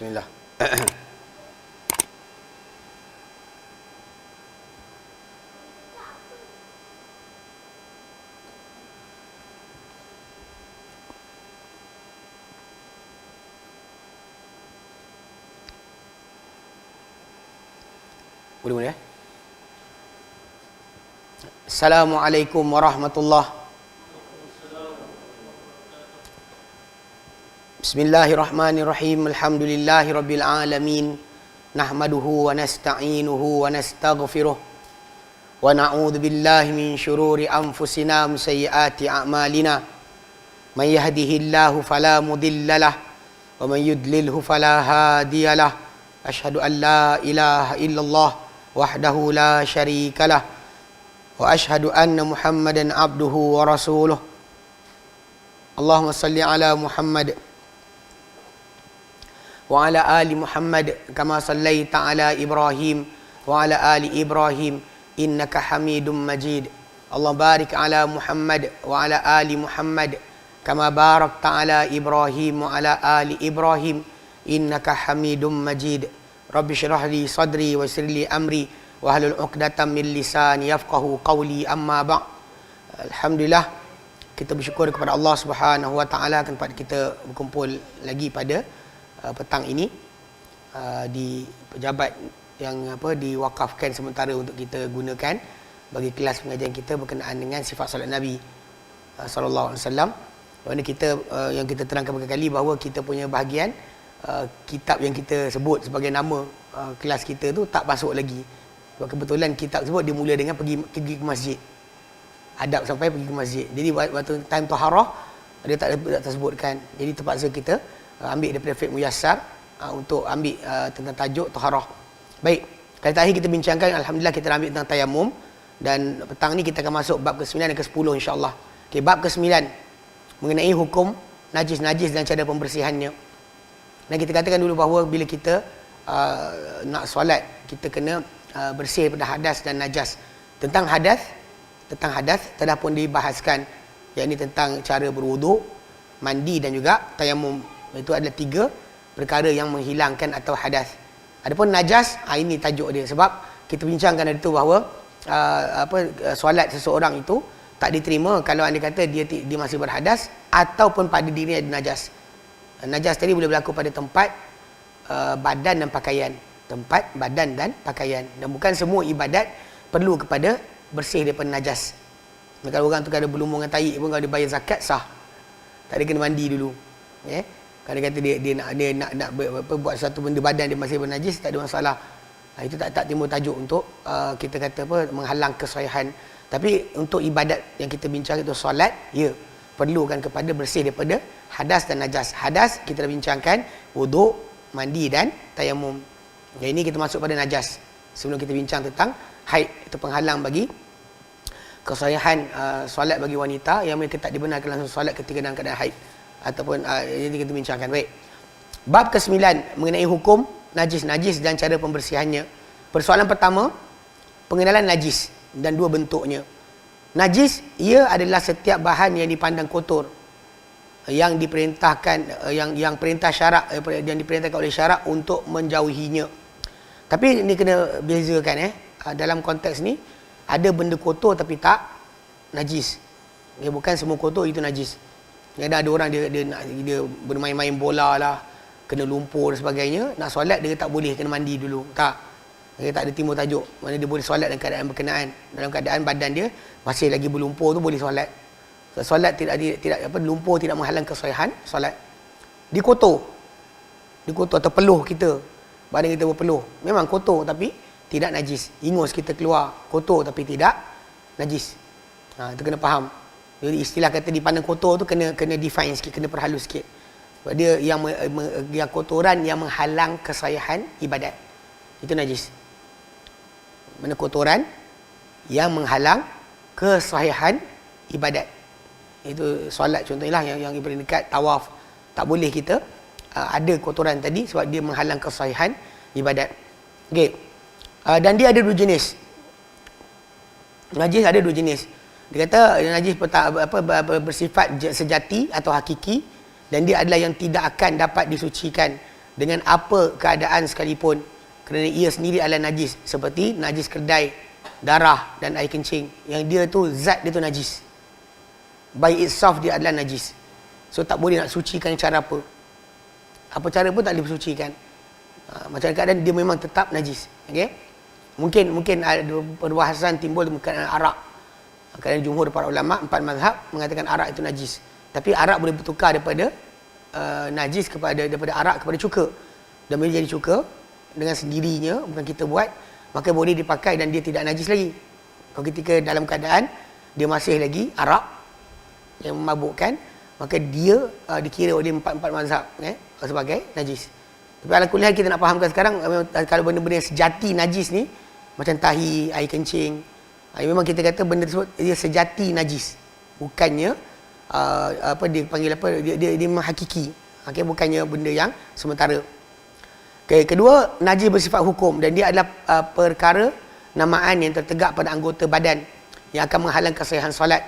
Bismillah. Boleh mula ya? Assalamualaikum warahmatullahi. Bismillahirrahmanirrahim. Alhamdulillahi rabbil alamin. Nahmaduhu wa nasta'inuhu wa nastaghfiruh. Wa na'udzu billahi min syururi anfusina wa sayyiati a'malina. May yahdihillahu fala mudhillalah wa may yudlilhu fala hadiyalah. Asyhadu an la ilaha illallah wahdahu la syarikalah wa asyhadu anna Muhammadan abduhu wa rasuluh. Allahumma salli ala Muhammad wa ala ali Muhammad kama sallaita ala Ibrahim wa ala ali Ibrahim innaka Hamidum Majid. Allah barik ala Muhammad wa ala ali Muhammad kama barakta ala Ibrahim wa ala ali Ibrahim innaka Hamidum Majid. Rabbi syrah li sadri wa yassir li amri wa hlul 'uqdatam min lisani yafqahu qawli, amma ba'. Alhamdulillah, kita bersyukur kepada Allah Subhanahu wa taala tempat kita berkumpul lagi pada petang ini di pejabat yang diwakafkan sementara untuk kita gunakan bagi kelas pengajian kita berkenaan dengan sifat solat Nabi sallallahu alaihi wasallam. Kerana kita yang kita terangkan berkali-kali bahawa kita punya bahagian kitab yang kita sebut sebagai nama kelas kita tu tak masuk lagi. Sebab kebetulan kitab sebut dia mula dengan pergi ke masjid. Adab sampai pergi ke masjid. Jadi waktu time taharah dia tak tersebutkan. Jadi terpaksa kita ambil daripada fiqh muyassar untuk ambil tentang tajuk taharah. Baik, kali terakhir kita bincangkan, alhamdulillah kita ambil tentang tayamum, dan petang ni kita akan masuk bab ke-9 dan ke-10 insya-Allah. Okey, bab ke-9 mengenai hukum najis-najis dan cara pembersihannya. Dan kita katakan dulu bahawa bila kita nak solat, kita kena bersih daripada hadas dan najas. Tentang hadas telah pun dibahaskan, yakni tentang cara berwuduk, mandi dan juga tayamum. Itu adalah 3 perkara yang menghilangkan atau hadas. Adapun najas, ini tajuk dia. Sebab kita bincangkan hari itu bahawa solat seseorang itu tak diterima kalau anda kata dia masih berhadas ataupun pada dirinya ada najas. Najas tadi boleh berlaku pada tempat, badan dan pakaian. Tempat, badan dan pakaian. Dan bukan semua ibadat perlu kepada bersih daripada najas. Kalau orang tu ada berlumur dengan tahi pun, kalau dia bayar zakat sah. Tak ada kena mandi dulu. Kalau dia kata dia nak buat satu benda badan dia masih bernajis, tak ada masalah. Itu tak timbul tajuk untuk kita kata menghalang kesahihan. Tapi untuk ibadat yang kita bincang itu solat, ya, perlukan kepada bersih daripada hadas dan najas. Hadas kita dah bincangkan, wuduk, mandi dan tayamum. Yang ini kita masuk pada najas. Sebelum kita bincang tentang haid, itu penghalang bagi kesahihan solat bagi wanita yang mereka tak dibenarkan langsung solat ketika dalam keadaan haid. Ataupun ini kita bincangkan. Baik. Bab ke-9 mengenai hukum najis-najis dan cara pembersihannya. Persoalan pertama, pengenalan najis dan 2 bentuknya. Najis, ia adalah setiap bahan yang dipandang kotor, yang diperintahkan yang perintah syarak, yang diperintahkan oleh syarak untuk menjauhinya. Tapi ini kena bezakan dalam konteks ni ada benda kotor tapi tak najis. Bukan semua kotor itu najis. Ada orang dia bermain-main bola lah, kena lumpur dan sebagainya, nak solat dia tak boleh kena mandi dulu. Tak. Dia tak ada timbul tajuk. Mana dia boleh solat dalam keadaan berkenaan. Dalam keadaan badan dia masih lagi berlumpur tu boleh solat. Solat lumpur tidak menghalang kesahihan solat. Dikotor atau peluh kita, badan kita berpeluh, memang kotor tapi tidak najis. Ingus kita keluar kotor tapi tidak najis. Itu kena faham. Jadi istilah kata dipandang kotor tu kena define sikit, kena perhalus sikit. Sebab dia yang kotoran yang menghalang kesahihan ibadat, itu najis. Mana kotoran yang menghalang kesahihan ibadat. Itu solat contohnya yang paling dekat, tawaf. Tak boleh kita ada kotoran tadi sebab dia menghalang kesahihan ibadat. Okey. Dan dia ada 2 jenis. Najis ada 2 jenis. Dia kata najis bersifat sejati atau hakiki, dan dia adalah yang tidak akan dapat disucikan dengan apa keadaan sekalipun, kerana ia sendiri adalah najis, seperti najis kedai, darah dan air kencing, yang dia tu zat dia tu najis, by itself dia adalah najis. So tak boleh nak sucikan cara apa cara pun tak boleh bersucikan. Macam keadaan dia memang tetap najis. Okey, mungkin ada perbahasan timbul berkaitan arak, kerana jumhur para ulama 4 mazhab mengatakan arak itu najis, tapi arak boleh bertukar daripada najis daripada arak kepada cuka, dan bila jadi cuka dengan sendirinya, bukan kita buat, maka boleh dipakai dan dia tidak najis lagi. Kalau ketika dalam keadaan dia masih lagi arak yang memabukkan, maka dia dikira oleh 4 mazhab sebagai najis. Tapi ala kulli hal kita nak fahamkan sekarang, kalau benda-benda yang sejati najis ni, macam tahi, air kencing, memang kita kata benda tersebut dia sejati najis, bukannya dia panggil dia memang hakiki. Okey, bukannya benda yang sementara. Okay, kedua, najis bersifat hukum, dan dia adalah perkara namaan yang tertegak pada anggota badan yang akan menghalang kesahihan solat,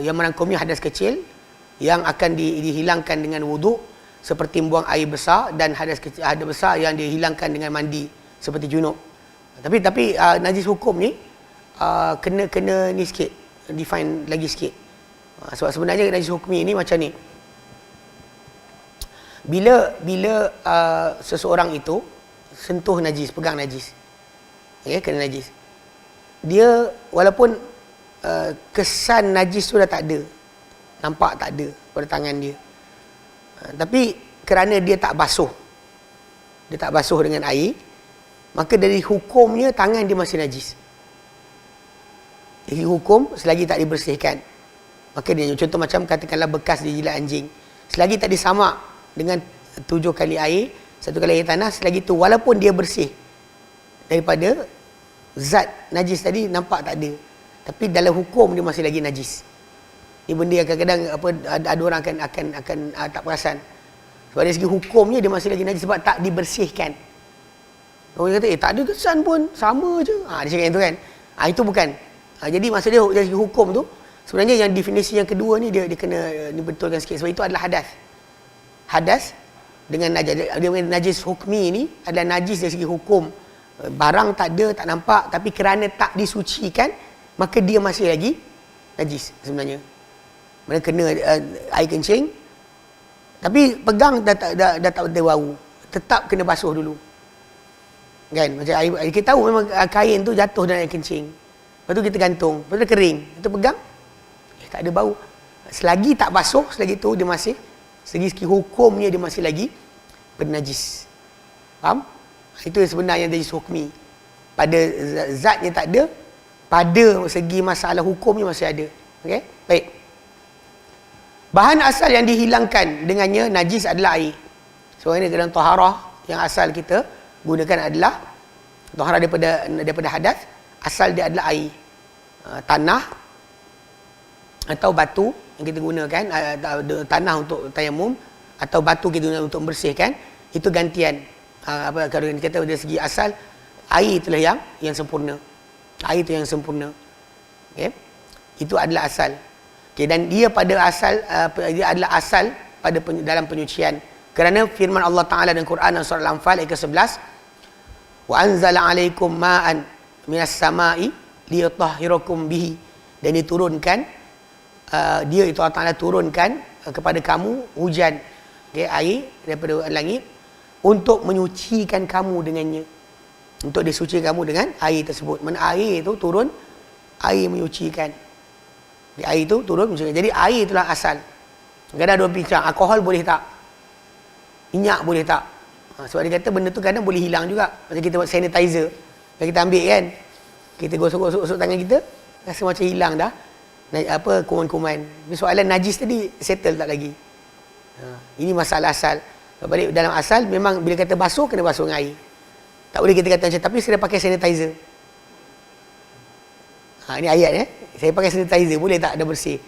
yang merangkumi hadas kecil yang akan dihilangkan dengan wuduk seperti buang air besar, dan hadas besar yang dihilangkan dengan mandi seperti junub. Tapi najis hukum ni kena ni sikit, define lagi sikit. Sebab sebenarnya najis hukmi ni macam ni. Bila seseorang itu sentuh najis, pegang najis, kena najis, dia walaupun kesan najis tu dah tak ada, nampak tak ada pada tangan dia, tapi kerana dia tak basuh dengan air, maka dari hukumnya tangan dia masih najis. Jadi hukum selagi tak dibersihkan, maka dia, contoh macam katakanlah bekas dia jilat anjing, selagi tak disamak dengan 7 kali air, 1 kali air tanah, selagi tu walaupun dia bersih daripada zat najis tadi, nampak tak ada, tapi dalam hukum dia masih lagi najis. Ini benda yang kadang-kadang ada orang akan tak perasan. Sebab dari segi hukumnya dia masih lagi najis sebab tak dibersihkan. Orang kata tak ada kesan pun, sama je. Dia cakap yang tu kan. Itu bukan. Jadi maksud dia dari segi hukum tu, sebenarnya yang definisi yang kedua ni dia kena dibetulkan sikit, sebab itu adalah hadas dengan najis hukmi ni adalah najis dari segi hukum. Barang tak ada, tak nampak, tapi kerana tak disucikan, maka dia masih lagi najis sebenarnya. Mana kena air kencing, tapi pegang dah tak ada bau, tetap kena basuh dulu. Kan? Macam air kita tahu memang kain tu jatuh dalam air kencing, lepas tu kita gantung, lepas tu kering, lepas tu pegang, tak ada bau. Selagi tak basuh, selagi tu dia masih, segi hukumnya dia masih lagi bernajis. Faham? Itu sebenarnya najis hukmi. Pada zatnya tak ada, pada segi masalah hukumnya masih ada. Okey? Baik. Bahan asal yang dihilangkan dengannya najis adalah air. So ini dalam taharah yang asal kita gunakan adalah taharah daripada hadas, asal dia adalah air. Tanah atau batu yang kita gunakan, tanah untuk tayamum atau batu kita guna untuk membersihkan, itu gantian. Kalau kita kata dari segi asal, air itulah yang sempurna. Air itu yang sempurna. Okay? Itu adalah asal. Okay, dan dia pada asal, dia adalah asal dalam penyucian. Kerana firman Allah Ta'ala dalam Quran dan surah Al-Anfal ayat ke-11, wa anzala alaikum ma'an minas sama'i liyutahhirakum bihi, dan diturunkan, dia itu Allah Ta'ala turunkan kepada kamu hujan, air daripada langit, untuk menyucikan kamu dengannya, untuk disucikan kamu dengan air tersebut. Mana air itu turun, air menyucikan. Air itu turun menyucikan. Jadi air itulah asal. Kadang ada orang bincang, alkohol boleh tak? Minyak boleh tak? Sebab dia kata benda tu kadang boleh hilang juga. Macam kita buat sanitizer, yang kita ambil kan, kita gosok-gosok tangan kita, rasa macam hilang dah kuman-kuman. Soalan najis tadi settle tak lagi. Ini masalah asal. Balik dalam asal, memang bila kata basuh, kena basuh dengan air. Tak boleh kita kata macam, tapi saya pakai sanitizer. Ini ayat saya pakai sanitizer, boleh tak dah bersih?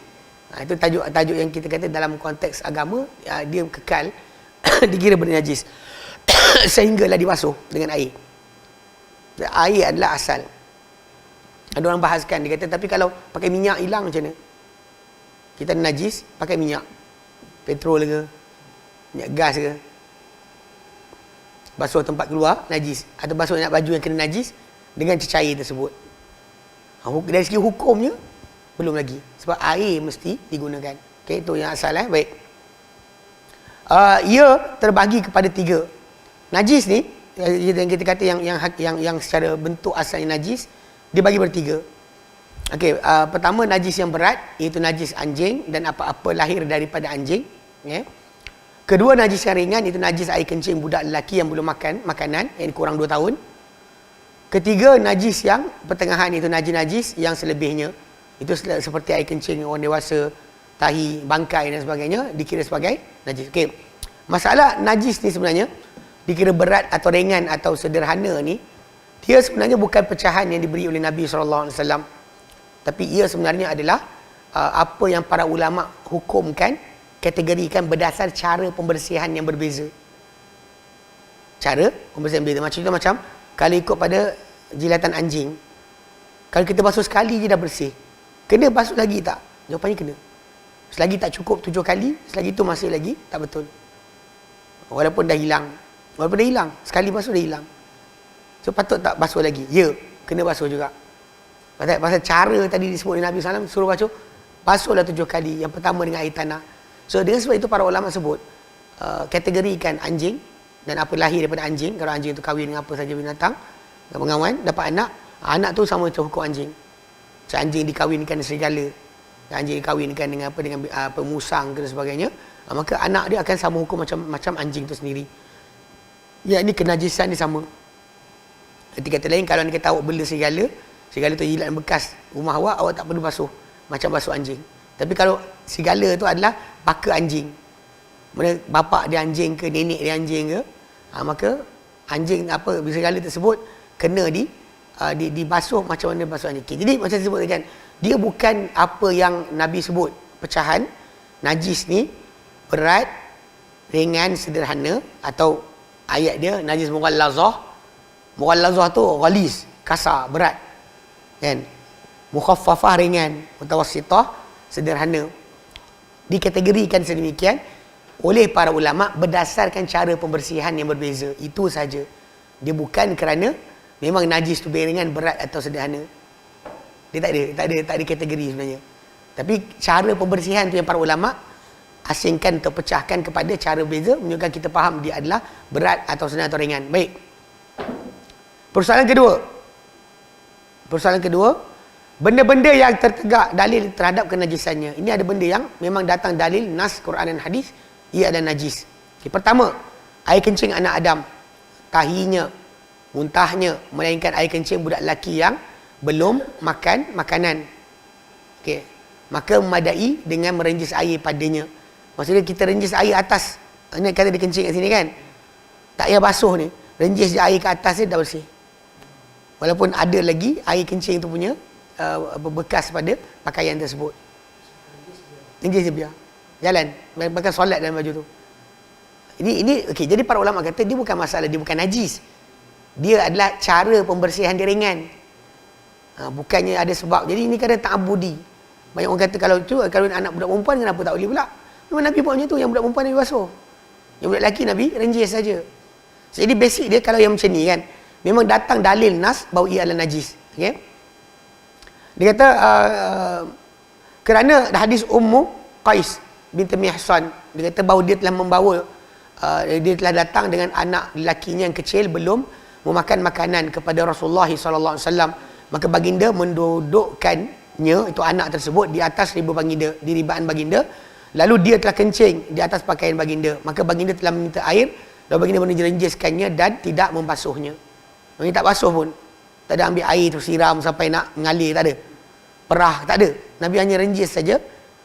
Itu tajuk yang kita kata dalam konteks agama, dia kekal dikira benda najis sehinggalah dibasuh dengan air. Air adalah asal. Ada orang bahaskan, dia kata tapi kalau pakai minyak hilang macam mana? Kita najis pakai minyak petrol ke, minyak gas ke, basuh tempat keluar najis atau basuh nak baju yang kena najis dengan cecair tersebut. Dari segi hukumnya belum lagi, sebab air mesti digunakan. Okey, itu yang asal. Baik. Ia terbagi kepada 3. Najis ni yang kita kata yang secara bentuk asalnya najis dibagi ber 3. Okey, pertama najis yang berat, iaitu najis anjing dan apa-apa lahir daripada anjing, ya. Kedua najis yang ringan, itu najis air kencing budak lelaki yang belum makan makanan, yang kurang 2 tahun. Ketiga najis yang pertengahan, itu najis-najis yang selebihnya, itu seperti air kencing orang dewasa, tahi, bangkai dan sebagainya dikira sebagai najis. Okey. Masalah najis ni sebenarnya dikira berat atau ringan atau sederhana ni, dia sebenarnya bukan pecahan yang diberi oleh Nabi SAW, tapi ia sebenarnya adalah apa yang para ulama hukumkan, kategorikan berdasar cara pembersihan yang berbeza. Cara pembersihan berbeza. Macam kalau ikut pada jilatan anjing, kalau kita basuh sekali je dah bersih, kena basuh lagi tak? Jawapannya kena. Selagi tak cukup 7 kali, selagi tu masih lagi tak betul. Walaupun dah hilang, sekali basuh dah hilang. So patut tak basuh lagi? Ya, kena basuh juga. Pasal cara tadi disebut oleh Nabi SAW, suruh basuhlah 7 kali. Yang pertama dengan air tanah. So dengan sebab itu para ulama sebut kategorikan anjing dan apa lahir daripada anjing. Kalau anjing itu kahwin dengan apa saja binatang, mengawan, dapat anak tu sama macam hukum anjing. So, anjing dikahwinkan dengan serigala, anjing dikahwinkan dengan apa musang dan sebagainya, maka anak dia akan sama hukum macam anjing tu sendiri. Ya, ini kenajisan ni sama. Kata lain, kalau anda kata awak bela serigala tu jilat bekas rumah awak tak perlu basuh macam basuh anjing. Tapi kalau serigala tu adalah baka anjing, mana bapak dia anjing ke, nenek dia anjing ke, maka anjing bila serigala tersebut kena dibasuh macam mana basuh anjing. Okay, jadi macam saya sebut kan, dia bukan apa yang Nabi sebut pecahan. Najis ni berat, ringan, sederhana, atau ayat dia najis mughallazah. Mughallazah tu ghalis, kasar, berat, kan. Mukhaffafah ringan, mutawassitah sederhana. Dikategorikan sedemikian oleh para ulama berdasarkan cara pembersihan yang berbeza. Itu saja. Dia bukan kerana memang najis tu ringan, berat atau sederhana. Dia tak ada kategori sebenarnya. Tapi cara pembersihan tu yang para ulama asingkan atau pecahkan kepada cara beza, menunjukkan kita faham dia adalah berat atau sederhana atau ringan. Baik. Persoalan kedua, benda-benda yang tertegak dalil terhadap kenajisannya. Ini ada benda yang memang datang dalil nas Quran dan hadis, ia adalah najis. Okay, pertama, air kencing anak Adam, tahinya, muntahnya, melainkan air kencing budak lelaki yang belum makan makanan. Okey, maka memadai dengan merenjis air padanya. Maksudnya kita renjis air atas. Ini kata dia kencing kat sini kan, tak payah basuh ni, renjis je air ke atas dia dah bersih. Walaupun ada lagi air kencing tu punya bekas pada pakaian tersebut. Renjis je biar jalan, bahkan solat dalam baju tu. Ini okey. Jadi para ulama kata dia bukan masalah, dia bukan najis. Dia adalah cara pembersihan dia ringan. Bukannya ada sebab. Jadi ini kadang ta'abudi. Banyak orang kata kalau anak budak perempuan kenapa tak boleh pula? Memang Nabi buat macam tu, yang budak perempuan Nabi basuh. Yang budak lelaki Nabi renjis saja. Jadi basic dia kalau yang macam ni kan, memang datang dalil nas bahawa ia adalah najis. Okey. Dia kata kerana hadis Ummu Qais binti Mihsan, dia kata bahawa dia telah membawa dia telah datang dengan anak lelakinya yang kecil belum memakan makanan kepada Rasulullah SAW. Maka baginda mendudukkannya, itu anak tersebut, di atas riba baginda, di ribaan baginda. Lalu dia telah kencing di atas pakaian baginda. Maka baginda telah meminta air, lalu baginda menjerenjiskannya dan tidak membasuhnya. Baginda tak basuh pun. Tak ada ambil air tu siram sampai nak mengalir, tak ada. Perah, tak ada. Nabi hanya renjis saja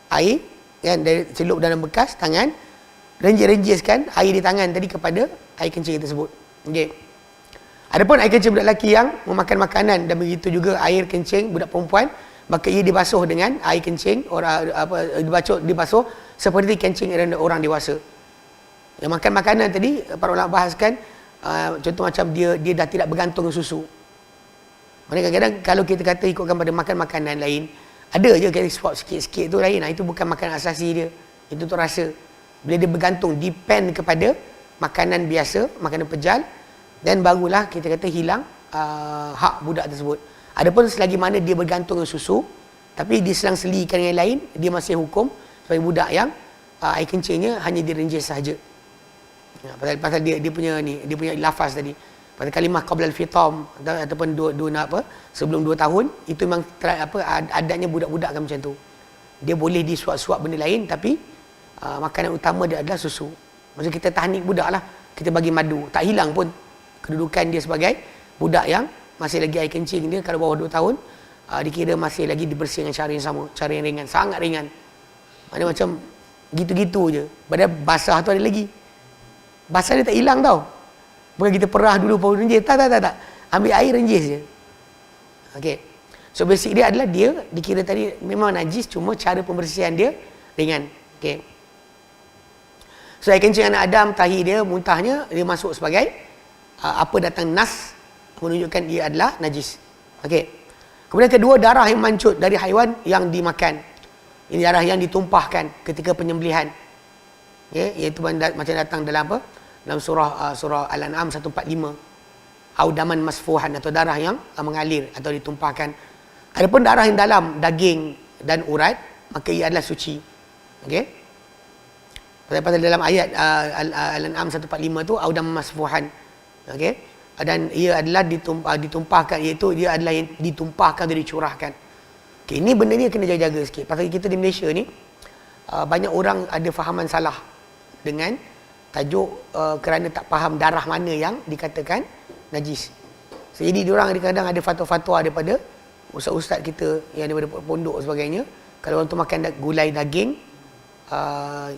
air, kan, dari celup dalam bekas tangan, renjiskan air di tangan tadi kepada air kencing tersebut. Okey. Adapun air kencing budak lelaki yang memakan makanan dan begitu juga air kencing budak perempuan, maka ia dibasuh dengan air kencing dibasuh seperti kencing orang dewasa. Yang makan makanan tadi para ulama bahaskan, contoh macam dia dah tidak bergantung dengan susu. Maksudnya kadang-kadang kalau kita kata ikutkan pada makan makanan lain, ada je kita spot sikit-sikit tu lain. Itu bukan makanan asasi dia. Itu tu rasa. Bila dia bergantung, depend kepada makanan biasa, makanan pejal, Dan barulah kita kata hilang hak budak tersebut. Adapun selagi mana dia bergantung dengan susu, tapi diselang-selikan dengan lain, dia masih hukum sebagai budak yang air kencingnya hanya direnjis sahaja. Pasal dia punya lafaz tadi. Pada kalimah qabla al-fitam ataupun sebelum 2 tahun, itu memang adatnya budak-budak kan macam tu. Dia boleh disuap-suap benda lain, tapi makanan utama dia adalah susu. Maksud kita tahnik budak lah, kita bagi madu, tak hilang pun kedudukan dia sebagai budak yang masih lagi air kencing dia kalau bawah 2 tahun, dikira masih lagi dibersihkan cara yang sama, cara yang ringan, sangat ringan. Maknanya macam gitu-gitu je. Padahal basah tu ada lagi. Basah dia tak hilang tau. Bukan kita perah dulu baru renjis. Tak. Ambil air renjis je. Okay. So basic dia adalah dia dikira tadi memang najis, cuma cara pembersihan dia ringan. Okay. So air kencing anak Adam, tahi dia, muntahnya, dia masuk sebagai apa datang nas menunjukkan dia adalah najis. Okay. Kemudian kedua, darah yang mancut dari haiwan yang dimakan. Ini darah yang ditumpahkan ketika penyembelihan. Okay. Iaitu macam datang dalam apa? Dalam surah Al-An'am 145. Audaman masfuhan, atau darah yang mengalir atau ditumpahkan. Adapun darah yang dalam daging dan urat, maka ia adalah suci. Okey. Pasal dalam ayat Al-An'am 145 tu audaman masfuhan. Okey. Dan ia adalah ditumpahkan, iaitu dia adalah yang ditumpahkan atau dicurahkan. Okey, ini benda ni kena jaga-jaga sikit. Pasal kita di Malaysia ni banyak orang ada fahaman salah dengan tajuk kerana tak faham darah mana yang dikatakan najis. So, jadi diorang kadang ada fatwa-fatwa daripada ustaz-ustaz kita yang daripada pondok sebagainya, kalau orang tu makan gulai daging,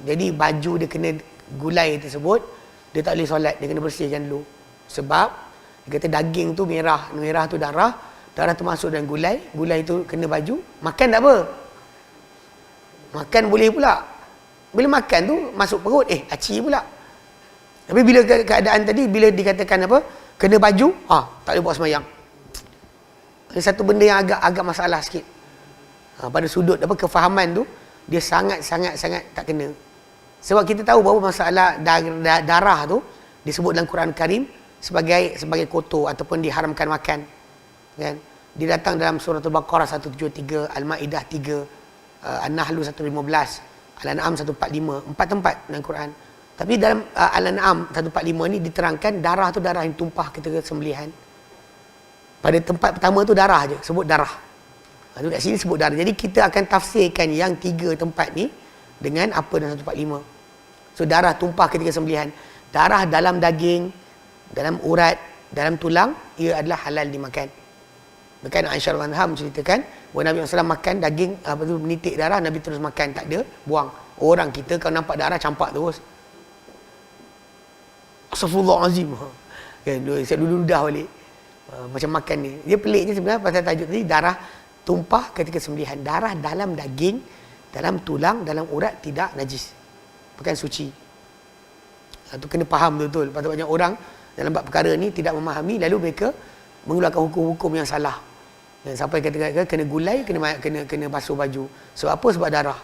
jadi baju dia kena gulai tersebut, dia tak boleh solat, dia kena bersihkan dulu. Sebab dia kata daging tu merah tu darah tu masuk dalam gulai tu kena baju, makan tak apa. Makan boleh pula. Bila makan tu masuk perut, aci pula. Tapi bila keadaan tadi, bila dikatakan apa, kena baju, tak boleh buat sembahyang. Ini satu benda yang agak masalah sikit. Pada sudut kefahaman tu, dia sangat tak kena. Sebab kita tahu bahawa masalah darah tu disebut dalam Quran Karim sebagai kotor ataupun diharamkan makan. Kan? Dia datang dalam surah Al-Baqarah 173, Al-Maidah 3, An-Nahl 115, Al-An'am 145, 4 tempat dalam Quran. Tapi dalam Al-An'am 145 ni diterangkan darah tu darah yang tumpah ketika sembelihan. Pada tempat pertama tu darah je, sebut darah. Tu kat sini sebut darah. Jadi kita akan tafsirkan yang 3 tempat ni dengan apa dalam 145. So darah tumpah ketika sembelihan. Darah dalam daging, dalam urat, dalam tulang, ia adalah halal dimakan. Bahkan Aisyah radhiyallahu anha menceritakan bahawa Nabi SAW makan daging, menitik darah, Nabi terus makan, tak ada buang. Orang kita kalau nampak darah campak terus. Astaghfirullahalazim. Kan, saya dulu dah balik. Macam makan ni. Dia pelik je sebenarnya pasal tajuk tadi, darah tumpah ketika sembelihan. Darah dalam daging, dalam tulang, dalam urat tidak najis. Bukan suci. Itu kena faham betul-betul. Pasal banyak orang dalam bab perkara ni tidak memahami, lalu mereka mengeluarkan hukum-hukum yang salah. Dan sampai kata kena gulai, kena basuh baju. Sebab apa? Sebab darah.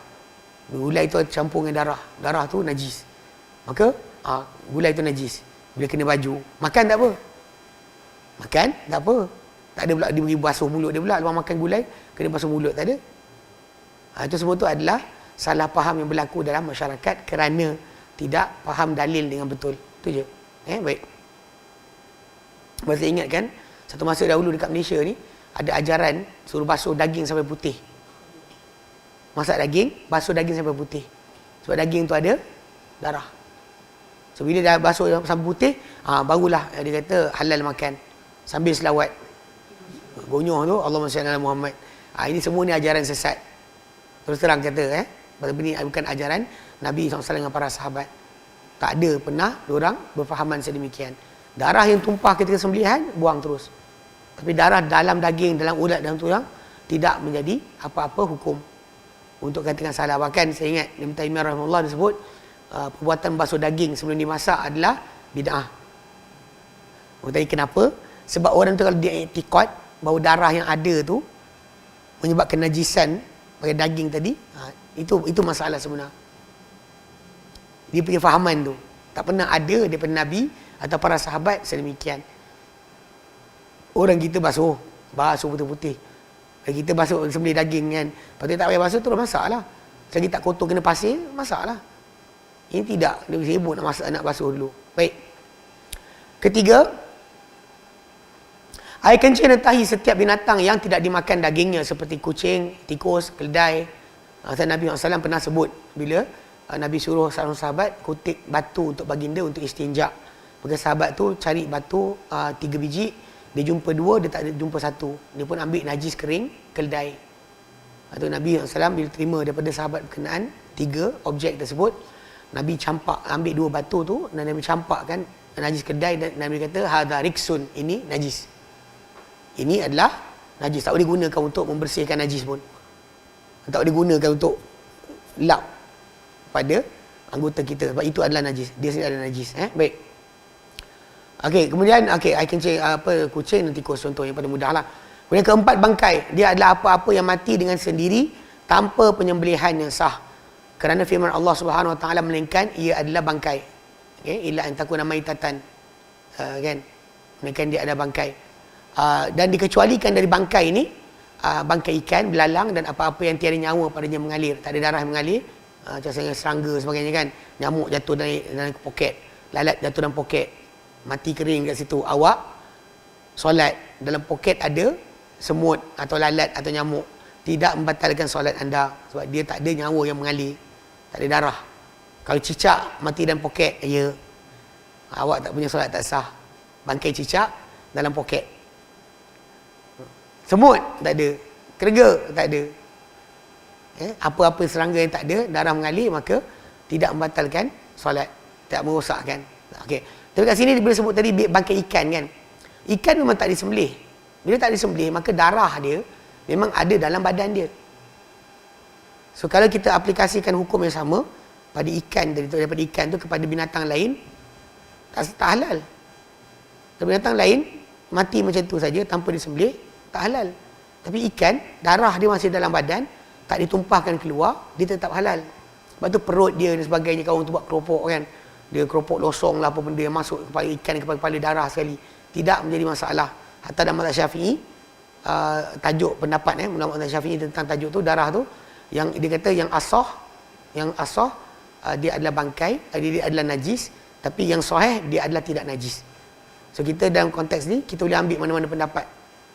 Gulai tu campur dengan darah. Darah tu najis. Maka gulai tu najis. Bila kena baju, makan tak apa. Makan tak apa. Tak ada pula diberi basuh mulut dia pula. Lepas makan gulai, kena basuh mulut, tak ada. Itu semua tu adalah salah faham yang berlaku dalam masyarakat kerana tidak faham dalil dengan betul. Itu je. Baik. Saya ingat kan, satu masa dahulu dekat Malaysia ni, ada ajaran suruh basuh daging sampai putih. Masak daging, basuh daging sampai putih. Sebab daging tu ada darah. So bila dah basuh sampai putih, barulah dia kata halal makan. Sambil selawat. Gonyoh tu, Allahumma salli ala Muhammad. Ini semua ni ajaran sesat. Terus terang kata, pasal ini bukan ajaran Nabi SAW dengan para sahabat. Tak ada pernah diorang berfahaman sedemikian. Darah yang tumpah ketika sembelihan, buang terus. Tapi darah dalam daging, dalam urat, dalam tulang, tidak menjadi apa-apa hukum. Untuk katakan salah. Bahkan saya ingat Ibn Taimiyah rahimahullah disebut perbuatan basuh daging sebelum dimasak adalah bid'ah. Tadi kenapa? Sebab orang tu kalau dia i'tiqad bahawa darah yang ada tu menyebabkan najisan pada daging tadi, itu masalah sebenar. Dia punya fahaman tu tak pernah ada daripada Nabi atau para sahabat sedemikian. Orang kita basuh putih-putih. Kita basuh sembelih daging kan. Lepas tu tak payah basuh, terus masak lah. Selagi tak kotor kena pasir, masak lah. Ini tidak, dia sibuk nak masak, nak basuh dulu. Baik. Ketiga, air kencing dan tahi setiap binatang yang tidak dimakan dagingnya seperti kucing, tikus, keledai. Nabi SAW pernah sebut bila Nabi suruh seorang sahabat kutip batu untuk baginda untuk istinja. Maka sahabat tu cari batu 3 biji, dia jumpa 2, dia tak ada jumpa 1. Dia pun ambil najis kering keledai. Atau Nabi SAW bila terima daripada sahabat berkenaan 3 objek tersebut, Nabi campak, ambil 2 batu tu dan Nabi campakkan najis keledai dan Nabi kata hadza riksun, ini najis. Ini adalah najis, tak boleh gunakan untuk membersihkan najis pun. Tak boleh gunakan untuk lap pada anggota kita sebab itu adalah najis. Dia sendiri adalah najis. Baik. Okey, kemudian air kencing kucing dan tikus contoh yang paling mudahlah. Kemudian keempat, bangkai. Dia adalah apa-apa yang mati dengan sendiri tanpa penyembelihan yang sah. Kerana firman Allah Subhanahu Wa Taala melainkan ia adalah bangkai. Okey, illa an takuna maitatan. Kan? Melainkan dia ada bangkai. Dan dikecualikan dari bangkai ini bangkai ikan, belalang dan apa-apa yang tiada nyawa padanya mengalir, tak ada darah yang mengalir, contohnya serangga sebagainya kan, nyamuk jatuh dalam poket, lalat jatuh dalam poket, mati kering kat situ, awak solat dalam poket ada semut atau lalat atau nyamuk, tidak membatalkan solat anda sebab dia tak ada nyawa yang mengalir, tak ada darah. Kalau cicak mati dalam poket, ya, awak tak punya solat tak sah. Bangkai cicak dalam poket. Semut tak ada, kerga tak ada, apa-apa serangga yang tak ada darah mengalir maka tidak membatalkan solat, tak merosakkan. Okey. Tapi kat sini bila sebut tadi bangkai ikan kan, ikan memang tak disembelih. Bila tak disembelih maka darah dia memang ada dalam badan dia. So kalau kita aplikasikan hukum yang sama pada ikan daripada ikan tu kepada binatang lain, tak halal. Binatang lain mati macam tu saja tanpa disembelih, tak halal. Tapi ikan, darah dia masih dalam badan, tak ditumpahkan keluar, dia tetap halal. Sebab tu perut dia dan sebagainya, kawan tu buat keropok kan, dia keropok losong lah apa benda yang masuk kepada ikan, kepala darah sekali, tidak menjadi masalah. Hatta dalam mazhab Syafi'i, tajuk pendapat ulama mazhab Syafi'i tentang tajuk tu, darah tu, yang dia kata yang asah dia adalah bangkai, dia adalah najis, tapi yang sahih dia adalah tidak najis. So kita dalam konteks ni kita boleh ambil mana-mana pendapat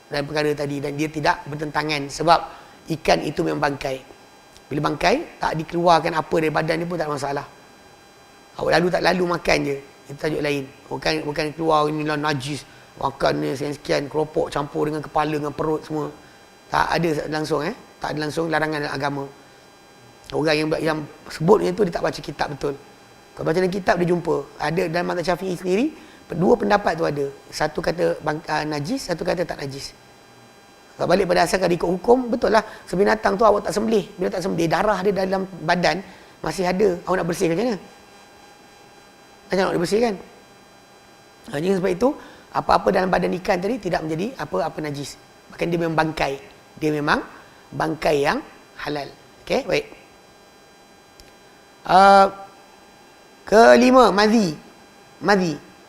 dalam perkara tadi dan dia tidak bertentangan sebab ikan itu memang bangkai. Bila bangkai tak dikeluarkan apa dari badan dia pun tak ada masalah. Awak lalu tak lalu makan je, itu tajuk lain. Bukan keluar inilah najis, makan ni sekian keropok campur dengan kepala dengan perut semua. Tak ada langsung tak ada langsung larangan dalam agama. Orang yang sebutnya tu dia tak baca kitab betul. Kalau baca dalam kitab dia jumpa ada dalam mazhab Syafi'i sendiri. Dua pendapat tu ada. Satu kata najis, satu kata tak najis. Kalau balik pada asal kalau ikut hukum, betul lah. Sebinatang tu awak tak sembelih. Bila tak sembelih, darah dia dalam badan masih ada. Awak nak bersihkan macam mana? Macam nak dibersihkan? Jadi sebab itu, apa-apa dalam badan ikan tadi tidak menjadi apa-apa najis. Bahkan dia memang bangkai. Dia memang bangkai yang halal. Okey, baik. Kelima, madhi.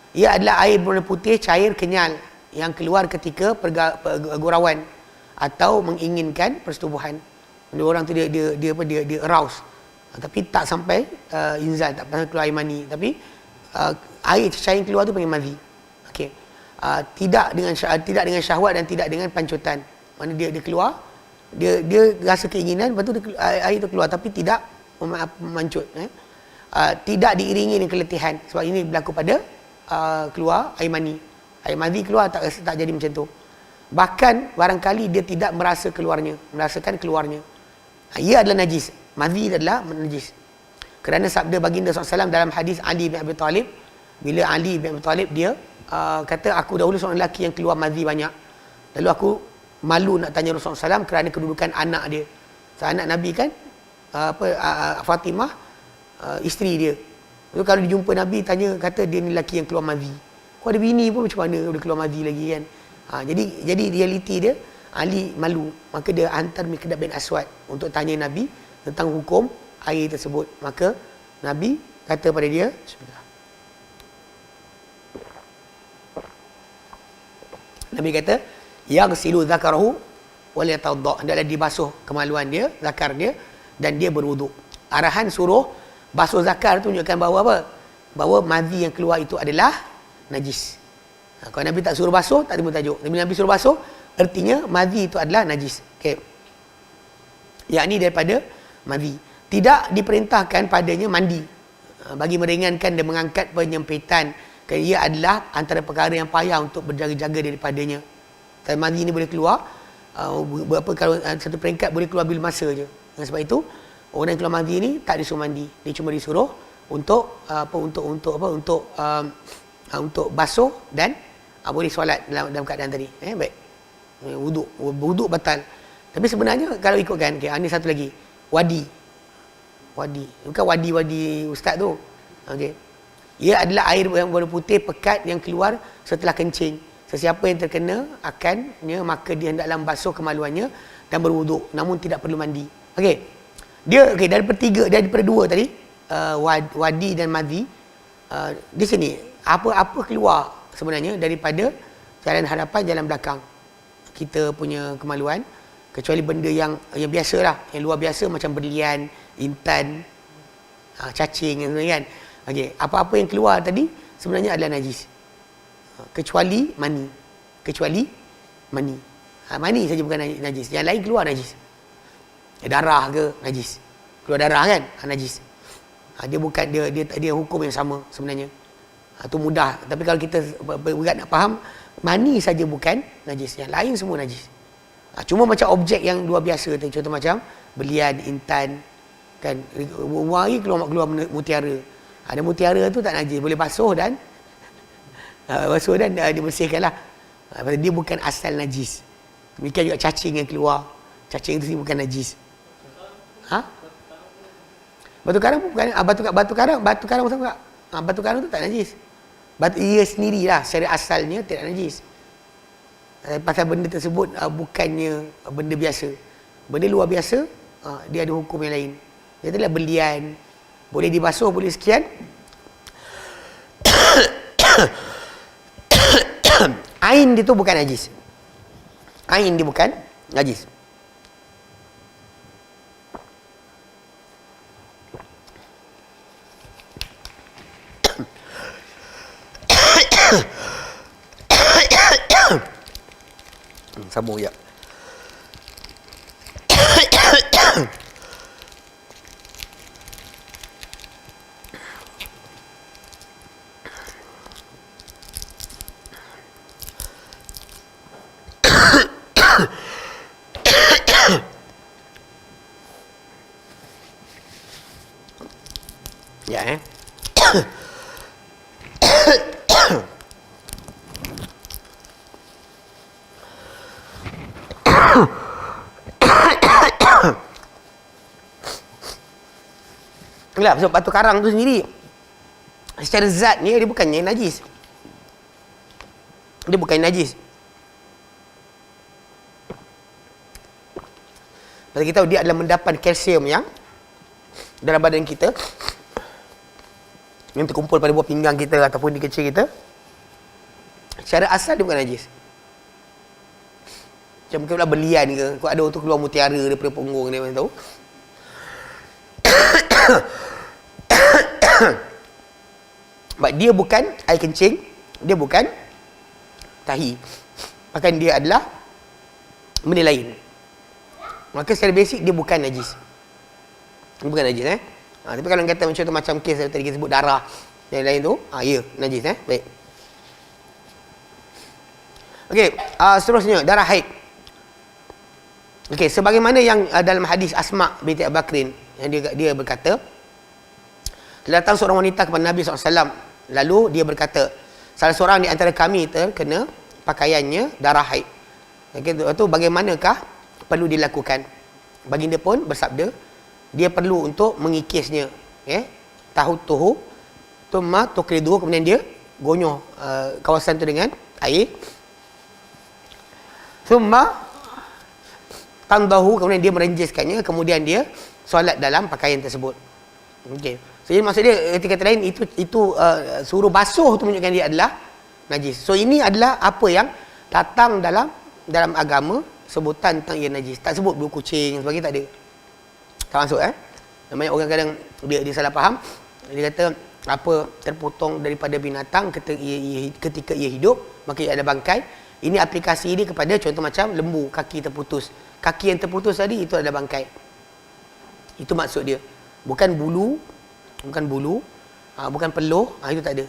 Ia adalah air berwarna putih cair kenyal yang keluar ketika pergurauan atau menginginkan persetubuhan. Orang tu dia arouse. Tapi tak sampai inzal, tak sampai keluar air mani, tapi air cair yang keluar tu panggil madhi. Okey. Tidak dengan syahwat dan tidak dengan pancutan. Mana dia keluar, dia rasa keinginan, lepas tu air tu keluar tapi tidak memancut. Tidak diiringi dengan keletihan. Sebab ini berlaku pada keluar air mani. Air madhi keluar tak jadi macam tu. Bahkan barangkali dia tidak merasakan keluarnya. Ia adalah najis. Madhi adalah najis. Kerana sabda baginda SAW dalam hadis Ali bin Abi Talib, bila Ali bin Abi Talib dia kata, aku dahulu seorang lelaki yang keluar madhi banyak. Lalu aku malu nak tanya Rasulullah SAW kerana kedudukan anak dia. So, anak Nabi kan Fatimah, isteri dia. Lalu kalau dia jumpa Nabi, kata dia ni lelaki yang keluar madhi. Kau ada bini pun macam mana dia keluar madhi lagi kan? Jadi realiti dia, Ali malu. Maka dia hantar Miqdad bin Aswad untuk tanya Nabi tentang hukum air tersebut. Maka Nabi kata pada dia, bismillah. Nabi kata, yaghsilu dzakarahu wal yatawadda, hendaklah dibasuh kemaluan dia, zakar dia, dan dia berwuduk. Arahan suruh basuh zakar tu tunjukkan bahawa apa? Bahawa madhi yang keluar itu adalah najis. Kalau Nabi tak suruh basuh, tak ada tajuk. Nabi suruh basuh, artinya madhi itu adalah najis. Okey. Yakni daripada madhi. Tidak diperintahkan padanya mandi. Bagi meringankan dan mengangkat penyempitan. Kerana ia adalah antara perkara yang payah untuk berjaga-jaga daripadanya. Dan madhi ni boleh keluar, berapa kalau satu peringkat boleh keluar bila masa je. Dengan sebab itu, orang yang keluar madhi ni tak disuruh mandi. Dia cuma disuruh untuk untuk basuh dan boleh solat dalam keadaan tadi. Baik. Wuduk batal. Tapi sebenarnya kalau ikutkan, ini satu lagi. Wadi. Bukan wadi ustaz tu. Okey. Ia adalah air yang warna putih pekat yang keluar setelah kencing. Sesiapa yang terkena akannya, maka dia hendaklah membasuh kemaluannya dan berwuduk, namun tidak perlu mandi. Okey. Daripada dua tadi, wadi dan madhi, di sini apa keluar sebenarnya daripada jalan hadapan, jalan belakang kita punya kemaluan, kecuali benda yang biasalah, yang luar biasa macam berlian, intan, cacing kan. Okey, apa-apa yang keluar tadi sebenarnya adalah najis. Kecuali mani. Mani saja bukan najis. Yang lain keluar najis. Darah ke najis. Keluar darah kan? Najis. Dia bukan dia hukum yang sama sebenarnya. Itu mudah. Tapi kalau kita berat nak faham, mani saja bukan najis. Yang lain semua najis. Cuma macam objek yang luar biasa tadi, contoh macam berlian, intan, kan, hari keluar mutiara. Ada mutiara tu tak najis, boleh basuh dan dibersihkanlah. Dia bukan asal najis. Demikian juga cacing yang keluar. Cacing itu bukan najis. Batu karang pun bukan. Batu karang betul tak? Batu karang tu tak najis. Ia sendirilah secara asalnya tidak najis. Pasal benda tersebut bukannya benda biasa. Benda luar biasa, dia ada hukum yang lain. Dia adalah berlian, boleh dibasuh, boleh sekian. Ain dia tu bukan najis. Ain dia bukan najis. Sambung ya. Ya, itulah sebab batu karang tu sendiri secara zat ni dia bukannya najis. Dia bukan najis. Pasal kita tahu dia adalah mendapat kalsium yang dalam badan kita, yang terkumpul pada buah pinggang kita ataupun di kecil kita. Secara asal dia bukan najis. Macam kita pula berlian ke, kalau ada tu keluar mutiara daripada punggung dia, mana tahu. Sebab dia bukan air kencing, dia bukan tahi. Bahkan dia adalah benda lain. Maka secara basic dia bukan najis. Dia bukan najis tapi kalau kata contoh macam kes tadi kita sebut darah yang lain tu, ya najis baik. Okey, seterusnya darah haid. Okey, sebagaimana yang dalam hadis Asma binti Abu Bakrin yang dia berkata, telah datang seorang wanita kepada Nabi SAW. Lalu dia berkata, salah seorang di antara kami terkena pakaiannya darah haid. Itu bagaimanakah perlu dilakukan? Baginda pun bersabda, dia perlu untuk mengikisnya. Tahutuhu thumma tukriduhu, kemudian dia gonyoh kawasan itu dengan air. Thumma tandahu, kemudian dia merenjiskannya, kemudian dia solat dalam pakaian tersebut. Okey. Jadi maksud dia ketika lain itu suruh basuh tu menunjukkan dia adalah najis. So ini adalah apa yang datang dalam agama sebutan tentang ia najis. Tak sebut bulu kucing sebagainya, tak ada. Tak masuk Namanya orang kadang dia salah faham. Dia kata apa terpotong daripada binatang ketika ia hidup, maka ia ada bangkai. Ini aplikasi ini kepada contoh macam lembu, kaki terputus. Kaki yang terputus tadi itu ada bangkai. Itu maksud dia. Bukan bulu, bukan peluh, itu tak ada.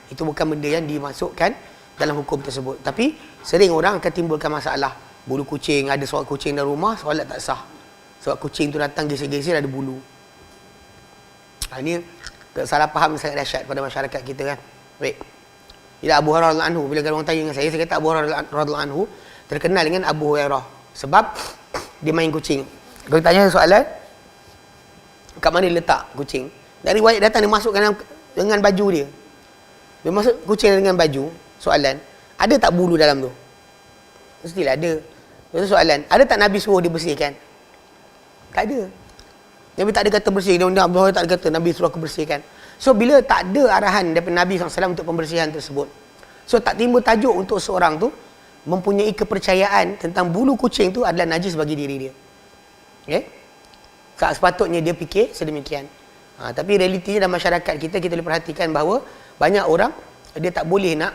Itu bukan benda yang dimasukkan dalam hukum tersebut. Tapi sering orang akan timbulkan masalah. Bulu kucing, ada solat kucing dalam rumah, solat tak sah. Sebab kucing tu datang geser-geser ada bulu. Ini salah faham sangat dahsyat pada masyarakat kita kan. Baik. Bila Abu Hurairah radhiyallahu anhu, bila orang tanya dengan saya kata Abu Hurairah radhiyallahu anhu terkenal dengan Abu Hurairah sebab dia main kucing. Kalau tanya soalan, kat mana dia letak kucing? Dari riwayat datang dia masukkan dengan baju dia. Dia masuk kucing dengan baju. Soalan, ada tak bulu dalam tu? Mestilah ada. Lepas tu soalan, ada tak Nabi suruh dia bersihkan? Tak ada. Nabi tak ada kata bersih. Dia tak ada kata Nabi suruh aku bersihkan. So bila tak ada arahan daripada Nabi SAW untuk pembersihan tersebut, so tak timbul tajuk untuk seorang tu mempunyai kepercayaan tentang bulu kucing tu adalah najis bagi diri dia. Okay? Tak sepatutnya dia fikir sedemikian. Tapi realitinya dalam masyarakat kita boleh perhatikan bahawa banyak orang dia tak boleh nak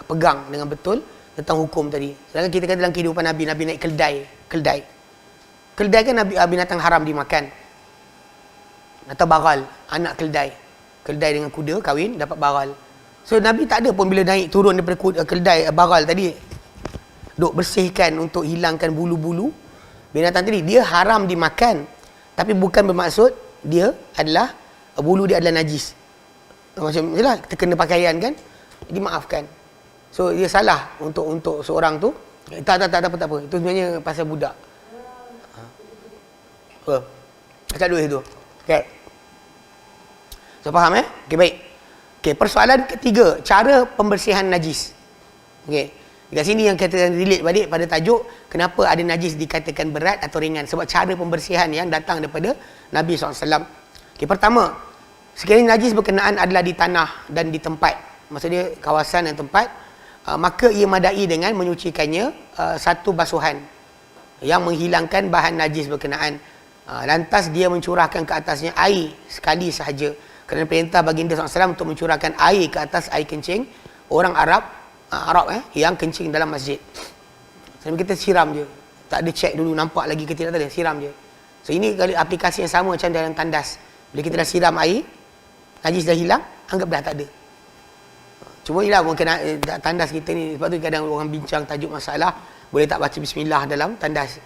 pegang dengan betul tentang hukum tadi. Sedangkan kita kata dalam kehidupan Nabi naik keldai. Keldai kan binatang haram dimakan. Atau baral, anak keldai. Keldai dengan kuda kahwin dapat baral. So Nabi tak ada pun bila naik turun daripada keldai baral tadi duk bersihkan untuk hilangkan bulu-bulu binatang tadi. Dia haram dimakan, tapi bukan bermaksud dia adalah bulu dia adalah najis. Macam itulah terkena pakaian kan, dimaafkan. So dia salah untuk seorang tu. Tak apa. Itu sebenarnya pasal budak. Macam duit tu. Okay. So faham Okey, baik. Okey, persoalan ketiga, cara pembersihan najis. Okey. Dekat sini yang kita relate balik pada tajuk kenapa ada najis dikatakan berat atau ringan, sebab cara pembersihan yang datang daripada Nabi SAW. Okey, pertama, sekiranya najis berkenaan adalah di tanah dan di tempat, maksudnya kawasan dan tempat, maka ia madai dengan menyucikannya satu basuhan yang menghilangkan bahan najis berkenaan. Lantas dia mencurahkan ke atasnya air sekali sahaja. Kerana perintah baginda SAW untuk mencurahkan air ke atas air kencing orang Arab yang kencing dalam masjid. Sambil kita siram je. Tak ada check dulu nampak lagi ke tidak, tak ada, siram je. So ini aplikasi yang sama macam dalam tandas. Bila kita dah siram air, najis dah hilang, anggap dah tak ada. Cuma ialah mungkin tandas kita ni, sebab tu kadang orang bincang tajuk masalah, boleh tak baca bismillah dalam tandas.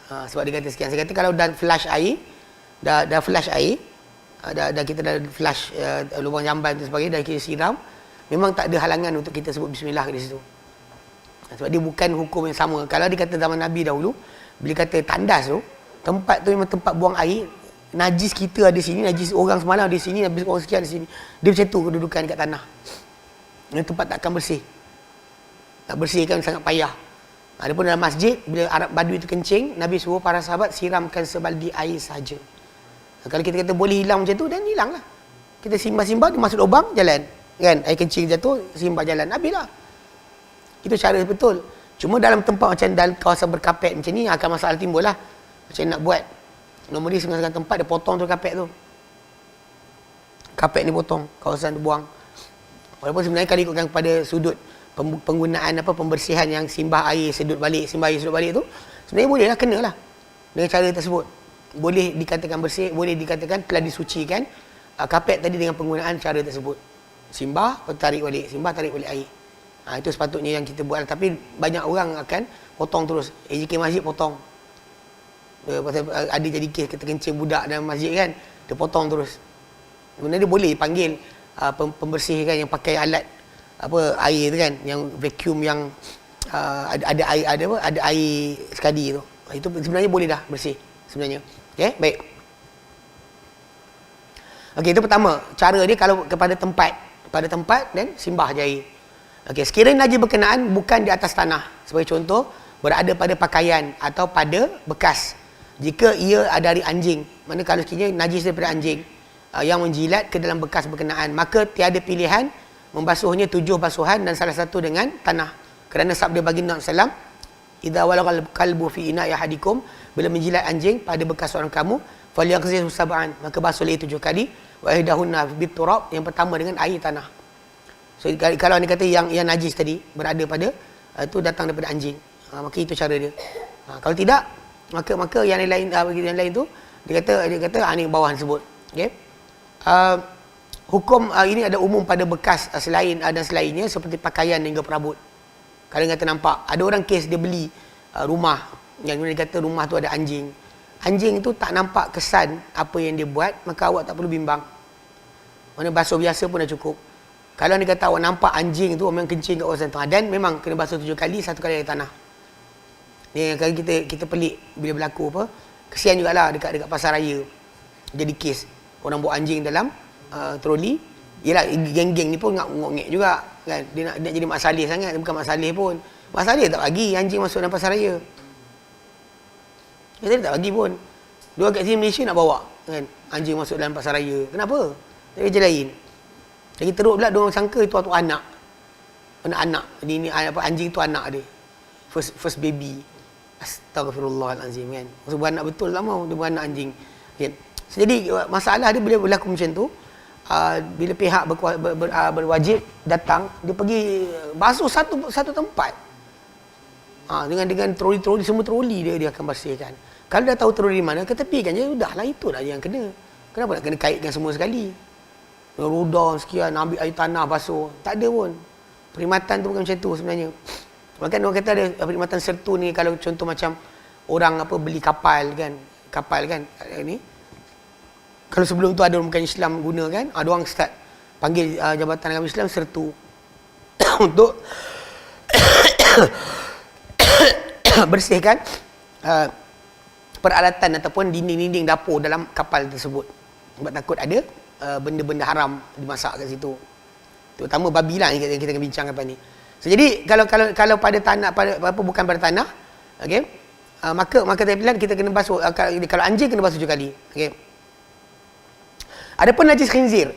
Sebab dia kata sekian. Saya kata kalau dah flush air, dah flush air, dah kita dah flush lubang jamban dan sebagainya, dah kita siram, memang tak ada halangan untuk kita sebut bismillah di situ. Sebab dia bukan hukum yang sama. Kalau dia kata zaman Nabi dahulu, bila kata tandas tu, tempat tu memang tempat buang air, najis kita ada sini, najis orang semalam ada sini, najis orang sekian ada sini. Dia macam tu kedudukan dekat tanah. Ini tempat takkan bersih. Nak bersihkan sangat payah. Adapun dalam masjid, bila Arab Badui itu kencing, Nabi suruh para sahabat siramkan sebaldi air saja. Kalau kita kata boleh hilang macam tu, dan hilanglah. Kita simbah-simbah, dia masuk lubang, jalan. Kan? Air kencing jatuh, simbah jalan. Habislah. Itu cara betul. Cuma dalam tempat macam dalam kawasan berkapet macam ni, akan masalah timbul lah. Macam nak buat. Nombor dia setengah tempat, dia potong tu kapet tu. Kapet ni potong, kawasan tu buang. Walaupun sebenarnya kalau ikutkan kepada sudut penggunaan pembersihan yang simbah air sedut balik tu, sebenarnya boleh lah, kena lah dengan cara tersebut. Boleh dikatakan bersih, boleh dikatakan telah disucikan kapet tadi dengan penggunaan cara tersebut. Simbah, tarik balik air. Itu sepatutnya yang kita buat. Tapi banyak orang akan potong terus. AJK masjid potong. Pasal ada jadi kes kita kencing budak dalam masjid kan, dia potong terus. Sebenarnya dia boleh panggil pembersih kan, yang pakai alat air tu kan, yang vacuum yang ada air sekadi tu. Itu sebenarnya boleh dah bersih sebenarnya. Okey, baik. Okey, itu pertama. Cara dia kalau kepada tempat dan simbah je air. Okey, sekiranya najis berkenaan bukan di atas tanah, sebagai contoh berada pada pakaian atau pada bekas. Jika ia dari anjing, mana kalau sekiranya najis daripada anjing yang menjilat ke dalam bekas berkenaan, maka tiada pilihan membasuhnya 7 basuhan dan salah satu dengan tanah. Kerana sabda baginda sallam, idza walagal kalbu fi ina'i ahadikum, bila menjilat anjing pada bekas seorang kamu, falyaghsilhu sab'an, maka basuh ia 7 kali, wa ihdahunna biturab, yang pertama dengan air tanah. So kalau anda kata yang najis tadi berada pada itu datang daripada anjing, maka itu cara dia. Kalau tidak, maka yang lain tu dia kata ni bawah sebut. Okey. Hukum ini ada umum pada bekas selain dan selainnya seperti pakaian hingga perabot. Kalau kata nampak ada orang kes dia beli rumah yang dia kata rumah tu ada anjing. Anjing tu tak nampak kesan apa yang dia buat, maka awak tak perlu bimbang. Mana basuh biasa pun dah cukup. Kalau dia kata awak nampak anjing tu memang kencing kat kawasan tu, dan memang kena basuh 7 kali, 1 kali air tanah. Ni kalau kita pelik bila berlaku apa, kesian jugalah dekat pasar raya. Jadi kes orang bawa anjing dalam troli. Yelah, geng-geng ni pun ngok-ngok juga kan. Dia nak jadi Mak Saleh sangat. Dia bukan Mak Saleh pun. Mak Saleh tak bagi anjing masuk dalam pasar raya. Dia tak bagi pun. Dua kat sini Malaysia nak bawa kan anjing masuk dalam pasar raya. Kenapa? Tak kerja lain. Lagi teruk pula diorang sangka itu anak. Anak-anak. Ini apa, anjing tu anak dia. First baby. Astagfirullahalazim kan. Maksud beranak betul tak mau, dia beranak anjing. Kan? So, jadi masalah dia bila berlaku macam tu, bila pihak berwajib datang, dia pergi basuh satu tempat. Dengan troli semua troli dia akan bersihkan. Kalau dah tahu troli mana, ketepikan je, udahlah, itu dah yang kena. Kenapa nak kena kaitkan semua sekali? Rudon sekian, ambil air tanah basuh. Tak ada pun. Perkhidmatan tu bukan macam tu sebenarnya. Bahkan orang kata ada perkhidmatan sertu ni, kalau contoh macam orang beli kapal kan ni. Kalau sebelum tu ada orang bukan Islam guna kan, ada orang start panggil Jabatan Agama Islam sertu untuk bersihkan peralatan ataupun dinding-dinding dapur dalam kapal tersebut. Sebab takut ada benda-benda haram dimasak kat situ. Terutama babi lah yang kita akan bincang apa ni. So, jadi kalau pada tanah, bukan pada tanah, okey, maka terpilihan kita kena basuh. Kalau anjing kena basuh 7 kali. Okey. Adapun najis khinzir.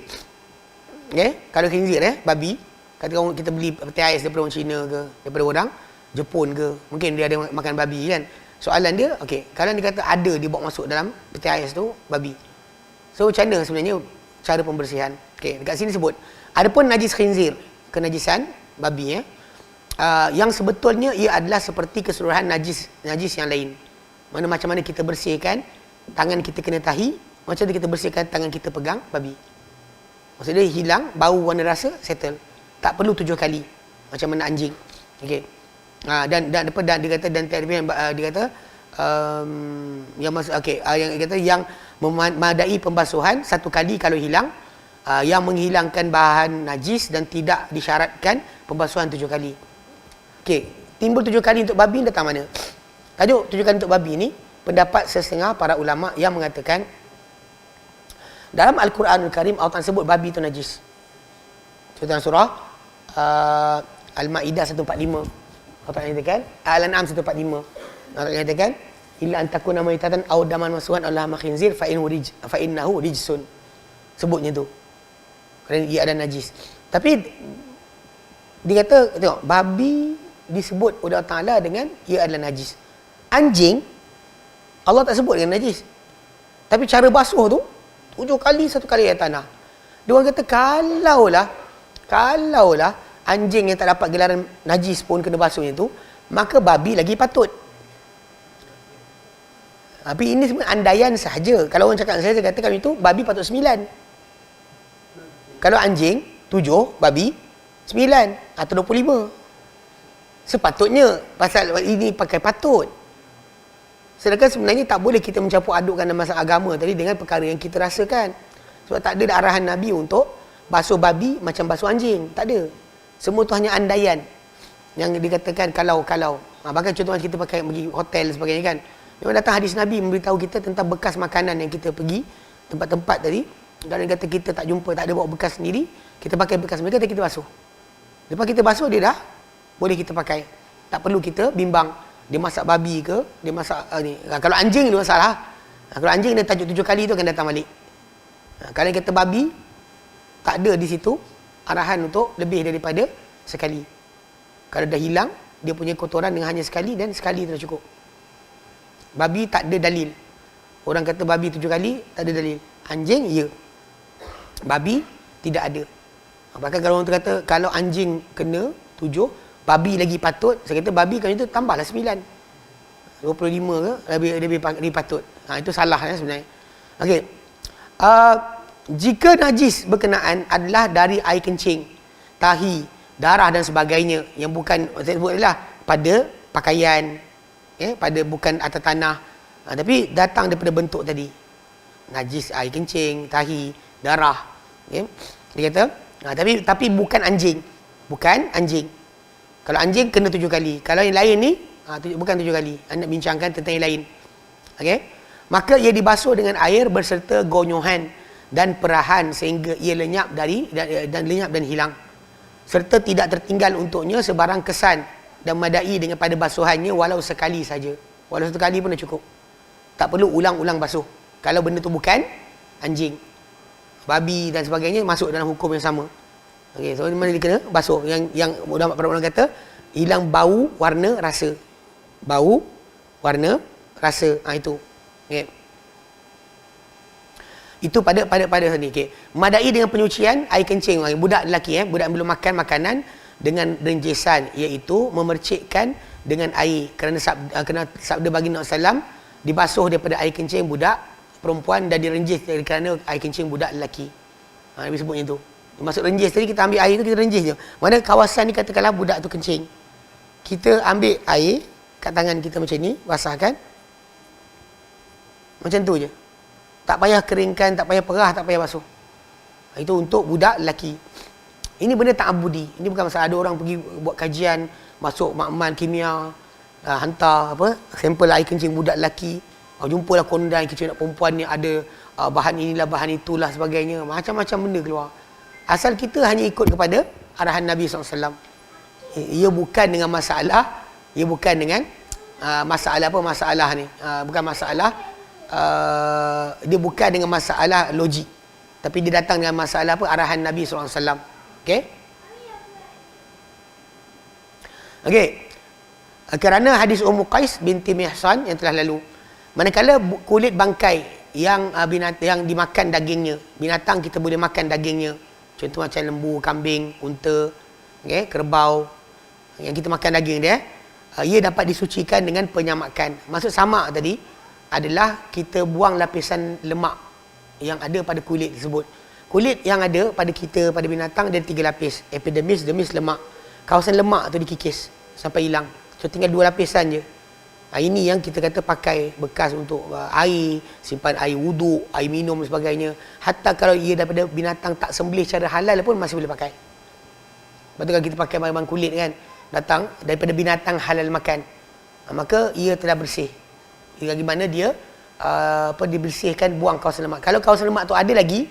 Okey, kalau khinzir babi, katakan kita beli peti ais daripada orang Cina ke, daripada orang Jepun ke, mungkin dia ada makan babi kan. Soalan dia, okey, kalau dia kata ada dia bawa masuk dalam peti ais tu babi. So macam mana sebenarnya cara pembersihan? Okey, dekat sini sebut adapun najis khinzir, kenajisan babi yang sebetulnya ia adalah seperti keseluruhan najis yang lain. Macam mana kita bersihkan tangan kita kena tahi, macam mana kita bersihkan tangan kita pegang babi. Maksudnya hilang bau warna rasa, settle. Tak perlu 7 kali macam mana anjing. Okey. Dan dia kata dia kata yang masuk yang kata yang memadai pembasuhan 1 kali kalau hilang, yang menghilangkan bahan najis dan tidak disyaratkan pembasuhan 7 kali. Okey, timbul 7 kali untuk babi datang mana? Tajuk 7 kali untuk babi ni pendapat setengah para ulama yang mengatakan dalam Al-Quranul Karim Allah sebut babi itu najis. Contoh surah Al-Maidah 145. Allah katakan Al-An'am 145. Allah katakan illa an takuna maitatan aw daman masfuhan aw lahma khinzir fa innahu rijsun. Sebutnya tu. Kerana ia ada najis. Tapi dia kata tengok babi disebut oleh Allah Taala dengan ia adalah najis. Anjing Allah tak sebut dengan najis. Tapi cara basuh tu 7 kali 1 kali air tanah. Dia orang kata kalaulah anjing yang tak dapat gelaran najis pun kena basuhnya tu, maka babi lagi patut. Tapi ini sebenarnya andaian sahaja. Kalau orang cakap saya katakan itu babi patut 9. Kalau anjing 7, babi 9 atau 25. Sepatutnya pasal ini pakai patut. Sedangkan sebenarnya tak boleh kita mencampur adukkan dalam masalah agama tadi dengan perkara yang kita rasakan. Sebab tak ada arahan Nabi untuk basuh babi macam basuh anjing. Tak ada. Semua tu hanya andaian. Yang dikatakan kalau. Bahkan contoh kita pakai pergi hotel dan sebagainya kan. Memang datang hadis Nabi memberitahu kita tentang bekas makanan yang kita pergi tempat-tempat tadi. Dan kata kita tak jumpa, tak ada bawa bekas sendiri. Kita pakai bekas mereka dan kita basuh. Lepas kita basuh dia dah boleh kita pakai. Tak perlu kita bimbang. Dia masak babi ke, dia masak ni. Kalau anjing dia masalah. Kalau anjing dia tajuk 7 kali tu akan datang balik. Kalau kata babi, tak ada di situ arahan untuk lebih daripada sekali. Kalau dah hilang, dia punya kotoran dengan hanya sekali dan sekali tu dah cukup. Babi tak ada dalil. Orang kata babi 7 kali, tak ada dalil. Anjing, ya. Babi, tidak ada. Bahkan kalau orang tu kata, kalau anjing kena 7, babi lagi patut, saya kata babi kalau itu tambahlah 9. 25 ke, lebih patut. Itu salah sebenarnya. Okey. Jika najis berkenaan adalah dari air kencing, tahi, darah dan sebagainya, yang bukan, saya sebut adalah pada pakaian, pada bukan atas tanah, tapi datang daripada bentuk tadi. Najis air kencing, tahi, darah. Dia kata, tapi bukan anjing. Bukan anjing. Kalau anjing kena 7 kali. Kalau yang lain ni, bukan 7 kali. Anda bincangkan tentang yang lain. Okey? Maka ia dibasuh dengan air berserta gonyohan dan perahan sehingga ia lenyap dan hilang. Serta tidak tertinggal untuknya sebarang kesan dan memadai dengan pada basuhannya walau sekali saja. Walau satu kali pun dah cukup. Tak perlu ulang-ulang basuh. Kalau benda tu bukan anjing, babi dan sebagainya, masuk dalam hukum yang sama. Okey, so mana dia kena basuh. Yang para ulama kata hilang bau, warna, rasa. Bau, warna, rasa. Itu. Okey. Itu pada ni. Okey. Memadai dengan penyucian air kencing budak lelaki, budak yang belum makan makanan dengan renjisan, iaitu memercikkan dengan air, kerana sabda baginda sallam, dibasuh daripada air kencing budak perempuan dan direnjis kerana air kencing budak lelaki. Nabi sebutnya tu. Maksud renjis tadi, kita ambil air tu, kita renjis je. Mana kawasan ni katakanlah budak tu kencing, kita ambil air kat tangan kita macam ni, basahkan macam tu je, tak payah keringkan, tak payah perah, tak payah basuh. Itu untuk budak lelaki. Ini benda ta'abudi. Ini bukan masalah. Ada orang pergi buat kajian, masuk makmal kimia, hantar sampel air kencing budak lelaki, jumpalah kondan kecil nak perempuan ni ada bahan inilah, bahan itulah sebagainya, macam-macam benda keluar. Asal kita hanya ikut kepada arahan Nabi SAW. Ia bukan dengan masalah, ia bukan dengan masalah ni, bukan masalah, dia bukan dengan masalah logik, tapi dia datang dengan masalah arahan Nabi SAW. Okey? Okey. Kerana hadis Ummu Qais binti Mihsan yang telah lalu, manakala kulit bangkai yang yang dimakan dagingnya, binatang kita boleh makan dagingnya, contoh macam lembu, kambing, unta, kerbau, yang kita makan daging dia, ia dapat disucikan dengan penyamakan. Maksud samak tadi adalah kita buang lapisan lemak yang ada pada kulit tersebut. Kulit yang ada pada kita, pada binatang, ada 3 lapis. Epidermis, dermis, lemak. Kawasan lemak tu dikikis sampai hilang. So tinggal 2 lapisan je. Ini yang kita kata pakai bekas untuk air, simpan air wuduk, air minum dan sebagainya. Hatta kalau ia daripada binatang tak sembelih secara halal pun masih boleh pakai. Betul kalau kita pakai barang kulit kan, datang daripada binatang halal makan, maka ia telah bersih. Bagaimana dia dibersihkan, buang kawasan lemak. Kalau kawasan lemak tu ada lagi,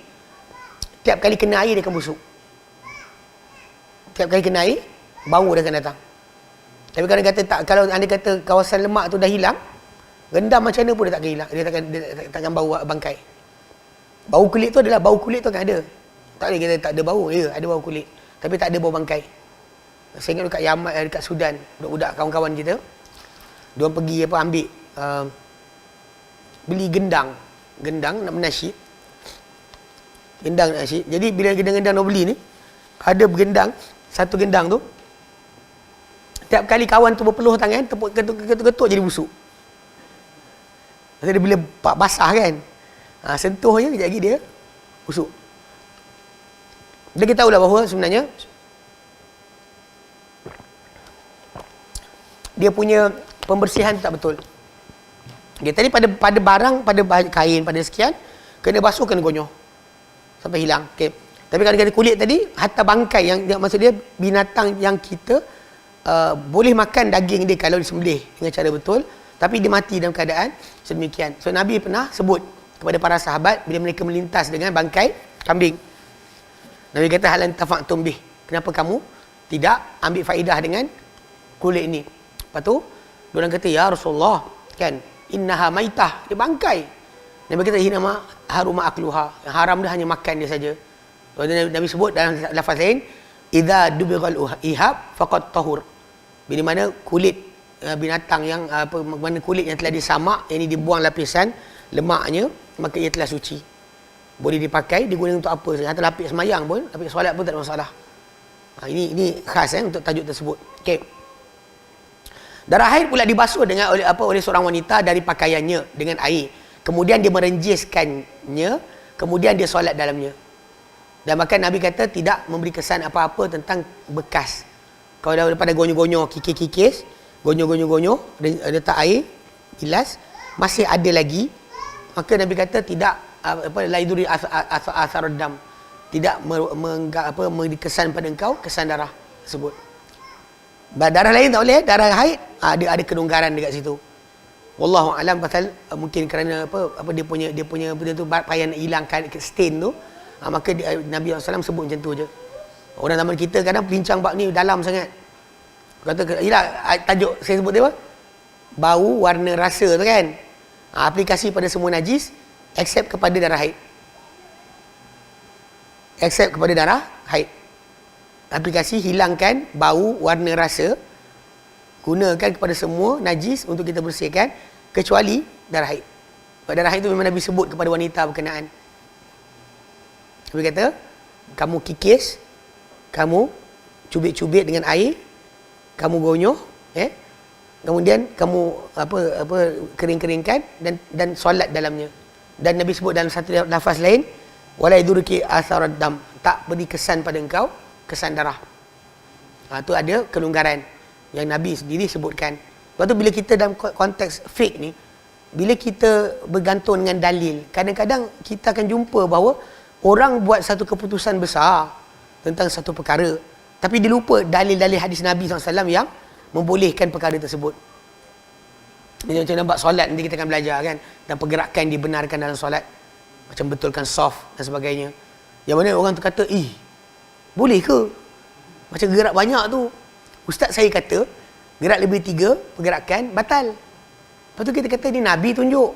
tiap kali kena air dia akan busuk. Tiap kali kena air, bau dia akan datang. Tapi kalau anda kata kawasan lemak tu dah hilang, rendam macam mana pun dia takkan hilang. Dia takkan bau bangkai. Bau kulit tu adalah bau kulit tu akan ada. Tak boleh kita tak ada bau. Ya, ada bau kulit. Tapi tak ada bau bangkai. Saya ingat dekat Yaman, dekat Sudan, budak-budak kawan-kawan kita, diorang pergi ambil beli gendang nak menasyid. Gendang nak nasyid. Jadi bila gendang-gendang nak beli ni, ada gendang, satu gendang tu, tiap kali kawan tu berpeluh tangan, tepuk ketuk-ketuk jadi busuk. Maksudnya bila basah kan, sentuh je, kejap lagi dia busuk. Dia kita tahulah bahawa sebenarnya dia punya pembersihan tak betul. Okay, tadi pada barang, pada kain, pada sekian, kena basuh, kena gonyoh sampai hilang. Okay. Tapi kalau kata kulit tadi, hatta bangkai yang maksud dia binatang yang kita boleh makan daging dia kalau disembelih dengan cara betul, tapi dia mati dalam keadaan sedemikian. So Nabi pernah sebut kepada para sahabat bila mereka melintas dengan bangkai kambing. Nabi kata, halan tafa'tum bih. Kenapa kamu tidak ambil faedah dengan kulit ini? Lepas tu diorang kata, ya Rasulullah, kan innaha maitah, dia bangkai. Nabi kata, hinama haruma akluha, yang haram dia hanya makan dia saja. Nabi sebut dalam lafaz lain, idza dubighal ihab faqad tahur. Bila mana kulit binatang yang mana kulit yang telah disamak, yang ini dibuang lapisan lemaknya, maka ia telah suci. Boleh dipakai, digunakan untuk apa saja. Atau lapis semayang pun, lapis solat pun tak ada masalah. Ini khas untuk tajuk tersebut. Okey. Darah haid pula dibasuh dengan oleh seorang wanita dari pakaiannya dengan air. Kemudian dia merenjiskannya, kemudian dia solat dalamnya. Dan bahkan Nabi kata tidak memberi kesan apa-apa tentang bekas. Kalau daripada gonyo-gonyo, kikis-kikis, gonyo-gonyo, letak air, bilas, masih ada lagi, maka Nabi kata tidak la yudri athar dam, tidak memberi kesan pada engkau kesan darah tersebut. Darah lain tak boleh, darah haid ada kelonggaran dekat situ. Wallahu alam, pasal mungkin kerana dia punya benda tu payah nak hilangkan stain tu, maka Nabi SAW sebut macam tu je. Orang zaman kita kadang bincang bab ni dalam sangat. Kata yalah, tajuk saya sebut dia apa? Bau, warna, rasa tu kan. Aplikasi pada semua najis except kepada darah haid. Except kepada darah haid. Aplikasi hilangkan bau, warna, rasa, gunakan kepada semua najis untuk kita bersihkan kecuali darah haid. Sebab darah haid tu memang Nabi sebut kepada wanita berkenaan. Nabi kata, kamu kikis, kamu cubit-cubit dengan air, kamu gonyoh, kemudian kamu kering-keringkan dan solat dalamnya. Dan Nabi sebut dalam satu lafaz lain, wala yadurki atharad dam, tak beri kesan pada engkau kesan darah. Tu ada kelonggaran yang Nabi sendiri sebutkan. Lepas tu bila kita dalam konteks fiqh ni, bila kita bergantung dengan dalil, kadang-kadang kita akan jumpa bahawa orang buat satu keputusan besar tentang satu perkara, tapi dia lupa dalil-dalil hadis Nabi SAW yang membolehkan perkara tersebut. Macam nampak solat, nanti kita akan belajar kan, dan pergerakan dibenarkan dalam solat, macam betulkan soft dan sebagainya. Yang mana orang tu kata, boleh ke? Macam gerak banyak tu. Ustaz saya kata, gerak lebih 3 pergerakan, batal. Lepas tu kita kata, ni Nabi tunjuk.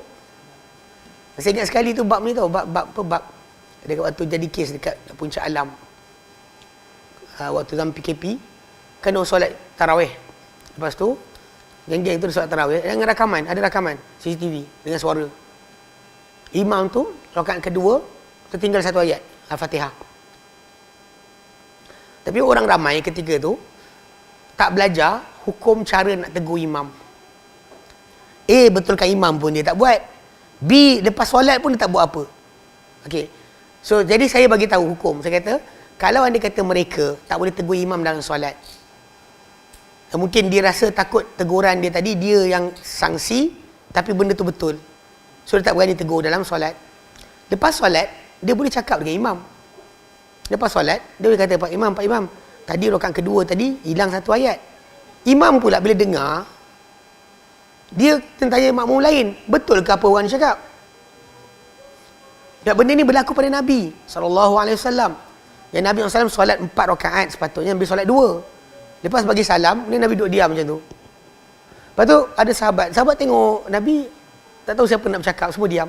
Saya ingat sekali tu bab ni tau, bab dekat waktu jadi kes dekat Puncak Alam. Waktu zaman PKP, kan orang solat tarawih. Lepas tu, geng-geng tu solat tarawih, dengan rakaman, ada rakaman CCTV dengan suara. Imam tu, rakaat kedua, tertinggal satu ayat, Al-Fatihah. Tapi orang ramai ketika tu tak belajar hukum cara nak tegur imam. Betulkan imam pun dia tak buat. B, lepas solat pun dia tak buat apa. Okey. So, jadi saya bagi tahu hukum. Saya kata, kalau anda kata mereka tak boleh tegur imam dalam solat, mungkin dia rasa takut teguran dia tadi, dia yang sanksi, tapi benda tu betul. So, dia tak berani tegur dalam solat. Lepas solat, dia boleh cakap dengan imam. Lepas solat, dia boleh kata, Pak Imam, tadi rakaat kedua tadi, hilang satu ayat. Imam pula bila dengar, dia tanya makmum lain, betul ke apa orang cakap? Dan benda ni berlaku pada Nabi SAW. Yang Nabi SAW solat 4 rakaat, sepatutnya Nabi solat 2. Lepas bagi salam, ni Nabi duduk diam macam tu. Lepas tu ada sahabat tengok Nabi, tak tahu siapa nak bercakap, semua diam.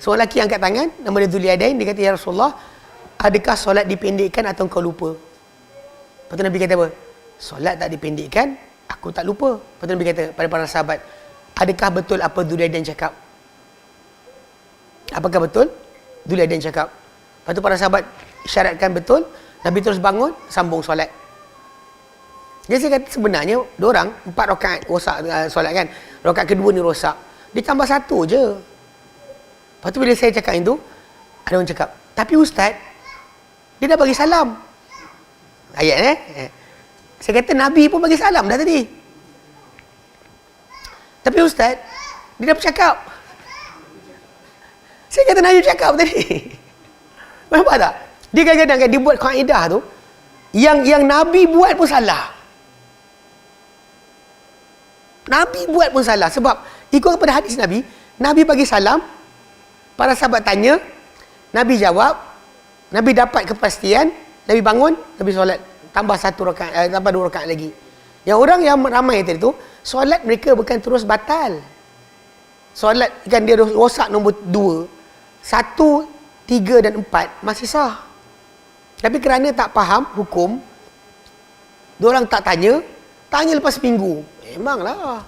Seorang lelaki angkat tangan, nama dia Zuliadain, dia kata, Ya Rasulullah, adakah solat dipendekkan atau engkau lupa? Lepas tu Nabi kata apa? Solat tak dipendekkan, aku tak lupa. Lepas tu Nabi kata pada para sahabat, adakah betul apa Zuliadain cakap? Apakah betul Zuliadain cakap? Lepas tu para sahabat syaratkan betul. Nabi terus bangun, sambung solat. Jadi saya kata sebenarnya diorang 4 rakaat rosak solat kan. Rakaat kedua ni rosak. Dia tambah 1 je. Lepas tu bila saya cakap itu, ada orang cakap, tapi Ustaz, dia dah bagi salam. Ayat Saya kata Nabi pun bagi salam dah tadi. Tapi Ustaz, dia dah bercakap. Saya kata Nabi bercakap tadi. Nampak tak? Dia kadang-kadang dia buat kaedah tu, yang Nabi buat pun salah. Nabi buat pun salah. Sebab ikut kepada hadis Nabi, Nabi bagi salam, para sahabat tanya, Nabi jawab, Nabi dapat kepastian, Nabi bangun, Nabi solat, tambah 1 rakaat, tambah 2 rakaat lagi. Yang orang yang ramai tadi tu, solat mereka bukan terus batal. Solat kan dia rosak nombor 2, 1, 3 dan 4 masih sah. Tapi kerana tak faham hukum, diorang tak tanya lepas seminggu. Memanglah.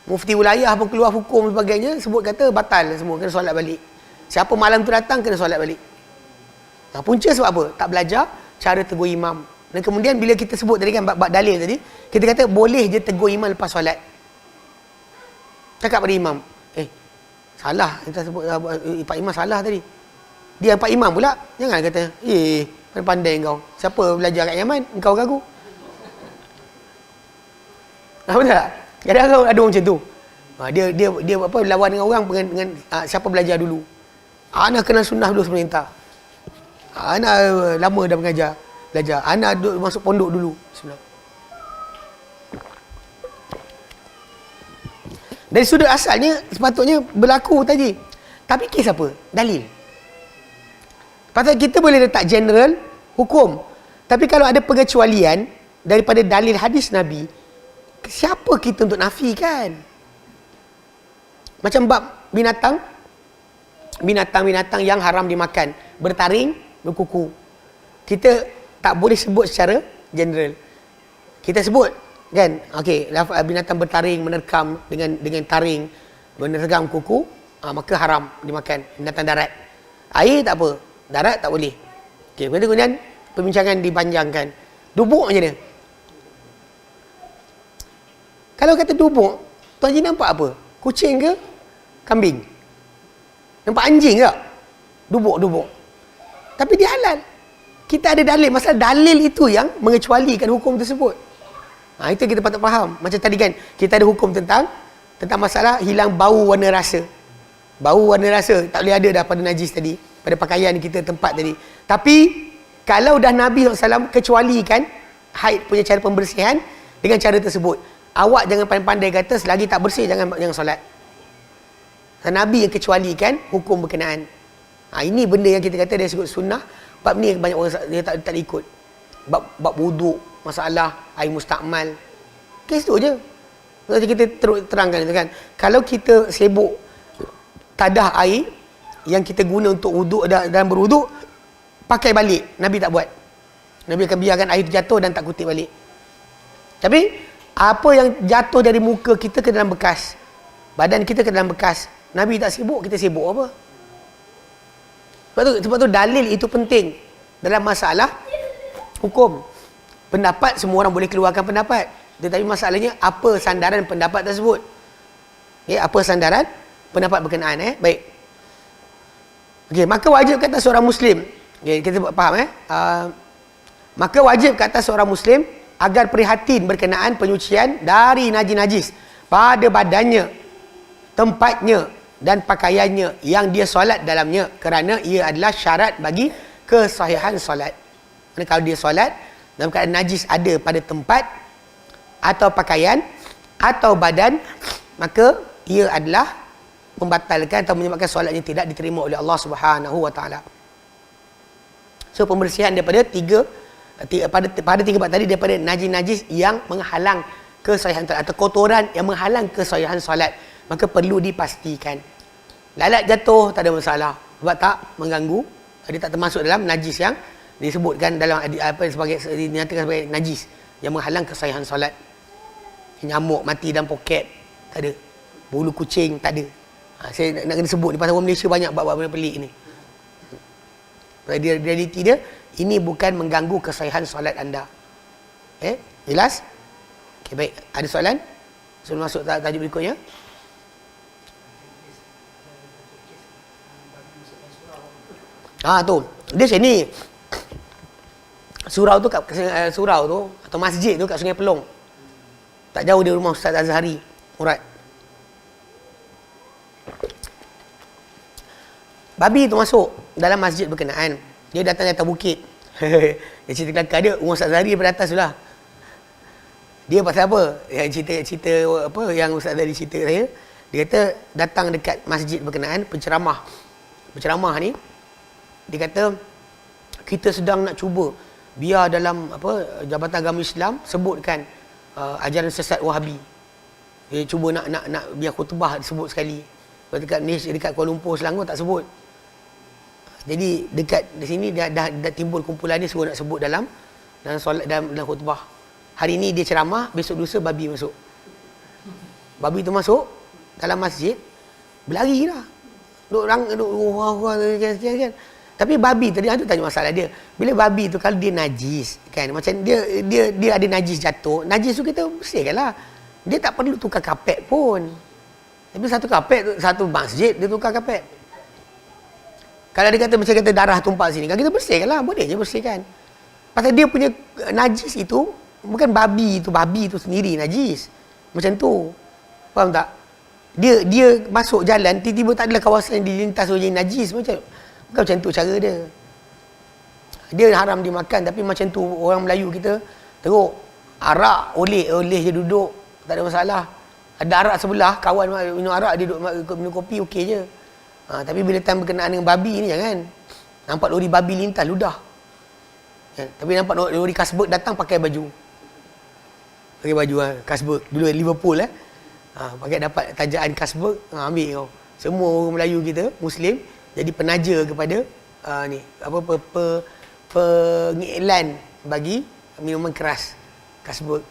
Mufti wilayah pun keluar hukum dan sebagainya, sebut kata batal semua, kena solat balik. Siapa malam tu datang, kena solat balik. Punca sebab apa? Tak belajar cara tegur imam. Dan kemudian bila kita sebut tadi kan, bab dalil tadi, kita kata boleh je tegur imam lepas solat. Cakap pada imam, salah, kita sebut Pak Imam salah tadi. Dia Pak Imam pula, jangan kata, pandai kau. Siapa belajar kat Yaman, engkau gagu. Betul tak? Kadang-kadang ada orang macam tu. Dia apa, lawan dengan orang dengan siapa belajar dulu. Anak kenal sunnah dulu sebelum perintah. Anak lama dah belajar. Anak duduk masuk pondok dulu. Sebenarnya. Dari sudut asalnya sepatutnya berlaku tadi. Tapi kes apa? Dalil. Pasal kita boleh letak general hukum. Tapi kalau ada pengecualian daripada dalil hadis Nabi, siapa kita untuk nafikan? Macam bab binatang yang haram dimakan, bertaring, berkuku. Kita tak boleh sebut secara general. Kita sebut kan, okey, binatang bertaring menerkam dengan taring, menerkam kuku, maka haram dimakan. Binatang darat. Air tak apa, darat tak boleh. Okey, kemudian perbincangan dipanjangkan. Dubuk macam mana? Kalau kata dubuk, Tuan Haji nampak apa? Kucing ke? Kambing? Nampak anjing tak? Dubuk. Tapi dia halal. Kita ada dalil. Masalah dalil itu yang mengecualikan hukum tersebut. Itu kita patut faham. Macam tadi kan, kita ada hukum tentang masalah hilang bau warna rasa. Bau warna rasa tak boleh ada dah pada najis tadi, pada pakaian kita, tempat tadi. Tapi kalau dah Nabi SAW kecualikan haid punya cara pembersihan dengan cara tersebut, awak jangan pandai-pandai kata selagi tak bersih jangan solat. Nabi yang kecualikan hukum berkenaan. Ini benda yang kita kata dari sudut sunnah. Bab ni banyak orang dia tak ikut. Bab wuduk, masalah air mustakmal. Kes tu je. Macam kita terangkan itu kan. Kalau kita sibuk tadah air yang kita guna untuk wuduk dan berwuduk, pakai balik. Nabi tak buat. Nabi akan biarkan air itu jatuh dan tak kutip balik. Tapi apa yang jatuh dari muka kita ke dalam bekas, badan kita ke dalam bekas, Nabi tak sibuk, kita sibuk apa? Sebab tu dalil itu penting dalam masalah hukum. Pendapat, semua orang boleh keluarkan pendapat. Tetapi masalahnya, apa sandaran pendapat tersebut? Apa sandaran pendapat berkenaan? Baik. Maka wajib kata seorang Muslim. Kita faham maka wajib kata seorang Muslim agar prihatin berkenaan penyucian dari najis-najis pada badannya, tempatnya dan pakaiannya yang dia solat dalamnya, kerana ia adalah syarat bagi kesahihan solat. Kerana kalau dia solat dalam keadaan najis ada pada tempat atau pakaian atau badan, maka ia adalah membatalkan atau menyebabkan solatnya tidak diterima oleh Allah Subhanahu wa taala. So pembersihan daripada pada tiga bab tadi, daripada najis-najis yang menghalang kesahihan solat atau kotoran yang menghalang kesahihan solat, maka perlu dipastikan. Lalat jatuh tak ada masalah sebab tak mengganggu, dia tak termasuk dalam najis yang disebutkan dalam dinyatakan sebagai najis yang menghalang kesahihan solat. Nyamuk mati dalam poket tak ada, bulu kucing tak ada. Saya nak kena sebut ni pasal orang Malaysia banyak bab-bab benda pelik ni. Realiti dia, ini bukan mengganggu kesahihan solat anda. Jelas? Okey, baik. Ada soalan sebelum masuk tajuk berikutnya? Tu. Dia macam ni. Surau tu atau masjid tu kat Sungai Pelong. Tak jauh dari rumah Ustaz Azhari Murad. Babi tu masuk dalam masjid berkenaan. Dia datang dari atas bukit. Dia cerita kelakar dia, rumah Ustaz Azhari daripada atas tu lah. Dia pasal apa? Yang cerita apa yang Ustaz Azhari cerita kat saya. Dia kata datang dekat masjid berkenaan, penceramah ni dia kata kita sedang nak cuba biar dalam Jabatan Agama Islam sebutkan ajaran sesat Wahabi. Dia cuba nak biar khutbah disebut sekali. Dekat Malaysia, dekat Kuala Lumpur, Selangor tak sebut. Jadi dekat di sini dah timbul kumpulan ni suruh nak sebut dalam solat, dalam khutbah. Hari ni dia ceramah, besok lusa babi masuk. Babi tu masuk dalam masjid, berlari lah. Duk tapi babi tadi tu tanya masalah dia. Bila babi tu kalau dia najis kan, macam dia ada najis jatuh, najis tu kita bersihkanlah. Dia tak perlu tukar kapet pun. Tapi satu kapet tu, satu masjid dia tukar kapet. Kalau dia kata macam kata darah tumpah sini kan, kita bersihkanlah, boleh je bersihkan. Pasal dia punya najis itu bukan babi tu sendiri najis. Macam tu. Faham tak? Dia masuk jalan tiba-tiba tak adalah kawasan yang dilintas oleh najis macam tu cara dia. Dia haram dimakan tapi macam tu orang Melayu kita teruk. Arak oleh je duduk, tak ada masalah. Ada arak sebelah, kawan minum arak dia duduk minum kopi okey je. Tapi bila time berkenaan dengan babi ni jangan. Nampak lori babi lintas ludah. Ya, tapi nampak lori Kasberg datang pakai baju. Kasberg dulu Liverpool pakai dapat tajaan Kasberg, ambil kau. Semua orang Melayu kita Muslim jadi penaja kepada pengiklan bagi minuman keras Kasberg.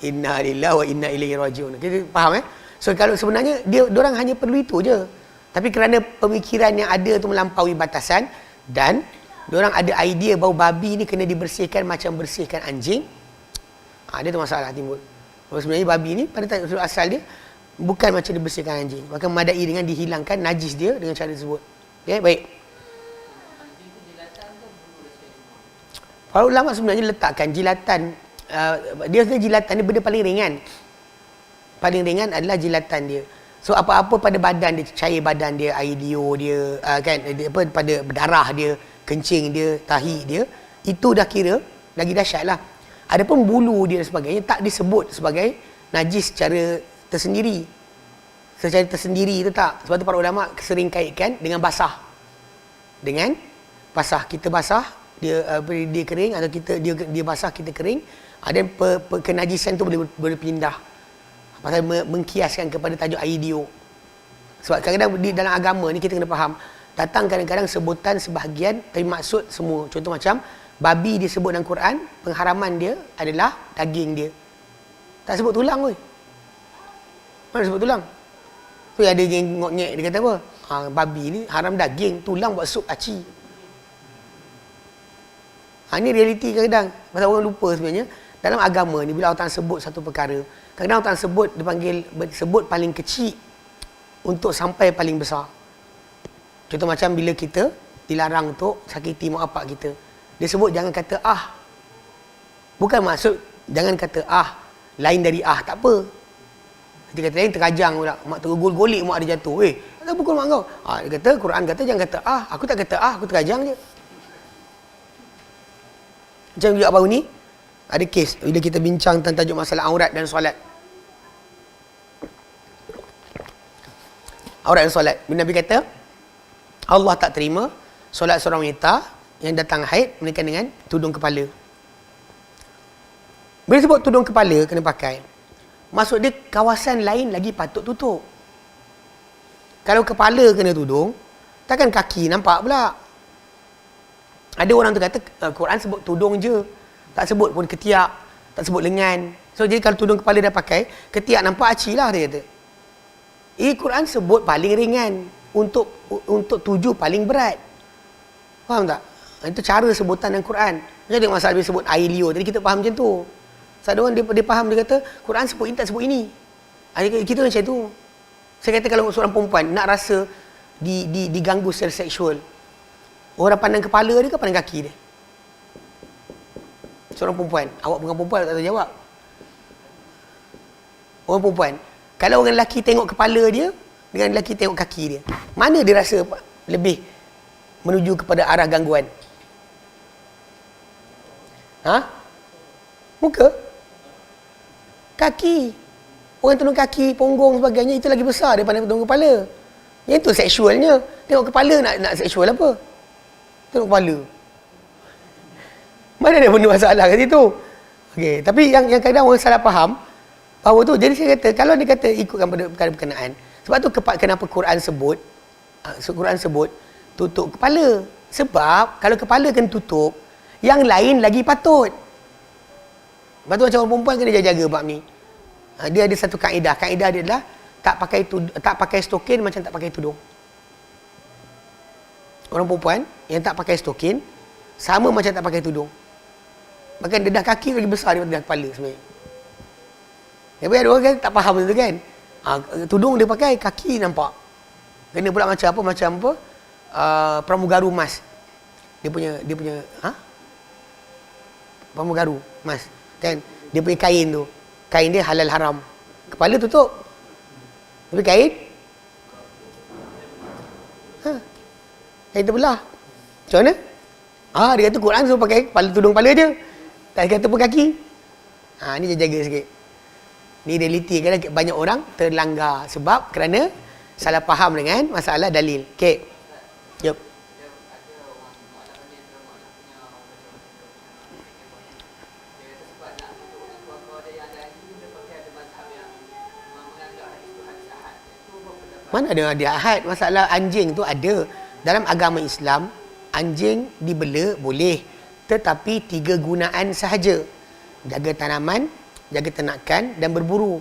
Inna lillahi wa inna ilaihi rajiun. Kita faham So kalau sebenarnya diorang hanya perlu itu je. Tapi kerana pemikiran yang ada tu melampaui batasan dan diorang ada idea bahawa babi ni kena dibersihkan macam bersihkan anjing, ada tu masalah timbul. Sebenarnya babi ni pada asal dia bukan macam dibersihkan anjing, maka memadai dengan dihilangkan najis dia dengan cara tersebut. Okay, baik. Para ulama sebenarnya letakkan jilatan, dia sebenarnya jilatan ni benda paling ringan. Paling ringan adalah jilatan dia. So apa-apa pada badan dia, cair badan dia, air liur dia, pada darah dia, kencing dia, tahi dia, itu dah kira lagi dahsyat lah. Adapun bulu dia dan sebagainya tak disebut sebagai najis secara tersendiri. Secara tersendiri itu tak. Sebab tu para ulama sering kaitkan dengan basah. Dengan basah, kita basah, dia kering, atau dia basah, kita kering. Dan kenajisan tu boleh pindah. Pasal mengkiaskan kepada tajuk air liur. Sebab kadang-kadang dalam agama ni kita kena faham, datang kadang-kadang sebutan sebahagian tapi maksud semua. Contoh macam babi disebut dalam Quran, pengharaman dia adalah daging dia. Tak sebut tulang weh. Mana sebut tulang? Tu ada yang ngok-ngek dia kata apa? Babi ni haram daging, tulang buat sup aci. Ini realiti kadang-kadang. Pasal orang lupa sebenarnya dalam agama ni bila Allah sebut satu perkara, kadang-kadang Allah sebut paling kecil untuk sampai paling besar. Contoh macam bila kita dilarang untuk sakiti mak bapak kita, dia sebut jangan kata bukan maksud jangan kata lain dari tak apa. Dia kata lain terkajang pula, mak tergol-golik mak dia jatuh, tak pukul mak kau. Dia kata Quran kata jangan kata aku tak kata aku terkajang je. Macam juga baru ni ada kes bila kita bincang tentang tajuk masalah aurat dan solat. Aurat dan solat. Nabi kata Allah tak terima solat seorang wanita yang datang haid menikah dengan tudung kepala. Bila sebut tudung kepala kena pakai, maksud dia kawasan lain lagi patut tutup. Kalau kepala kena tudung, takkan kaki nampak pula. Ada orang tu kata Quran sebut tudung je, tak sebut pun ketiak, tak sebut lengan. So jadi kalau tudung kepala dah pakai, ketiak nampak aci lah dia kata. Quran sebut paling ringan untuk tuju paling berat. Faham tak? Itu cara sebutan dalam Quran. Macam tengok masalah dia sebut air liur. Tadi kita faham macam tu. Satu orang dia faham, dia kata Quran sebut ini tak sebut ini. Kita macam tu. Saya kata kalau seorang perempuan nak rasa diganggu secara seksual, orang pandang kepala dia ke pandang kaki dia? Seorang perempuan. Awak bukan perempuan tak tahu jawab. Orang perempuan. Kalau orang lelaki tengok kepala dia dengan lelaki tengok kaki dia, mana dia rasa lebih menuju kepada arah gangguan? Muka? Kaki. Orang tunduk kaki, punggung sebagainya, itu lagi besar daripada tunduk kepala. Yang tu seksualnya. Tengok kepala nak seksual apa? Tengok kepala. Mana ada benda masalah kat situ? Okey, tapi yang kadang orang salah faham bahawa tu, jadi saya kata kalau dia kata ikutkan pada perkara berkenaan. Sebab tu kenapa Quran sebut tutup kepala. Sebab kalau kepala kena tutup, yang lain lagi patut. Lepas tu macam orang perempuan kena jaga bab ni. Dia ada satu kaedah. Kaedah dia adalah tak pakai stokin macam tak pakai tudung. Orang perempuan yang tak pakai stokin sama macam tak pakai tudung. Bahkan dedah kaki lagi besar daripada dedah kepala sebenarnya. Tapi ada orang kan tak faham tu kan. Tudung dia pakai, kaki nampak. Kena pula macam apa? Macam apa? Pramugaru emas. Dia punya pramugaru emas. Kan? Dia punya kain tu. Kain dia halal haram. Kepala tutup. Tapi kain? Kain terbelah. Macam mana? Dia kata Quran suruh pakai kepala, tudung kepala je. Tak kata pun kaki. Ni jaga sikit. Ni realiti kan banyak orang terlanggar sebab kerana salah faham dengan masalah dalil. Okey. Jom. Mana ada ahad? Masalah anjing tu ada. Dalam agama Islam, anjing dibela boleh. Tetapi 3 gunaan sahaja. Jaga tanaman, jaga ternakan dan berburu.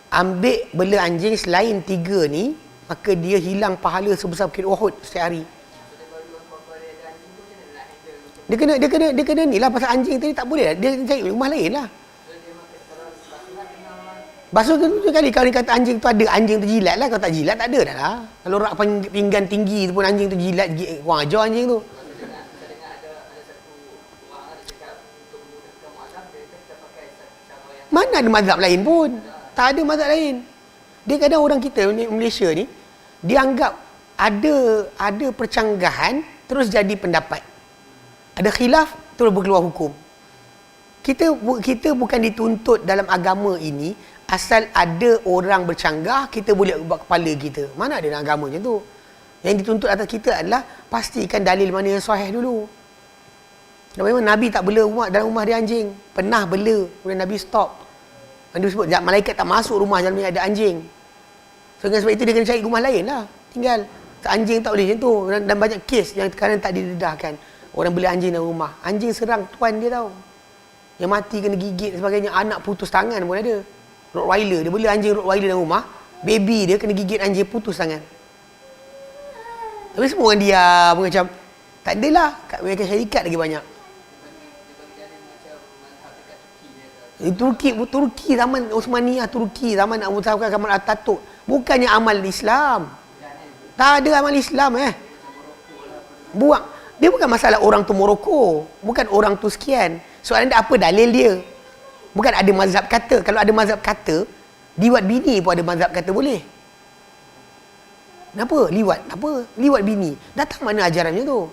Ambil bela anjing selain 3 ni, maka dia hilang pahala sebesar Bukit Uhud setiap hari. Dia kena ni lah pasal anjing tadi tak boleh lah. Dia cari rumah lain lah. Basuh tu kali kalau dia kata anjing tu ada, anjing tu jilat lah. Kalau tak jilat tak ada dah lah. Kalau rak pinggan tinggi tu pun anjing tu jilat, kurang ajar anjing tu. Mana ada mazhab lain pun. Tak ada mazhab lain. Dia kadang orang kita Malaysia ni, dia anggap ada percanggahan terus jadi pendapat. Ada khilaf terus berkeluar hukum. Kita bukan dituntut dalam agama ini asal ada orang bercanggah kita boleh ubah kepala kita. Mana ada dalam agama macam tu. Yang dituntut atas kita adalah pastikan dalil mana yang sahih dulu. Dan memang Nabi tak bela dalam rumah dia anjing. Pernah bela, kemudian Nabi stop. Nabi sebut malaikat tak masuk rumah dalam ni ada anjing. So dengan sebab itu dia kena cari rumah lain lah. Tinggal. Anjing tak boleh macam tu. Dan banyak kes yang sekarang tak didedahkan. Orang beli anjing dalam rumah. Anjing serang tuan dia tau. Yang mati kena gigit dan sebagainya. Anak putus tangan pun ada. Rottweiler. Dia beli anjing Rottweiler dalam rumah. Baby dia kena gigit anjing putus tangan. Tapi semua orang diam. Macam tak adalah. Kat mereka syarikat lagi banyak. Turki zaman Osmaniyah, Turki zaman Abu Bakar Kamal Atatürk. Bukannya amal Islam. Tak ada amal Islam Buang. Dia bukan masalah orang tu Morocco. Bukan orang tu sekian. Soalan dia apa dalil dia? Bukan ada mazhab kata. Kalau ada mazhab kata, liwat bini pun ada mazhab kata boleh. Kenapa? Liwat bini. Datang mana ajarannya tu?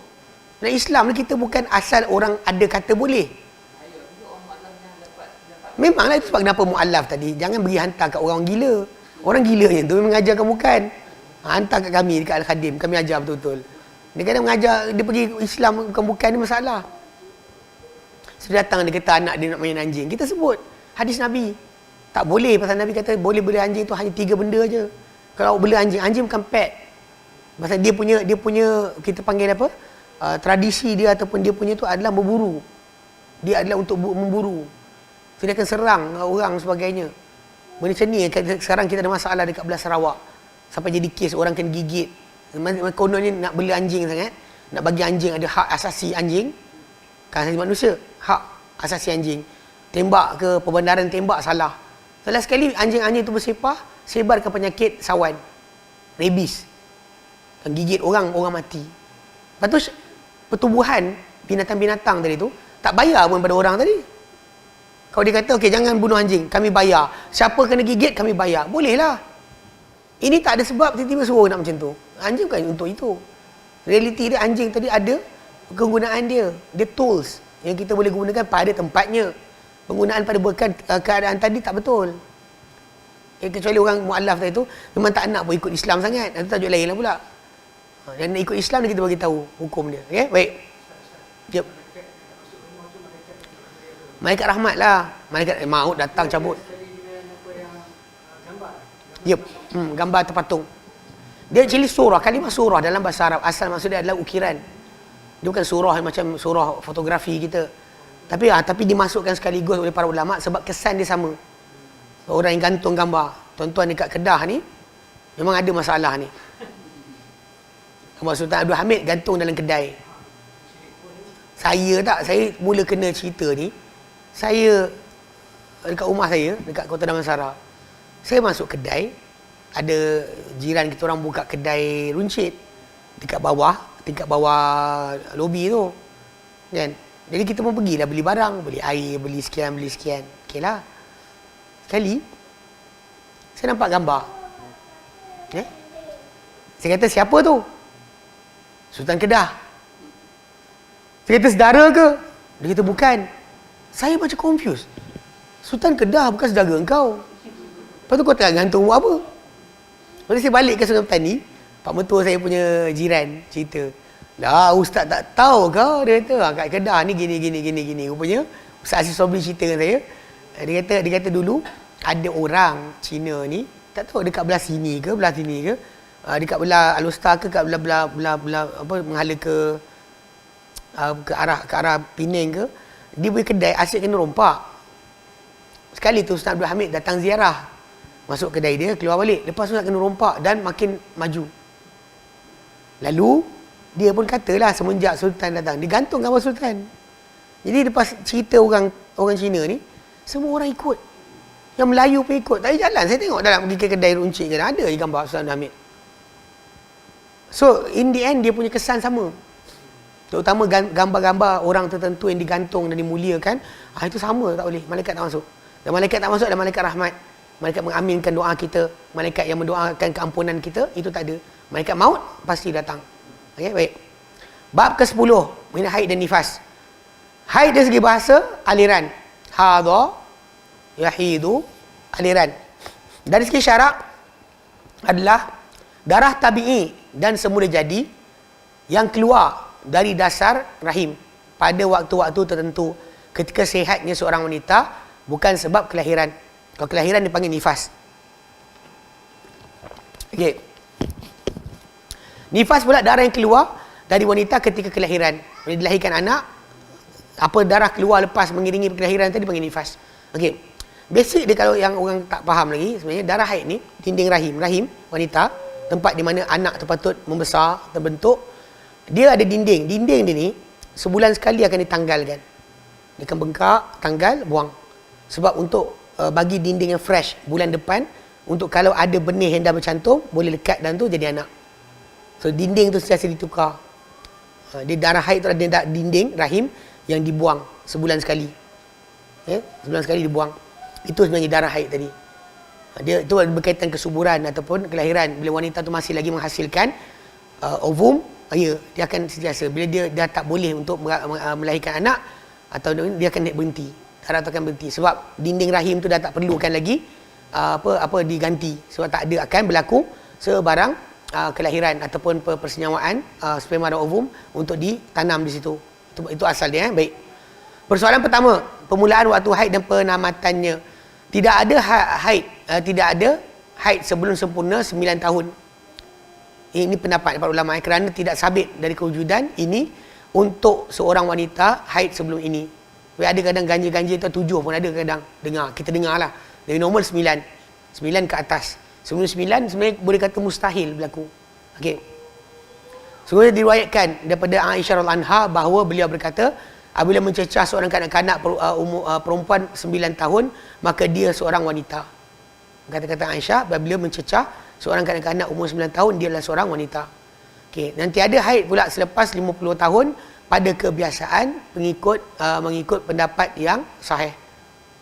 Dalam Islam ni kita bukan asal orang ada kata boleh. Memanglah itu sebab kenapa mu'allaf tadi. Jangan bagi hantar kat orang gila. Orang gila yang tu memang ajarkan bukan. Hantar kat kami dekat Al-Khadim. Kami ajar betul-betul. Dia kadang mengajar, dia pergi Islam bukan ni masalah. Sudah datang dia kata anak dia nak main anjing. Kita sebut hadis Nabi. Tak boleh pasal Nabi kata boleh bela anjing tu hanya 3 benda je. Kalau bela anjing bukan pet. Pasal dia punya kita panggil apa? Tradisi dia ataupun dia punya tu adalah berburu. Dia adalah untuk memburu. So, dia akan serang orang sebagainya. Benda macam ni sekarang kita ada masalah dekat belah Sarawak. Sampai jadi kes orang kena gigit. Kononnya nak bela anjing sangat. Nak bagi anjing ada hak asasi anjing. Kan asasi manusia. Hak asasi anjing. Tembak ke perbandaran tembak salah. Salah sekali anjing-anjing tu bersepah. Sebarkan penyakit sawan. Rabies. Kan gigit orang mati. Lepas tu pertubuhan binatang-binatang tadi tu tak bayar pun pada orang tadi. Kalau dia kata, okey jangan bunuh anjing, kami bayar. Siapa kena gigit, kami bayar. Bolehlah. Ini tak ada sebab tiba-tiba suruh nak macam tu. Anjing bukan untuk itu. Realiti dia anjing tadi ada kegunaan dia. Dia tools yang kita boleh gunakan pada tempatnya. Penggunaan pada keadaan tadi tak betul. Kecuali orang mu'allaf tadi tu, memang tak nak pun ikut Islam sangat. Itu tajuk lain lah pula. Dan nak ikut Islam ni kita bagi tahu hukum dia. Okay? Baik. Jep. Malaikat rahmat lah. Malaikat maut datang cabut. Yep. Gambar terpatung. Dia actually surah, kalimah surah dalam bahasa Arab asal maksudnya adalah ukiran. Dia bukan surah macam surah fotografi kita. Tapi dimasukkan sekaligus oleh para ulama sebab kesan dia sama. Orang yang gantung gambar. Tuan-tuan dekat Kedah ni memang ada masalah ni. Gambar Sultan Abdul Hamid gantung dalam kedai. Saya mula kena cerita ni. Saya dekat rumah saya, dekat Kota Damansara. Saya masuk kedai, ada jiran kita orang buka kedai runcit dekat bawah, tingkat bawah lobi tu. Kan? Jadi kita pun pergilah beli barang, beli air, beli sekian. Okeylah. Sekali saya nampak gambar. Saya kata, siapa tu? Sultan Kedah. Saya kata, saudara ke? Dia kata, bukan. Saya macam confused. Sultan Kedah bukan saudara engkau. Lepas tu kau tengah gantung buat apa? Lepas tu saya balik ke Sungai Petani, pak mertua saya punya jiran cerita. Lah, ustaz tak tahu kau? Dia kata, kat Kedah ni gini. Rupanya, Ustaz Aziz Sobri cerita dengan saya. Dia kata dulu, ada orang Cina ni, tak tahu dekat belah sini ke, dekat belah Alostar ke, kat belah apa, menghala ke arah Penang ke, dia punya kedai asyik kena rompak. Sekali tu Ustaz Abdul Hamid datang ziarah, masuk kedai dia, keluar balik, lepas tu nak kena rompak dan makin maju. Lalu dia pun katalah semenjak Sultan datang, dia gantung gambar Sultan. Jadi lepas cerita orang Cina ni, semua orang ikut. Yang Melayu pun ikut. Tadi jalan saya tengok dalam pergi ke kedai runcit je, ada je gambar Sultan Abdul Hamid. So in the end dia punya kesan sama. Terutama gambar-gambar orang tertentu yang digantung dan dimuliakan, itu sama, tak boleh. Malaikat tak masuk. Dan malaikat tak masuk, dan malaikat rahmat. Malaikat mengaminkan doa kita, malaikat yang mendoakan keampunan kita, itu tak ada. Malaikat maut pasti datang. Okey, baik. Bab ke-10, mengenai haid dan nifas. Haid dari segi bahasa, aliran. Hadha, yahidu, aliran. Dari segi syarak adalah darah tabi'i dan semula jadi yang keluar dari dasar rahim pada waktu-waktu tertentu ketika sihatnya seorang wanita, bukan sebab kelahiran. Kalau kelahiran dipanggil nifas. Okey. Nifas pula darah yang keluar dari wanita ketika kelahiran. Bila dilahirkan anak, apa darah keluar lepas mengiringi kelahiran tadi dipanggil nifas. Okey. Basic dia, kalau yang orang tak faham lagi, sebenarnya darah haid ni dinding rahim wanita, tempat di mana anak tu patut membesar, terbentuk. Dia ada dinding. Dinding dia ni sebulan sekali akan ditanggalkan. Dia akan bengkak, tanggal, buang. Sebab untuk bagi dinding yang fresh bulan depan, untuk kalau ada benih yang dah bercantum, boleh lekat dalam tu jadi anak. So dinding tu sentiasa ditukar. Dia darah haid tu ada dinding rahim yang dibuang sebulan sekali. Sebulan sekali dibuang. Itu sebenarnya darah haid tadi. Dia itu berkaitan kesuburan ataupun kelahiran. Bila wanita tu masih lagi menghasilkan ovum, dia akan sentiasa. Bila dia dah tak boleh untuk melahirkan anak, atau dia akan berhenti. Darah tu akan berhenti. Sebab dinding rahim tu dah tak perlukan lagi diganti. Sebab tak ada akan berlaku sebarang kelahiran ataupun persenyawaan sperma dan ovum untuk ditanam di situ. Itu asal dia. Baik. Persoalan pertama, permulaan waktu haid dan penamatannya. Tidak ada haid sebelum sempurna 9 tahun. Ini pendapat para ulama, kerana tidak sabit dari kewujudan ini untuk seorang wanita haid sebelum ini. Ada kadang ganja-ganja tu 7 pun ada kadang kita dengar lah. Dari normal 9 ke atas. Sebelum 9 sebenarnya boleh kata mustahil berlaku. Okey. Sebenarnya diriwayatkan daripada Aisyah radhiyallahu anha bahawa beliau berkata, apabila mencecah seorang kanak-kanak perempuan 9 tahun, maka dia seorang wanita. Kata-kata Aisyah, apabila mencecah seorang kanak-kanak umur 9 tahun, dia adalah seorang wanita. Okey, nanti ada haid pula selepas 50 tahun pada kebiasaan mengikut pendapat yang sahih.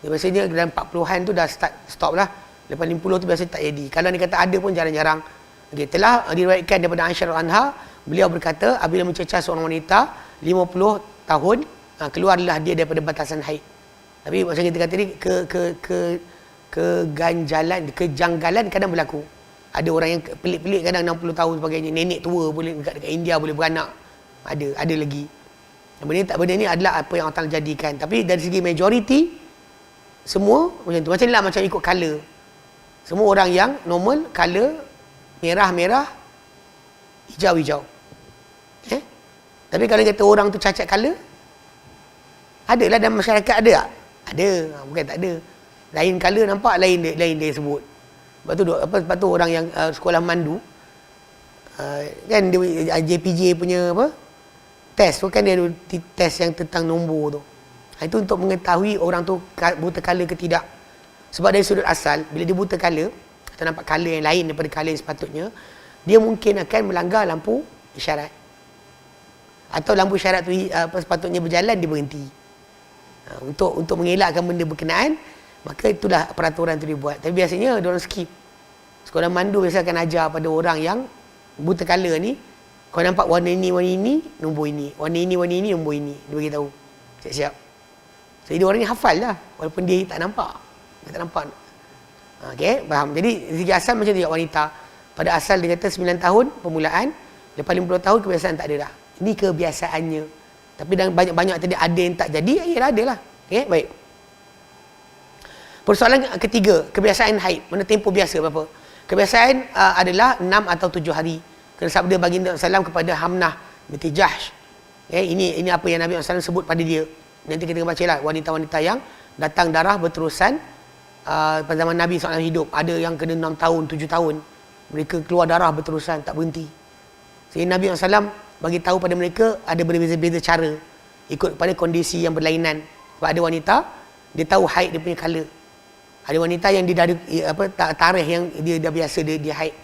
Biasanya dalam 40-an tu dah stop lah. Lepas 50 tu biasanya tak jadi. Kalau dia kata ada pun jarang-jarang. Okey, telah diriwayatkan daripada Aisyah radhiyallahu anha, beliau berkata, apabila mencecah seorang wanita 50 tahun, keluarlah dia daripada batasan haid. Tapi macam kita kata ni, kejanggalan kadang berlaku. Ada orang yang pelik-pelik kadang 60 tahun sebagainya, nenek tua boleh dekat India boleh beranak. Ada lagi. Benda ni adalah apa yang Allah Ta'ala jadikan. Tapi dari segi majoriti, semua macam tu. Macam ikut color. Semua orang yang normal, color merah-merah, hijau-hijau. Tapi kalau kata orang tu cacat colour, adalah dalam masyarakat ada tak? Ada, bukan tak ada. Lain colour nampak, lain dia sebut. Sebab tu orang yang sekolah mandu, kan dia, JPJ punya test tu kan dia test yang tentang nombor tu. Itu untuk mengetahui orang tu buta colour ke tidak. Sebab dari sudut asal, bila dia buta colour atau nampak colour yang lain daripada colour yang sepatutnya, dia mungkin akan melanggar lampu isyarat. Atau lampu isyarat tu sepatutnya berjalan, dia berhenti. Untuk mengelakkan benda berkenaan, maka itulah peraturan tu dibuat. Tapi biasanya diorang skip. Sekolah mandu biasa akan ajar pada orang yang buta colour ni, kau nampak warna ini, nombor ini. Warna ini, nombor ini. Dia beritahu. Siap-siap. Jadi orang ni hafal lah. Walaupun dia tak nampak. Dia tak nampak. Okey, faham. Jadi segi asal macam tu juga wanita. Pada asal dia kata 9 tahun permulaan, lepas 50 tahun kebiasaan tak ada dah. Ini kebiasaannya. Tapi dan banyak-banyak tadi ada yang tak jadi, ya ada lah. Okey, baik. Persoalan ketiga, kebiasaan haid. Mana tempoh biasa berapa? Kebiasaan adalah 6 atau 7 hari. Kerana sabda baginda SAW kepada Hamnah binti Jahsh. Ini apa yang Nabi SAW sebut pada dia. Nanti kita baca lah, wanita-wanita yang datang darah berterusan pada zaman Nabi SAW hidup. Ada yang kena 6 tahun, 7 tahun. Mereka keluar darah berterusan, tak berhenti. Sehingga Nabi SAW bagi tahu pada mereka ada berbeza-beza cara ikut pada kondisi yang berlainan. Sebab ada wanita, dia tahu haid dia punya colour. Ada wanita yang dia dari tarikh yang dia dah biasa dia haid.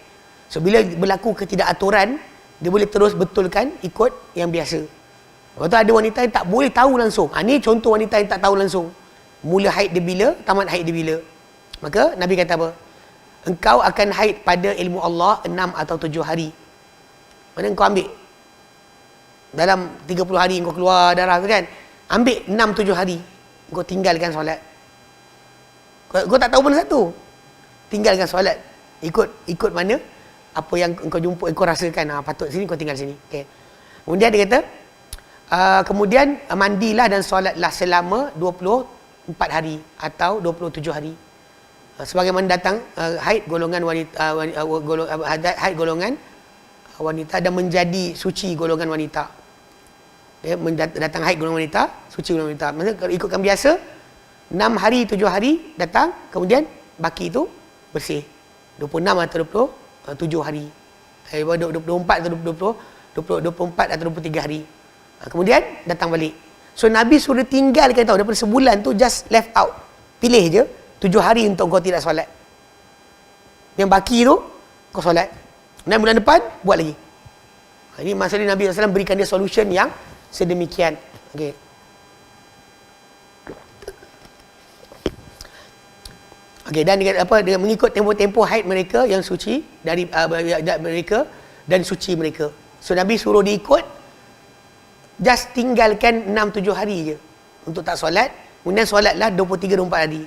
So bila berlaku ketidakaturan, dia boleh terus betulkan ikut yang biasa. Lepas tu ada wanita yang tak boleh tahu langsung. Ni contoh wanita yang tak tahu langsung. Mula haid dia bila, tamat haid dia bila. Maka Nabi kata apa? Engkau akan haid pada ilmu Allah 6 atau 7 hari. Mana engkau ambil? Dalam 30 hari engkau keluar darah tu kan? Ambil 6-7 hari. Engkau tinggalkan solat. Kau tak tahu pun satu. Tinggalkan solat. Ikut mana? Apa yang engkau jumpa, engkau rasakan. Patut sini, kau tinggal sini. Okay. Kemudian dia kata, kemudian mandilah dan solatlah selama 24 hari atau 27 hari. Sebagaimana datang haid golongan wanita, haid golongan wanita dan menjadi suci golongan wanita. Datang haid golongan wanita, suci golongan wanita. Maksudnya kalau ikutkan biasa, 6 hari, 7 hari datang, kemudian baki itu bersih. 26 atau 27 hari. 24 atau 24 atau 23 hari. Kemudian datang balik. So Nabi suruh tinggalkan tahu daripada sebulan tu just left out. Pilih je 7 hari untuk kau tidak solat. Yang baki tu kau solat. Dan bulan depan buat lagi. Ini masalah Nabi SAW berikan dia solution yang sedemikian. Okey. Okey, dan dia mengikut tempoh-tempoh haid mereka yang suci dari mereka dan suci mereka. So Nabi suruh diikut just tinggalkan 6-7 hari je untuk tak solat, kemudian solatlah 23-24 hari.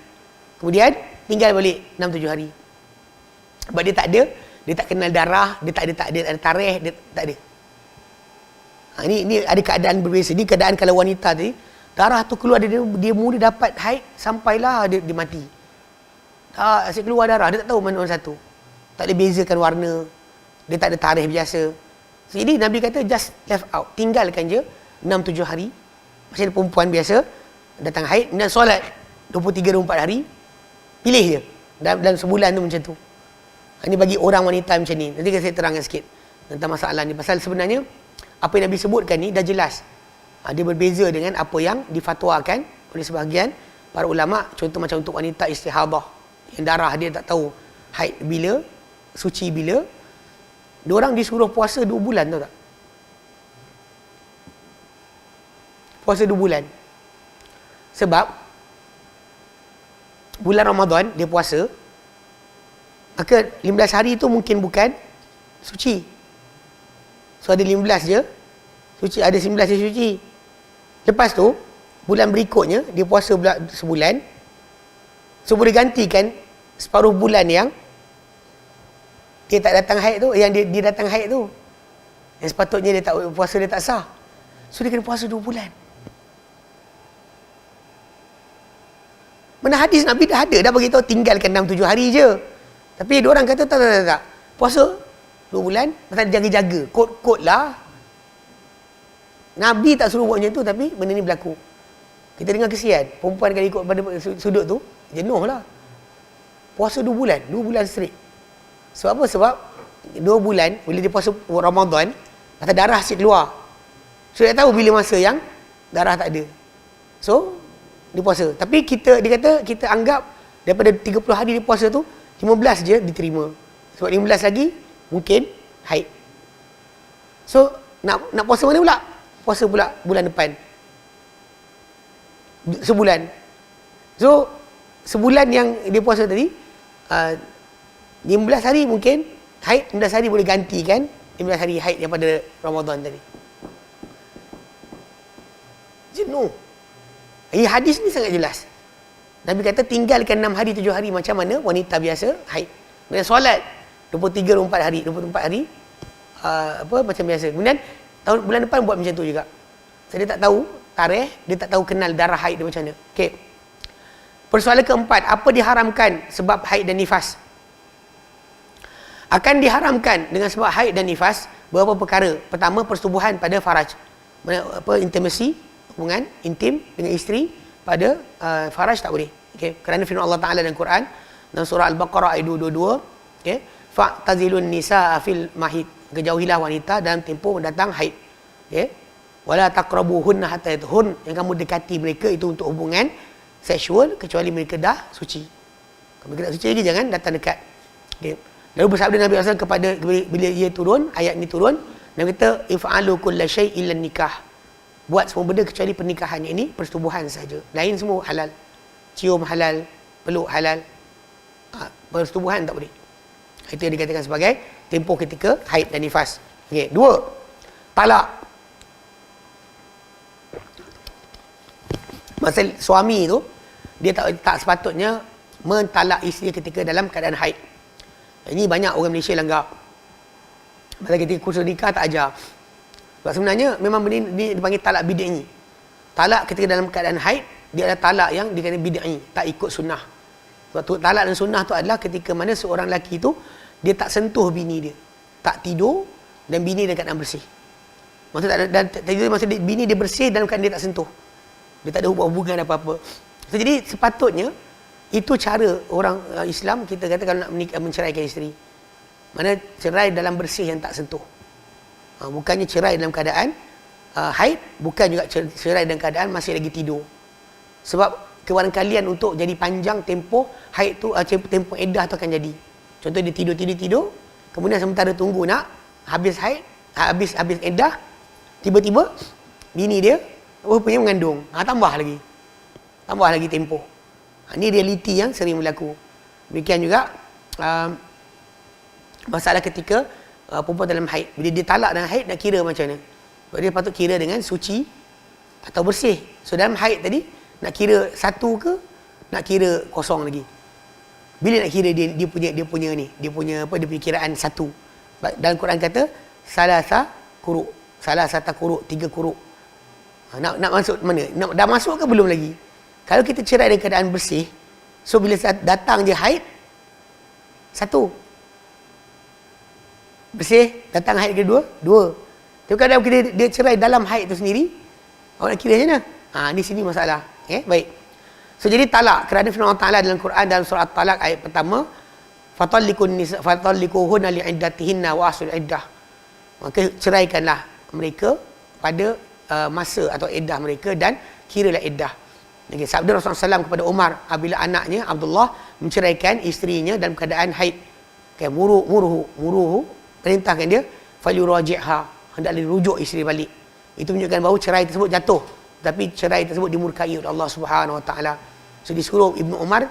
Kemudian tinggal balik 6-7 hari. Sebab dia tak kenal darah, dia tak ada tarikh, dia tak ada. Ini ada keadaan berbeza. Ini keadaan kalau wanita tadi, darah tu keluar dia mula dapat haid sampailah dia mati. Tak asyik keluar darah, dia tak tahu mana satu. Tak boleh bezakan warna. Dia tak ada tarikh biasa. Jadi Nabi kata just left out. Tinggalkan je 6-7 hari. Macam perempuan biasa datang haid dan solat 23-24 hari. Pilih je. Dalam sebulan tu macam tu. Ini bagi orang wanita macam ni. Nanti saya terangkan sikit tentang masalah ni. Pasal sebenarnya apa yang Nabi sebutkan ni dah jelas. Dia berbeza dengan apa yang difatwakan oleh sebahagian para ulama. Contoh macam untuk wanita istihadah. Yang darah dia tak tahu haid bila, suci bila. Diorang disuruh puasa 2 bulan, tahu tak? Puasa 2 bulan. Sebab bulan Ramadan dia puasa, maka 15 hari tu mungkin bukan suci. So ada 15 je suci, ada 19 je suci. Lepas tu bulan berikutnya dia puasa sebulan. So boleh gantikan separuh bulan yang dia tak datang haid tu, yang dia datang haid tu, yang sepatutnya dia tak puasa, dia tak sah. So dia kena puasa 2 bulan. Mana hadis Nabi dah ada, dah bagi tahu tinggalkan 6-7 hari je. Tapi dia orang kata tak. Puasa 2 bulan, pasal jaga-jaga, kod-kod lah. Nabi tak suruh buat macam tu, tapi benda ni berlaku. Kita dengar kesian, perempuan kalau ikut pada sudut tu, jenuh lah. Puasa 2 bulan, 2 bulan straight. Sebab apa? Sebab 2 bulan, bila dia puasa Ramadan, kata darah asyik keluar. So, dia tahu bila masa yang darah tak ada. So, dia puasa. Tapi dia kata, kita anggap daripada 30 hari dia puasa tu, 15 je diterima. Sebab 15 lagi, mungkin haid. So, nak puasa mana pula? Puasa pula bulan depan. Sebulan. So, sebulan yang dia puasa tadi, 15 hari mungkin haid, 15 hari boleh gantikan 15 hari haid daripada Ramadan tadi. Jenuh. Hadis ni sangat jelas. Nabi kata tinggalkan 6 hari 7 hari macam mana wanita biasa haid. Kemudian solat 23 24 hari, 24 hari macam biasa. Kemudian bulan depan buat macam tu juga. Dia tak tahu tarikh, dia tak tahu kenal darah haid dia macam mana. Okey. Persoalan keempat, apa diharamkan sebab haid dan nifas? Akan diharamkan dengan sebab haid dan nifas beberapa perkara. Pertama, persetubuhan pada faraj. Intimacy, hubungan intim dengan isteri pada faraj tak boleh. Okey, kerana firman Allah Taala dalam Quran dalam surah Al-Baqarah ayat 222, okey, fa'tazilun nisaa fil mahid, kejauhilah wanita dalam tempoh mendatang haid. Okey, wala taqrabuhunna hatta yatuhun, yang kamu dekati mereka itu untuk hubungan seksual kecuali mereka dah suci. Kalau mereka tak suci lagi jangan datang dekat. Okey, lalu bersabda Nabi SAW kepada bila ia turun, ayat ni turun, Nabi kata if'alu kulla syai' illa nikah, buat semua benda kecuali pernikahan. Ini persetubuhan saja, lain semua halal. Cium halal, peluk halal, persetubuhan tak boleh. Itu yang dikatakan sebagai tempoh ketika haid dan nifas. Okey, 2, talak. Masa suami tu dia tak sepatutnya mentalak isteri ketika dalam keadaan haid. Ini banyak orang Malaysia langgar. Masa ketika kursus nikah tak ajar. Sebab sebenarnya memang benda ni dipanggil talak bid'i. Talak ketika dalam keadaan haid, dia adalah talak yang dikatakan bid'i, tak ikut sunnah. Sebab tu, talak dan sunnah tu adalah ketika mana seorang lelaki tu dia tak sentuh bini dia, tak tidur dan bini dalam keadaan bersih. Maksud bini dia bersih dalam keadaan dia tak sentuh. Dia tak ada hubungan apa-apa. So, jadi sepatutnya itu cara orang Islam kita kata kalau nak menceraikan isteri. Mana cerai dalam bersih yang tak sentuh. Bukannya cerai dalam keadaan haid, bukan juga cerai dalam keadaan masih lagi tidur. Sebab kewaran kalian untuk jadi panjang tempoh haid tu, tempoh iddah tu akan jadi. Contoh dia tidur, kemudian sementara tunggu nak habis haid, habis iddah, tiba-tiba bini dia rupanya mengandung. Tambah lagi tempoh. Ini realiti yang sering berlaku. Demikian juga masalah ketika perempuan dalam haid. Bila dia talak dalam haid, nak kira macam mana? Sebab dia patut kira dengan suci atau bersih. So dalam haid tadi, nak kira satu ke nak kira kosong lagi? Bila nak kira dia punya kiraan satu? Dalam Quran kata salasa kuruk, 3 kuruk. Nak masuk mana? Dah masuk ke belum lagi? Kalau kita cerai dalam keadaan bersih, so bila datang je haid, 1. Bersih, datang haid kedua, 2. Tapi kalau dia cerai dalam haid tu sendiri, awak nak kira macam mana? Di sini masalah. Baik. So jadi talak, kerana firman Allah Taala dalam Quran dalam surah At-Talaq ayat pertama, fatallikuhunna li'iddatihinna wa asul iddah. Maka ceraikanlah mereka pada masa atau iddah mereka dan kiralah iddah. Okay, sabda Rasulullah SAW kepada Umar apabila anaknya Abdullah menceraikan isterinya dalam keadaan haid. Okay, muruhu perintahkan dia falyuraji'ha, hendaklah rujuk isteri balik. Itu menunjukkan bahawa cerai tersebut jatuh, tapi cerai tersebut dimurkai oleh Allah Subhanahu Wa Taala. So disuruh Ibnu Umar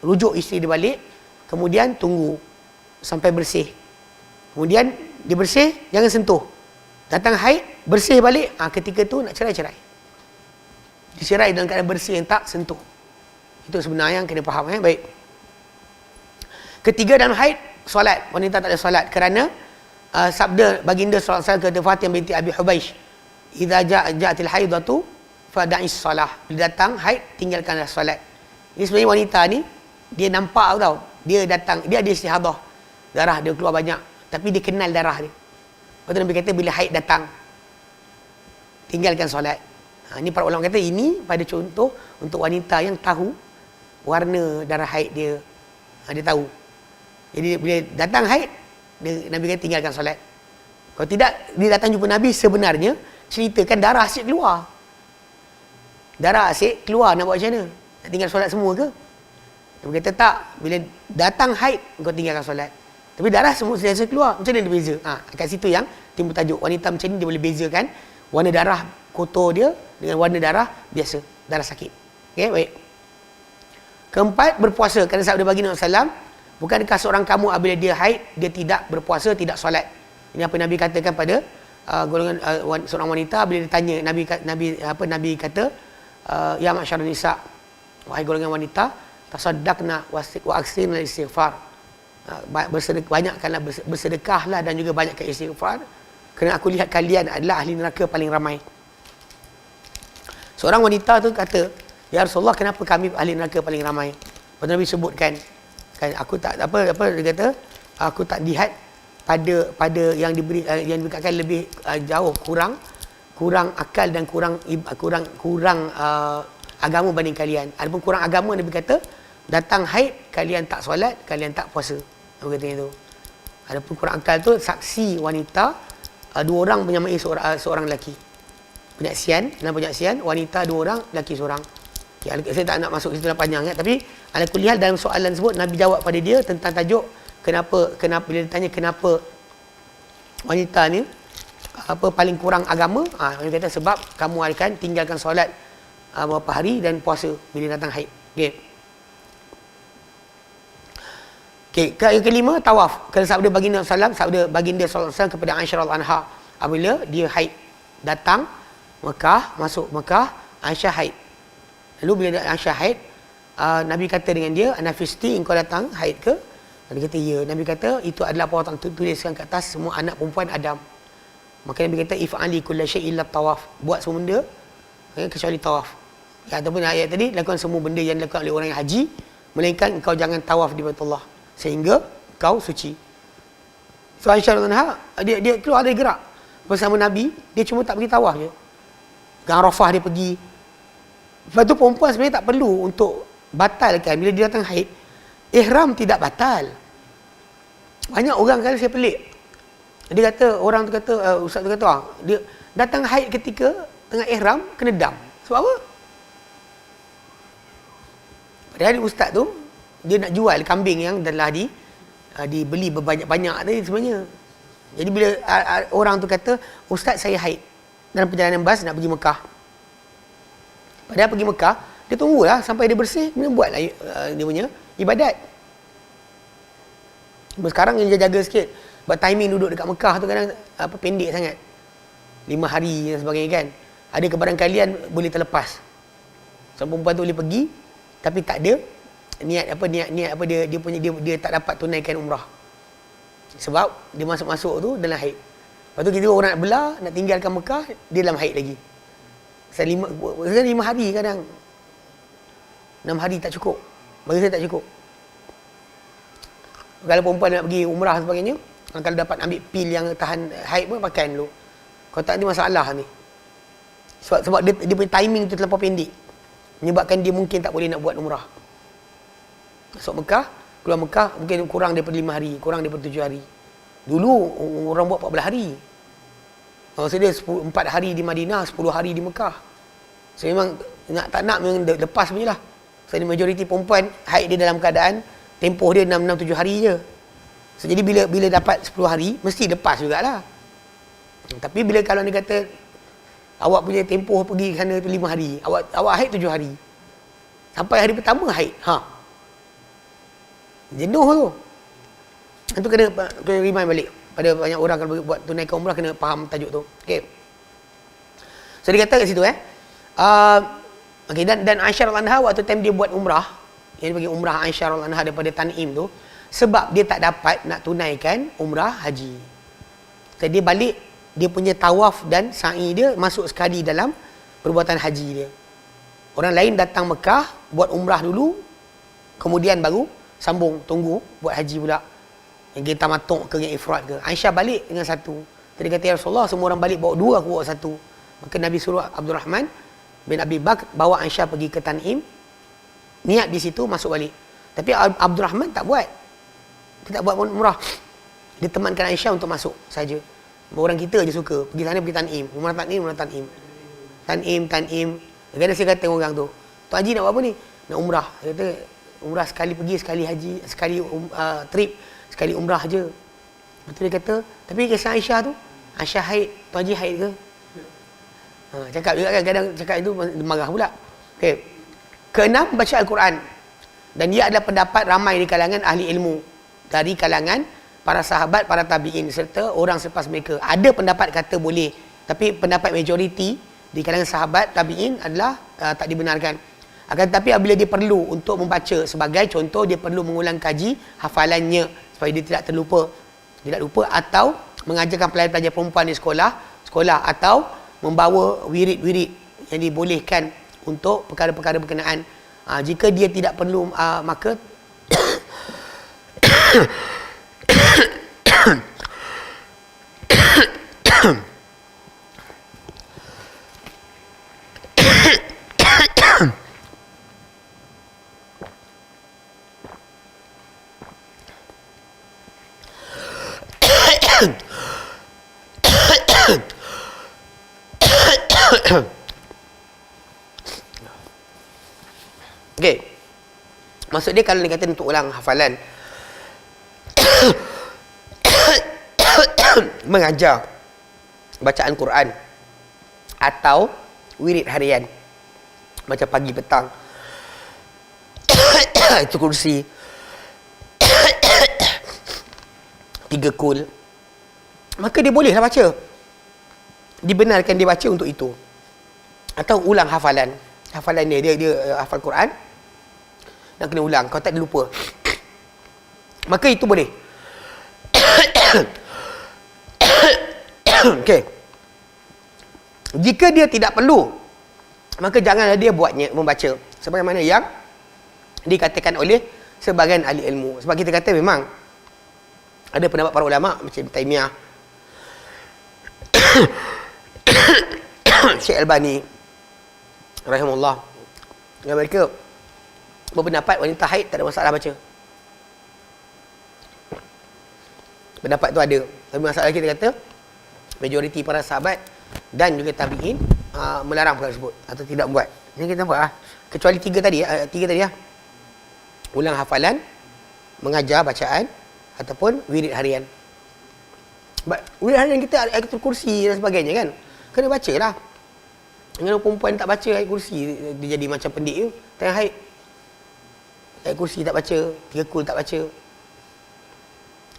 rujuk isteri dia balik, kemudian tunggu sampai bersih. Kemudian dia bersih, jangan sentuh. Datang haid, bersih balik, ketika tu nak cerai. Dicerai dalam keadaan bersih yang tak sentuh. Itu sebenarnya yang kena faham. Baik. Ketiga, dalam haid, solat. Wanita tak ada solat kerana sabda baginda sallallahu alaihi wasallam kepada Fatimah binti Abi Hubaish, idza ja'atil haidatu fada'is salah. Bila datang haid, tinggalkanlah solat. Ini sebenarnya wanita ni dia nampak tau, dia datang, dia ada istihadah, darah dia keluar banyak, tapi dia kenal darah dia. Lepas tu Nabi kata bila haid datang, tinggalkan solat. Ini para ulama kata ini pada contoh untuk wanita yang tahu warna darah haid dia. Dia tahu. Jadi bila datang haid, Nabi kata tinggalkan solat. Kalau tidak, dia datang jumpa Nabi sebenarnya ceritakan darah asyik keluar. Darah asyik keluar, nak buat macam mana? Nak tinggal solat semua ke? Nabi kata tak, bila datang haid kau tinggalkan solat. Tapi darah semua sentiasa keluar. Macam mana dia beza? Kat situ yang timbul tajuk. Wanita macam ni dia boleh bezakan warna darah kotor dia dengan warna darah biasa, darah sakit. Okey, baik. Keempat, berpuasa. Kerana sabda baginda SAW, bukankah seorang kamu apabila dia haid, dia tidak berpuasa, tidak solat. Ini apa Nabi katakan pada golongan seorang wanita bila ditanya, Nabi kata, ya masyarul nisa, wahai golongan wanita, tasaddaqna wa aksirna istighfar. Banyakkanlah bersedekahlah dan juga banyakkan istighfar, kerana aku lihat kalian adalah ahli neraka paling ramai. Seorang wanita tu kata, ya Rasulullah, kenapa kami ahli neraka paling ramai? Lepas Nabi sebutkan, kan, aku tak apa dia kata, aku tak lihat pada yang diberikan lebih jauh kurang akal dan kurang agama banding kalian. Adapun kurang agama, Nabi kata datang haid kalian tak solat, kalian tak puasa. Nabi kata itu. Adapun kurang akal tu saksi wanita dua orang menyamai seorang lelaki. Penyaksian wanita dua orang, lelaki seorang. Okay, saya tak nak masuk situ dalam panjang kan, tapi ala kuliah dalam soalan tersebut Nabi jawab pada dia tentang tajuk kenapa bila ditanya kenapa wanita ni paling kurang agama, dia kata sebab kamu akan tinggalkan solat beberapa hari dan puasa bila datang haid. Okey, yang kelima, tawaf. Kerana sabda baginda SAW kepada Aisyah anha apabila dia haid, datang Mekah, masuk Mekah, Aisyah haid. Lalu bila Aisyah haid, Nabi kata dengan dia, anafisti, engkau datang haid ke? Nabi kata ya. Nabi kata itu adalah apa orang tuliskan kat atas semua anak perempuan Adam. Maka Nabi kata if'ali kulla syai' illa tawaf. Buat semua benda kecuali tawaf. Ataupun ayat tadi, lakukan semua benda yang dilakukan oleh orang yang haji, melainkan engkau jangan tawaf di Baitullah sehingga kau suci. So Aisyah anha dia keluar, dia gerak bersama Nabi, dia cuma tak pergi tawaf je. Ke Arafah dia pergi. Lepas tu perempuan sebenarnya tak perlu untuk batalkan bila dia datang haid. Ihram tidak batal. Banyak orang kali saya pelik. Dia kata, orang tu kata, ustaz tu kata, dia datang haid ketika tengah ihram kena dam. Sebab apa? Padahal ustaz tu dia nak jual kambing yang telah dibeli berbanyak-banyak tadi sebenarnya. Jadi bila orang tu kata, ustaz saya haid dalam perjalanan bas nak pergi Mekah. Padahal pergi Mekah, dia tunggulah sampai dia bersih, kemudian buatlah dia punya ibadat. Sekarang dia jaga sikit. Sebab timing duduk dekat Mekah tu kadang pendek sangat. 5 hari dan sebagainya kan. Ada kebaran kalian boleh terlepas. So perempuan tu boleh pergi tapi tak ada niat dia tak dapat tunaikan umrah. Sebab dia masuk tu dalam haid. Lepas tu kita orang nak belah, nak tinggalkan Mekah, dia dalam haid lagi. Saya 5 hari kadang. 6 hari tak cukup. Bagi saya tak cukup. Kalau perempuan nak pergi umrah dan sebagainya, kalau dapat ambil pil yang tahan haid pun pakai dulu. Kalau tak, ni masalah ni. Sebab dia punya timing tu terlampau pendek. Menyebabkan dia mungkin tak boleh nak buat umrah. Masuk Mekah, keluar Mekah mungkin kurang daripada 5 hari, kurang daripada 7 hari. Dulu orang buat 14 hari. Maksudnya 4 hari di Madinah, 10 hari di Mekah. So memang tak nak memang lepas punya lah. So majoriti perempuan haid dia dalam keadaan tempoh dia 6-7 hari je. So jadi bila dapat 10 hari mesti lepas jugalah. Tapi bila kalau dia kata awak punya tempoh pergi sana tu 5 hari, awak haid 7 hari. Sampai hari pertama haid. Jenuh tu. Itu kena remind balik. Pada banyak orang kalau buat tunaikan umrah kena faham tajuk tu. Okey. So dia kata kat situ okey, dan Aisyah radhiyallahu anha waktu time dia buat umrah, yang dia bagi umrah Aisyah radhiyallahu anha daripada Tan'im tu, sebab dia tak dapat nak tunaikan umrah haji. So dia balik, dia punya tawaf dan sa'i dia masuk sekali dalam perbuatan haji dia. Orang lain datang Mekah buat umrah dulu, kemudian baru sambung tunggu buat haji pula. Yang kita matuk ke yang ifrat ke. Aisyah balik dengan satu. Tadi kata ya Rasulullah, semua orang balik bawa dua, aku bawa satu. Maka Nabi suruh Abdul Rahman bin Abi Bakr bawa Aisyah pergi ke Tan'im. Niat di situ, masuk balik. Tapi Abdul Rahman tak buat. Dia tak buat umrah. Dia temankan Aisyah untuk masuk saja. Orang kita je suka pergi sana, pergi Tan'im. Umrah Tan'im, umrah Tan'im. Tan'im. Kadang saya kata orang tu, Tok Haji nak buat apa ni? Nak umrah. Dia kata, umrah sekali pergi, sekali haji, sekali trip, sekali umrah je. Betul dia kata, tapi kisah Aisyah tu, Aisyah haid, Tok Haji haid ke? Cakap juga kan, kadang cakap itu marah pula. Okay. Keenam, baca Al-Quran. Dan ia adalah pendapat ramai di kalangan ahli ilmu. Dari kalangan para sahabat, para tabi'in serta orang selepas mereka. Ada pendapat kata boleh. Tapi pendapat majoriti di kalangan sahabat, tabi'in adalah tak dibenarkan. Akan tetapi apabila dia perlu untuk membaca, sebagai contoh dia perlu mengulang kaji hafalannya supaya dia tidak terlupa. Tidak lupa, atau mengajarkan pelajar-pelajar perempuan di sekolah atau membawa wirid-wirid yang dibolehkan untuk perkara-perkara berkenaan. Jika dia tidak perlu, maka okey. Maksud dia kalau dia kata untuk ulang hafalan mengajar bacaan Quran atau wirid harian macam pagi petang itu kursi 3 kul, maka dia bolehlah baca. Dibenarkan dia baca untuk itu. Atau ulang hafalan dia hafal Quran dan kena ulang, kalau tak dia lupa, maka itu boleh. Okey. Jika dia tidak perlu, maka janganlah dia buatnya membaca sebagaimana yang dikatakan oleh sebahagian ahli ilmu. Sebab kita kata memang ada pendapat para ulama macam Ibn Taymiyah, Syekh Albani rahimahullah, yang mereka berpendapat wanita haid tak ada masalah baca. Pendapat tu ada. Tapi masalah kita kata majoriti para sahabat dan juga tabi'in melarang perkara tersebut atau tidak buat. Ini kita buat kecuali tiga tadi ulang hafalan, mengajar bacaan ataupun wirid harian. Wirid harian kita ayatul kursi dan sebagainya kan. Kena bacalah. Dengan perempuan tak baca ayat kursi, dia jadi macam pendik tu. Tengah haid, ayat kursi tak baca, 3 kul tak baca.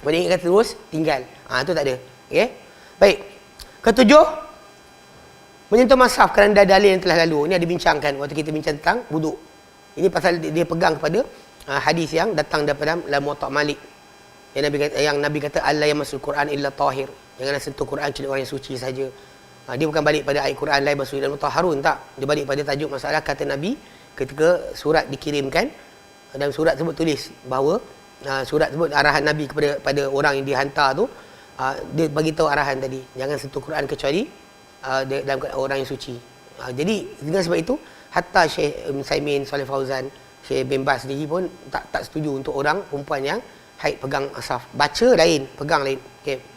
Pada ingat terus, tinggal. Tu tak ada. Okay? Baik. Ketujuh, menyentuh mushaf kerana dalil yang telah lalu. Ini ada bincangkan waktu kita bincang tentang wuduk. Ini pasal dia pegang kepada hadis yang datang daripada dalam Muwatta' Malik. Yang Nabi kata, Allah yamassul Quran illa tahir. Janganlah sentuh Quran kecuali orang yang suci saja. Dia bukan balik pada ayat Quran lain masuk dalam mutahharun, tak. Dia balik pada tajuk masalah kata Nabi ketika surat dikirimkan. Dalam surat tersebut tulis bahawa surat tersebut arahan Nabi pada orang yang dihantar tu, dia bagi tahu arahan tadi, jangan sentuh Quran kecuali dalam orang yang suci. Jadi dengan sebab itu hatta Syekh Saimin, Saleh Fauzan, Syekh bin Baz sendiri pun tak setuju untuk orang perempuan yang haid pegang mushaf. Baca lain, pegang lain. Okey.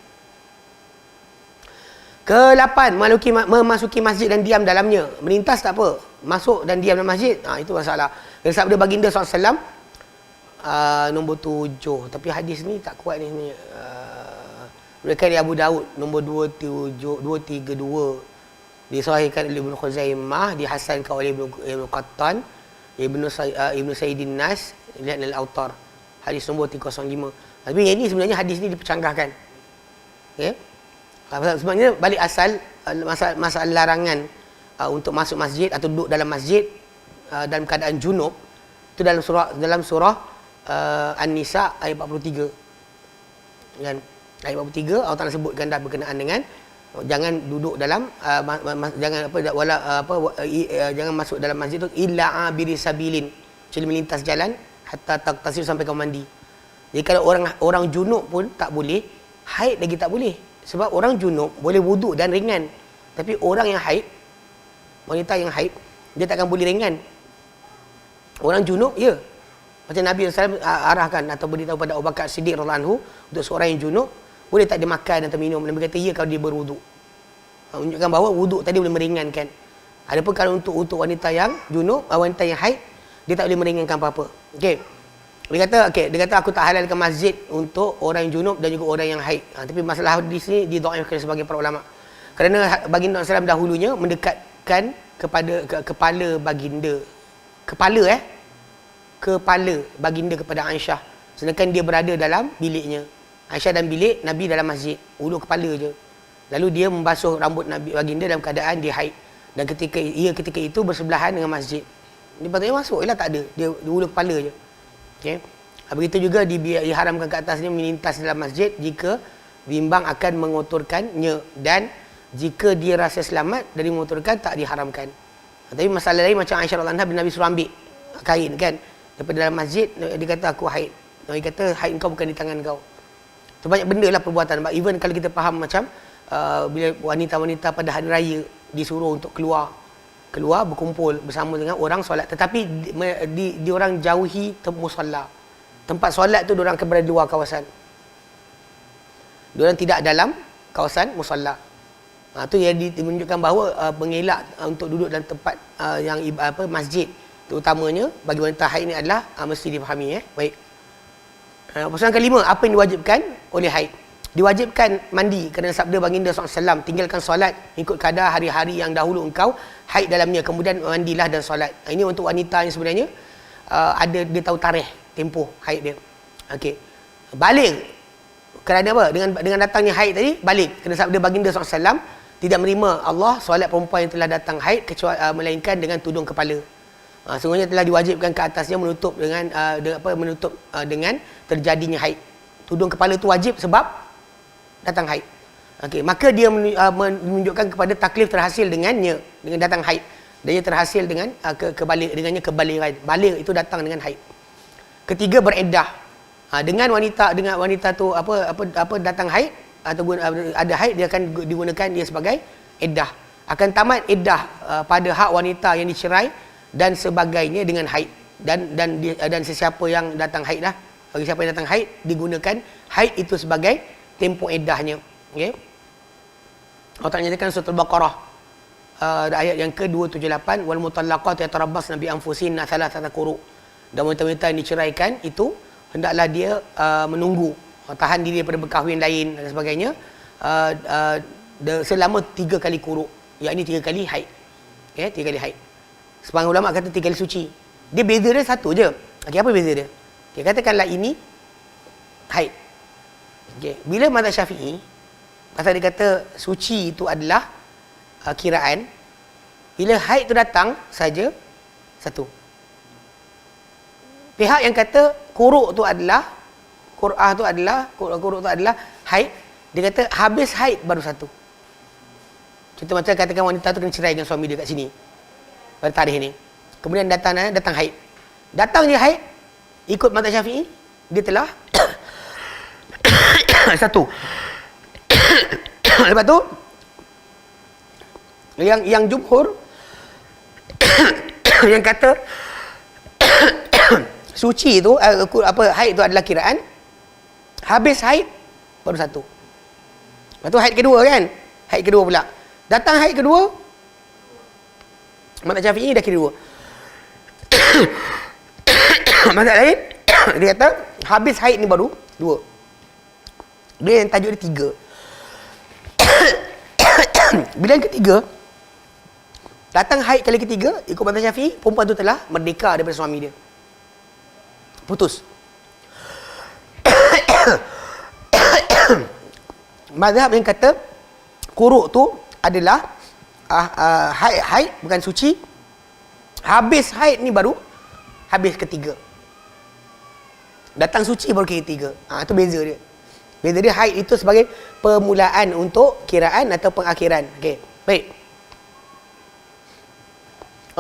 Ke-8, memasuki masjid dan diam dalamnya. Melintas tak apa, masuk dan diam dalam masjid, itu masalah. Dan sabda baginda SAW nombor 7, tapi hadis ni tak kuat ni sebenarnya. Mereka di Abu Daud nombor 232, disahihkan oleh Ibnu Khuzaimah, dihasankan oleh Ibnu Qattan, Ibnu Sayyidin Nas, lihat dalam Autar, hadis nombor 305. Tapi yang ini sebenarnya hadis ni dipercanggahkan. Okey. Sebenarnya balik asal masalah larangan untuk masuk masjid atau duduk dalam masjid dalam keadaan junub itu dalam surah An-Nisa ayat 43. Kan? Ayat 43 Allah Taala sebutkan dah berkenaan dengan jangan duduk dalam jangan masuk dalam masjid tu illa abiri sabilin, kecuali melintas jalan hatta taqtasil sampai kau mandi. Jadi kalau orang junub pun tak boleh, haid lagi tak boleh. Sebab orang junub boleh wuduk dan ringan. Tapi orang yang haid, wanita yang haid, dia takkan boleh ringan. Orang junub, ya. Macam Nabi SAW arahkan atau beritahu pada Abu Bakar Siddiq radhiyallahu anhu untuk seorang yang junub, boleh tak dia makan atau minum. Nabi kata, ya kalau dia berwuduk. Menunjukkan bahawa wuduk tadi boleh meringankan. Adapun kalau untuk wanita yang junub, wanita yang haid, dia tak boleh meringankan apa-apa. Okey. Dia kata aku tak halalkan masjid untuk orang yang junub dan juga orang yang haid. Tapi masalah di sini didhaifkan sebagai para ulama. Kerana baginda SAW dahulunya mendekatkan kepada kepala baginda. Kepala baginda kepada Aisyah. Sedangkan dia berada dalam biliknya. Aisyah dan bilik, Nabi dalam masjid. Ulu kepala je. Lalu dia membasuh rambut Nabi baginda dalam keadaan dia haid. Dan ketika itu bersebelahan dengan masjid. Dia patutnya masuk, ialah tak ada. Dia ulu kepala je. Okey. Begitu juga diharamkan ke atasnya melintas dalam masjid jika bimbang akan mengotorkannya, dan jika dia rasa selamat dari mengotorkan tak diharamkan. Tapi masalah lain macam Aisyah radhiyallahu anha, Nabi suruh ambil kain kan daripada dalam masjid, dia kata aku haid. Nabi kata haid kau bukan di tangan kau. Tu banyak benda lah perbuatan. Even kalau kita faham macam bila wanita-wanita pada hari raya disuruh untuk keluar berkumpul bersama dengan orang solat, tetapi di orang jauhi musalla. Tempat solat tu diorang akan berada di luar kawasan. Diorang tidak dalam kawasan musalla. Tu yang menunjukkan bahawa mengelak untuk duduk dalam tempat yang masjid terutamanya bagi wanita haid ni adalah mesti difahami. Baik. Persoalan kelima, apa yang diwajibkan oleh haid? Diwajibkan mandi kerana sabda baginda SAW, tinggalkan solat ikut kadar hari-hari yang dahulu engkau haid dalamnya, kemudian mandilah dan solat. Ini untuk wanita yang sebenarnya dia tahu tarikh tempoh haid dia. Okey. Balik kerana apa? Dengan datangnya haid tadi, balik kerana sabda baginda SAW, tidak menerima Allah solat perempuan yang telah datang haid kecuali melainkan dengan tudung kepala. Sungguhnya telah diwajibkan ke atasnya menutup dengan terjadinya haid. Tudung kepala itu wajib sebab datang haid. Okey, maka dia menunjukkan kepada taklif terhasil dengan datang haid. Dan ia terhasil dengan kebaliran. Baligh itu datang dengan haid. Ketiga, beriddah. Dengan wanita tu datang haid atau ada haid, dia akan digunakan dia sebagai iddah. Akan tamat iddah pada hak wanita yang dicerai dan sebagainya dengan haid, dan sesiapa yang datang haid lah, bagi siapa yang datang haid digunakan haid itu sebagai tempoh iddahnya. Okey. Allah Ta'ala nyatakan surah Al-Baqarah ayat yang ke-278, wal mutallaqat yatarabbasna bi anfusihinna thalathata quru. Dan wanita-wanita yang diceraikan itu hendaklah dia menunggu, tahan diri daripada berkahwin lain dan sebagainya selama 3 kali quru, iaitu 3 kali haid. Okey, 3 kali haid. Sebahagian ulama kata 3 kali suci. Dia beza dia satu je. Okey, apa beza dia? Okey, katakanlah ini haid. Okay. Bila mazhab Syafi'i, pasal dia kata suci itu adalah kiraan, bila haid tu datang saja satu. Pihak yang kata quru' tu adalah quru' tu adalah haid, dia kata habis haid baru satu. Contoh macam katakan wanita tu kena cerai dengan suami dia kat sini pada tarikh ni. Kemudian datang haid. Datang je haid, ikut mazhab Syafi'i, dia telah satu. Lepas tu yang jumhur yang kata suci itu haid itu adalah kiraan, habis haid baru satu. Lepas tu haid kedua kan? Haid kedua pula. Datang haid kedua, mazhab Syafi'i dah kira dua. Mazhab lain dia kata habis haid ni baru dua. Dia yang tajuk dia 3. Bila yang ketiga, datang haid kali ketiga, ikut mazhab Syafi'i, perempuan tu telah merdeka daripada suami dia. Putus. Mazhab yang kata quru' tu adalah haid bukan suci. Habis haid ni baru habis ketiga. Datang suci baru ketiga. Itu beza dia. Beza dia, haid itu sebagai permulaan untuk kiraan atau pengakhiran. Okey. Baik.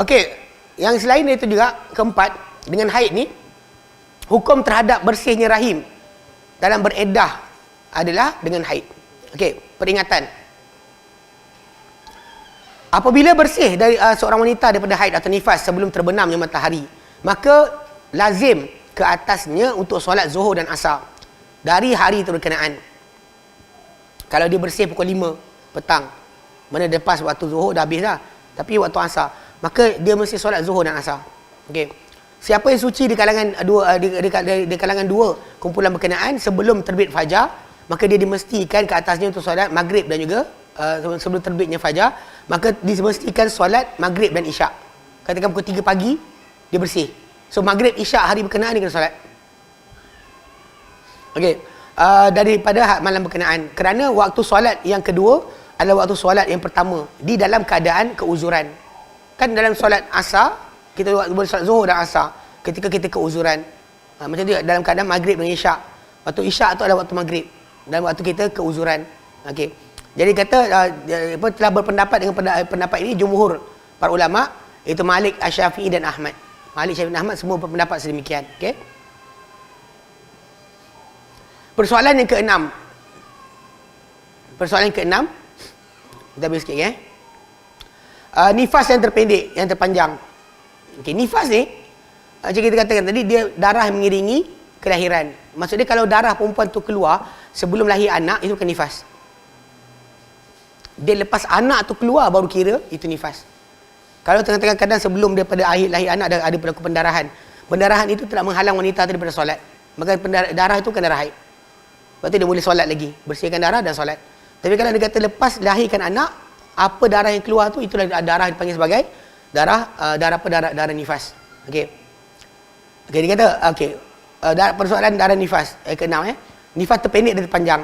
Okey, yang selain itu juga keempat, dengan haid ni hukum terhadap bersihnya rahim dalam bereddah adalah dengan haid. Okey, peringatan. Apabila bersih dari seorang wanita daripada haid atau nifas sebelum terbenamnya matahari, maka lazim ke atasnya untuk solat zuhur dan asar dari hari itu berkenaan. Kalau dia bersih pukul 5 petang, mana lepas waktu zuhur dah habis dah, tapi waktu asar, maka dia mesti solat zuhur dan asar. Okey. Siapa yang suci di kalangan di kalangan dua kumpulan berkenaan sebelum terbit fajar, maka dia dimestikan ke atasnya untuk solat maghrib dan juga sebelum terbitnya fajar, maka dimestikan solat maghrib dan isyak. Katakan pukul 3 pagi dia bersih. So maghrib isyak hari berkenaan dia kena solat. Okey. Daripada malam berkenaan, kerana waktu solat yang kedua adalah waktu solat yang pertama di dalam keadaan keuzuran. Kan dalam solat asar kita boleh solat zuhur dan asar ketika kita keuzuran. Macam tu dalam keadaan maghrib dan isyak. Waktu isyak tu adalah waktu maghrib dan waktu kita keuzuran. Okey. Jadi kata telah berpendapat dengan pendapat ini jumhur para ulama, iaitu Malik, Asy-Syafi'i dan Ahmad. Malik, Syafi'i dan Ahmad semua berpendapat sedemikian. Okey. Persoalan yang ke-6. Persoalan yang ke-6. Kita ambil sikit nifas yang terpendek, yang terpanjang. Okey, nifas ni macam kita katakan tadi, dia darah yang mengiringi kelahiran. Maksudnya kalau darah perempuan tu keluar sebelum lahir anak, itu bukan nifas. Dia lepas anak tu keluar baru kira itu nifas. Kalau tengah-tengah kadang sebelum daripada lahir anak ada berlaku pendarahan. Pendarahan itu tidak menghalang wanita tu daripada solat. Maka darah itu bukan darah haid. Lepas tu dia boleh solat lagi, bersihkan darah dan solat. Tapi kalau dia kata lepas lahirkan anak, apa darah yang keluar tu, itulah darah dipanggil sebagai darah nifas. Okey. Okey, dia kata persoalan darah nifas ke-6 nifas terpendek dan terpanjang.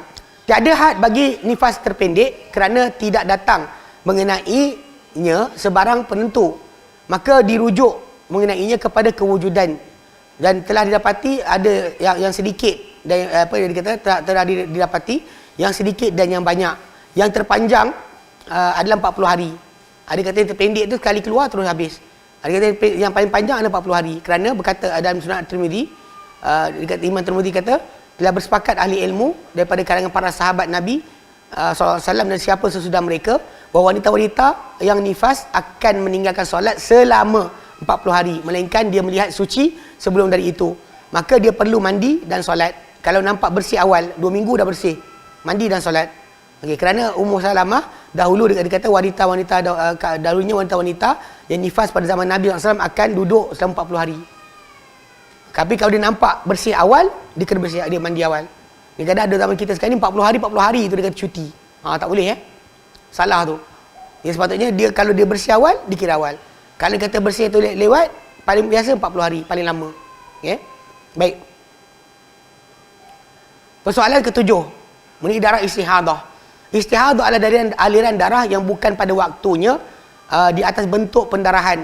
Tiada had bagi nifas terpendek kerana tidak datang mengenainya sebarang penentu, maka dirujuk mengenainya kepada kewujudan, dan telah didapati ada yang sedikit dan apa yang dikata telah didapati yang sedikit dan yang banyak. Yang terpanjang adalah 40 hari. Ada kata yang terpendek tu sekali keluar terus habis. Ada kata yang paling panjang adalah 40 hari. Kerana berkata dalam Sunan Tirmizi, Imam Tirmizi kata telah bersepakat ahli ilmu daripada kalangan para sahabat Nabi SAW dan siapa sesudah mereka, bahawa wanita-wanita yang nifas akan meninggalkan solat selama 40 hari, melainkan dia melihat suci sebelum dari itu. Maka dia perlu mandi dan solat. Kalau nampak bersih awal, 2 minggu dah bersih, mandi dan solat. Okey, kerana Ummu Salamah dahulu dia kata wanita-wanita dahulunya wanita-wanita yang nifas pada zaman Nabi SAW akan duduk selama 40 hari. Tapi kalau dia nampak bersih awal, dia kena bersih, dia mandi awal. Dia kata ada zaman kita sekarang ni 40 hari tu dia kata cuti. Tak boleh salah tu. Dia sepatutnya dia kalau dia bersih awal, dikira awal. Kalau kata bersih tu lewat, paling biasa 40 hari, paling lama. Okey. Baik. Persoalan ke-7, mengenai darah istihadah. Istihadah adalah dari aliran darah yang bukan pada waktunya di atas bentuk pendarahan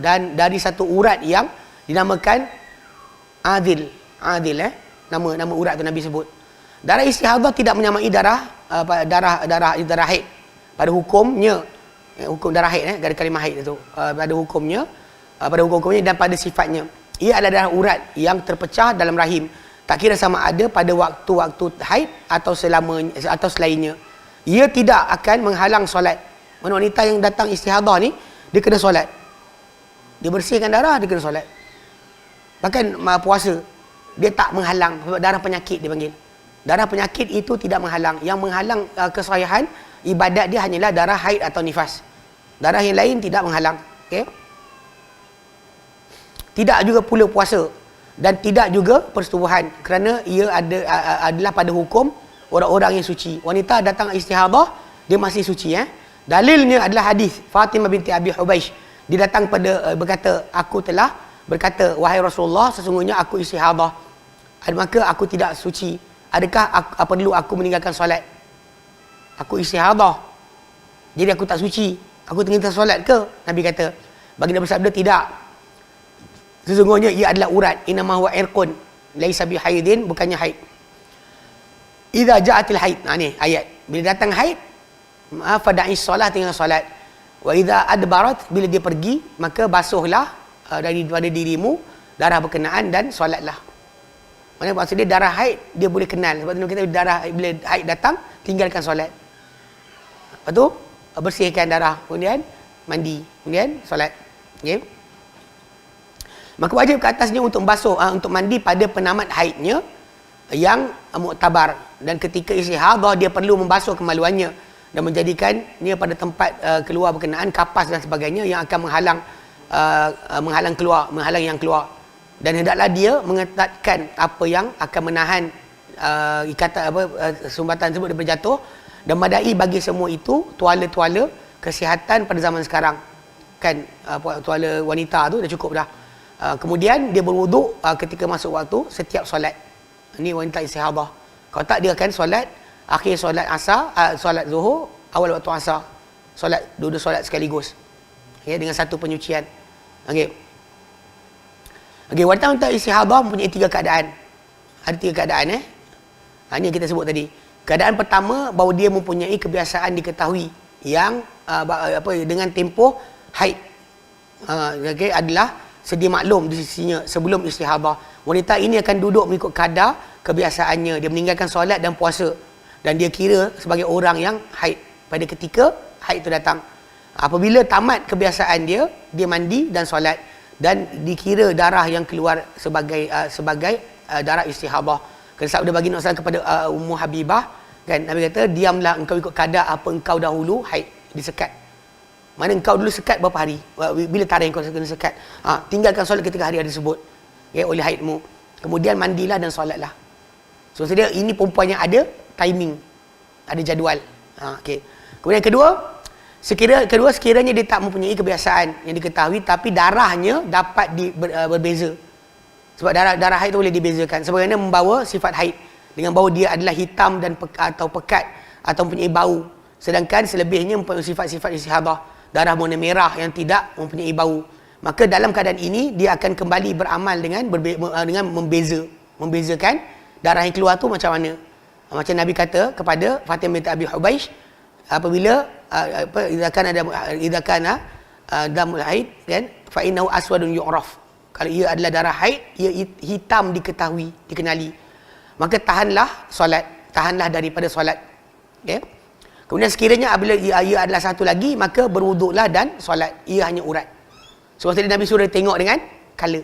dan dari satu urat yang dinamakan adil. Nama urat tu Nabi sebut. Darah istihadah tidak menyamai darah haid pada hukumnya. Hukum darah haid dari kalimah haid itu pada hukumnya dan pada sifatnya. Ia adalah darah urat yang terpecah dalam rahim. Tak kira sama ada pada waktu-waktu haid atau selainnya. Ia tidak akan menghalang solat. Wanita yang datang istihadah ni, dia kena solat. Dia bersihkan darah, dia kena solat. Bahkan puasa, dia tak menghalang. Sebab darah penyakit dia panggil. Darah penyakit itu tidak menghalang. Yang menghalang kesahihan ibadat dia hanyalah darah haid atau nifas. Darah yang lain tidak menghalang. Okay? Tidak juga pula puasa. Dan tidak juga persetubuhan. Kerana ia adalah pada hukum orang-orang yang suci. Wanita datang istihadah, dia masih suci. Dalilnya adalah hadis Fatimah binti Abi Hubaish. Dia datang berkata, aku telah berkata, wahai Rasulullah, sesungguhnya aku istihadah, maka aku tidak suci. Adakah perlu aku meninggalkan solat? Aku istihadah, jadi aku tak suci, aku tinggalkan solat ke? Nabi kata, baginda bersabda, tidak. Sesungguhnya ia adalah urat. Innama huwa irqun laisa bihaidin, bukannya haid. Idza ja'atil haid. Ni ayat. Bila datang haid, fada'i solat, tinggal solat. Wa idza adbarat, bila dia pergi, maka basuhlah daripada dirimu darah berkenaan dan solatlah. Maksudnya maksud dia darah haid dia boleh kenal. Sebab tu kita darah bila haid datang tinggalkan solat. Lepas tu bersihkan darah, kemudian mandi, kemudian solat. Okey. Maka wajib ke atasnya untuk basuh untuk mandi pada penamat haidnya yang muktabar, dan ketika istihadah dia perlu membasuh kemaluannya dan menjadikannya pada tempat keluar berkenaan, kapas dan sebagainya yang akan menghalang yang keluar. Dan hendaklah dia mengetatkan apa yang akan menahan ikatan sumbatan tersebut daripada jatuh, dan madai bagi semua itu tuala-tuala kesihatan pada zaman sekarang. Kan tuala wanita tu dah cukup dah. Kemudian dia berwuduk ketika masuk waktu setiap solat. Ini wanita istihadah. Kalau tak dia akan solat akhir solat asar, solat zuhur, awal waktu asar. Solat dua-dua solat sekaligus. Ya, dengan satu penyucian. Okey. Okey, wanita istihadah mempunyai 3 keadaan. Ada 3 keadaan ini yang kita sebut tadi. Keadaan pertama, bahawa dia mempunyai kebiasaan diketahui yang dengan tempoh haid. Okey, adalah sedia maklum di sisinya sebelum istihadah. Wanita ini akan duduk mengikut kadar kebiasaannya. Dia meninggalkan solat dan puasa, dan dia kira sebagai orang yang haid pada ketika haid itu datang. Apabila tamat kebiasaan dia mandi dan solat, dan dikira darah yang keluar sebagai darah istihadah. Kerana sabda baginda SAW kepada Ummu Habibah, kan, Nabi kata, diamlah engkau ikut kadar apa engkau dahulu haid disekat. Mana engkau dulu sekat berapa hari? Bila tarikh engkau kena sekat? Tinggalkan solat ketika hari tersebut, ya, oleh haidmu. Kemudian mandilah dan solatlah. So dia ini perempuan yang ada timing, ada jadual. Okey. Kemudian sekiranya dia tak mempunyai kebiasaan yang diketahui, tapi darahnya dapat berbeza. Sebab darah haid itu boleh dibezakan. Sebagaimana membawa sifat haid dengan bau dia adalah hitam dan atau pekat atau mempunyai bau. Sedangkan selebihnya mempunyai sifat-sifat istihadah, darah warna merah yang tidak mempunyai bau. Maka dalam keadaan ini dia akan kembali beramal dengan membezakan darah yang keluar tu macam mana. Macam Nabi kata kepada Fatimah binti Abi Hubaish, apabila idza kana damul haid, kan, fa innahu aswadun yu'raf. Kalau ia adalah darah haid, ia hitam diketahui, dikenali. Maka tahanlah solat, tahanlah daripada solat. Okay? Kemudian sekiranya apabila ia adalah satu lagi, maka berwuduklah dan solat. Ia hanya urat. So maksudnya Nabi suruh tengok dengan color.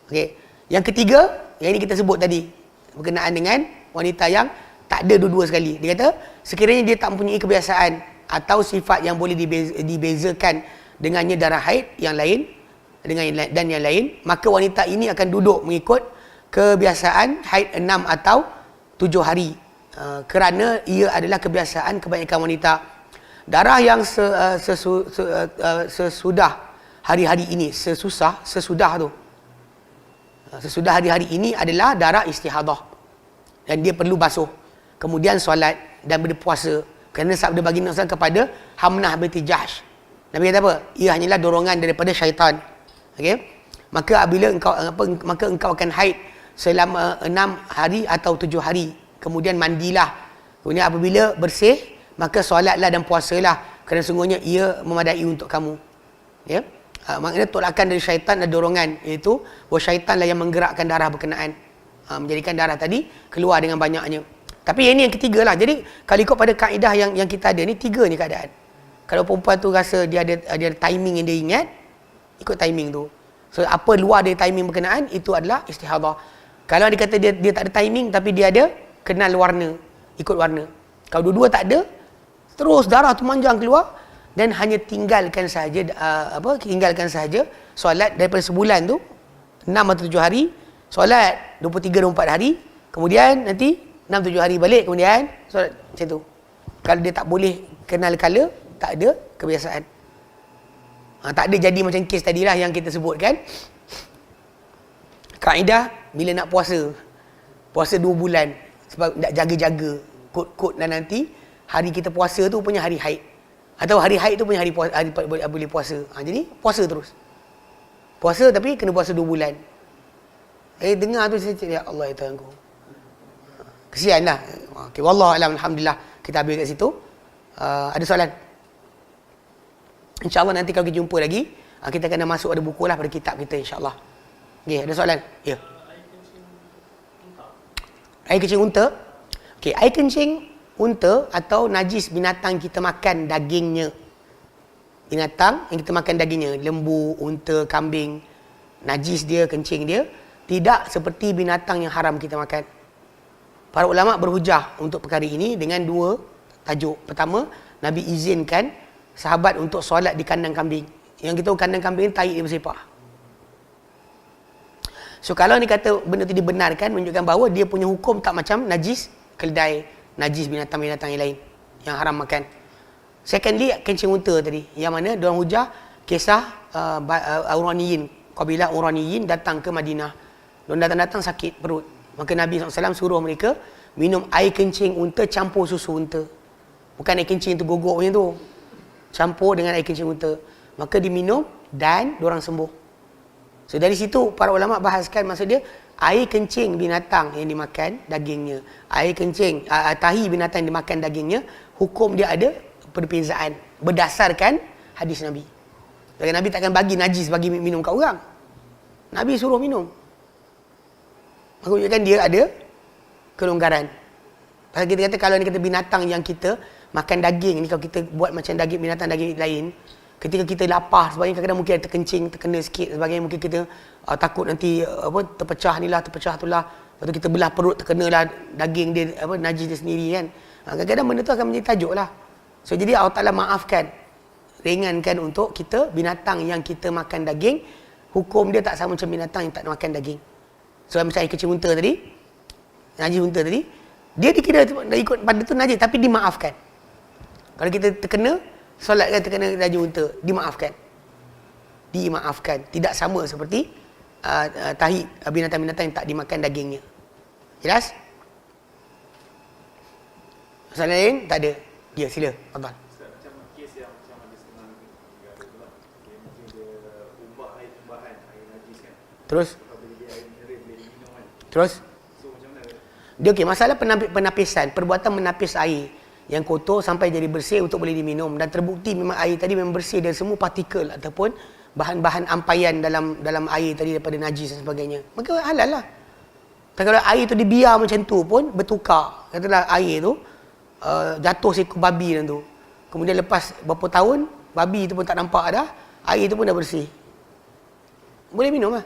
Okey. Yang ketiga, yang ini kita sebut tadi, berkenaan dengan wanita yang tak ada dua-dua sekali. Dia kata, sekiranya dia tak mempunyai kebiasaan atau sifat yang boleh dibezakan dengannya darah haid yang lain dan yang lain, maka wanita ini akan duduk mengikut kebiasaan haid 6 atau 7 hari. Kerana ia adalah kebiasaan kebanyakan wanita. Darah yang sesudah hari-hari ini, sesudah hari-hari ini adalah darah istihadah, dan dia perlu basuh, kemudian solat dan berpuasa. Kerana sabda baginda SAW kepada Hamnah binti Jahsh, Nabi kata apa? Ia hanyalah dorongan daripada syaitan. Okey? Maka engkau akan haid selama 6 hari atau 7 hari. Kemudian mandilah. Kemudian apabila bersih, maka solatlah dan puasalah, kerana sungguhnya ia memadai untuk kamu. Ya? Maknanya tolakan dari syaitan dan dorongan, iaitu bahawa syaitanlah yang menggerakkan darah berkenaan, menjadikan darah tadi keluar dengan banyaknya. Tapi ini yang ketiga lah. Jadi kalau ikut pada kaedah yang kita ada ni, 3 ni keadaan. Kalau perempuan tu rasa dia ada timing yang dia ingat, ikut timing tu. So apa luar dari timing berkenaan, itu adalah istihadah. Kalau dia kata dia tak ada timing, tapi dia ada kenal warna, ikut warna. Kalau dua-dua tak ada, terus darah tu manjang keluar, dan hanya tinggalkan sahaja solat daripada sebulan tu 6 atau 7 hari, solat 23-24 hari, kemudian nanti 6-7 hari balik, kemudian solat macam tu. Kalau dia tak boleh kenal kala, tak ada kebiasaan. Tak ada jadi macam kes tadilah yang kita sebutkan. Kaedah bila nak puasa 2 bulan, sebab nak jaga-jaga kod-kod, dan nanti hari kita puasa tu punya hari haid, atau hari haid tu punya hari boleh puasa. Jadi puasa terus. Puasa tapi kena puasa 2 bulan. Dengar tu saya cakap, ya Allah, ya Tuhan ku. Kesianlah. Okey, wallahu alam, alhamdulillah kita habis kat situ. Ada soalan? InsyaAllah nanti kalau kita jumpa lagi, kita kena masuk ada buku lah pada kitab kita, insyaAllah. Okey, ada soalan? Ya. Air kencing unta. Okey, air kencing unta atau najis binatang kita makan dagingnya. Binatang yang kita makan dagingnya, lembu, unta, kambing, najis dia, kencing dia tidak seperti binatang yang haram kita makan. Para ulama berhujah untuk perkara ini dengan dua tajuk. Pertama, Nabi izinkan sahabat untuk solat di kandang kambing. Yang kita tahu kandang kambing tahi dia bersepah. So kalau ni kata benda tu dibenarkan, menunjukkan bahawa dia punya hukum tak macam najis keledai, najis binatang-binatang yang lain yang haram makan. Secondly, kencing unta tadi, yang mana diorang hujah kisah Uraniyin, kabilah Uraniyin datang ke Madinah. Diorang datang-datang sakit perut. Maka Nabi SAW suruh mereka minum air kencing unta campur susu unta. Bukan air kencing tu gogok macam tu. Campur dengan air kencing unta. Maka diminum dan diorang sembuh. So dari situ para ulama bahaskan, maksud dia air kencing binatang yang dimakan dagingnya, air kencing tahi binatang yang dimakan dagingnya, hukum dia ada perbezaan berdasarkan hadis Nabi. Jadi Nabi takkan bagi najis bagi minum kat orang. Nabi suruh minum. Maka menunjukkan dia ada kelonggaran. Pasal kita kata kalau ni kata binatang yang kita makan daging ni, kalau kita buat macam daging binatang daging lain, ketika kita lapar sebagainya, kadang-kadang mungkin ada terkencing, terkena sikit sebagainya, mungkin kita takut nanti terpecah ni lah, terpecah tu lah. Lepas tu kita belah perut, terkenalah daging dia, najis dia sendiri kan. Kadang-kadang benda tu akan menjadi tajuk lah. So jadi Allah Ta'ala maafkan, ringankan untuk kita binatang yang kita makan daging, hukum dia tak sama macam binatang yang tak makan daging. So macam air kecil unta tadi, najis unta tadi, dia dikira ikut pada tu najis tapi dimaafkan. Kalau kita terkena solat kan terkena najis unta, dimaafkan. Dimaafkan. Tidak sama seperti tahi binatang-binatang yang tak dimakan dagingnya. Jelas? Soalan lain? Tak ada. Ya, sila. Abang. Macam kes yang macam ada senang negara tu lah. Dia mungkin dia ubah air tambahan, air najis kan. Terus? Apabila dia air mineral boleh diminum kan. Terus? So macam mana? Dia okey, masalah penapisan, perbuatan menapis air yang kotor sampai jadi bersih untuk boleh diminum, dan terbukti memang air tadi memang bersih dari semua partikel ataupun bahan-bahan ampaian dalam air tadi daripada najis dan sebagainya. Maka halal lah. Tapi kalau air tu dibiar macam tu pun bertukar. Katalah air tu jatuh seekor babi dalam tu. Kemudian lepas berapa tahun babi tu pun tak nampak dah, air tu pun dah bersih. Boleh minum lah.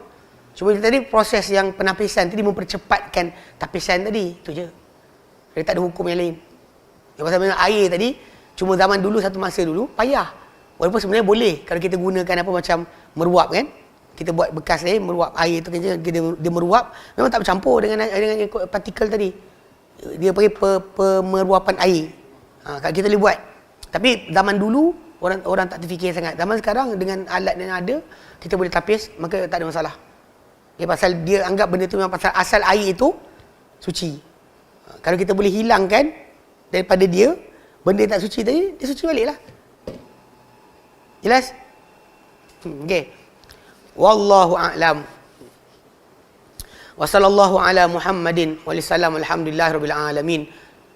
Cuma tadi proses yang penapisan tadi mempercepatkan tapisan tadi, tu je. Dia tak ada hukum yang lain. Yang pasal memang air tadi cuma zaman dulu, satu masa dulu payah. Walaupun sebenarnya boleh kalau kita gunakan apa macam meruap kan. Kita buat bekas air, meruap air tu kan, dia meruap, memang tak bercampur dengan partikel tadi. Dia panggil pemeruapan air. Kalau kita boleh buat. Tapi zaman dulu orang tak terfikir sangat. Zaman sekarang dengan alat yang ada, kita boleh tapis, maka tak ada masalah. Okay, pasal dia anggap benda tu memang pasal asal air itu suci. Kalau kita boleh hilangkan daripada dia benda yang tak suci tadi, dia suci balik lah. Jelas? Okay. Wallahu a'lam. Wa sallallahu ala Muhammadin wa sallam, alhamdulillahirabbil alamin.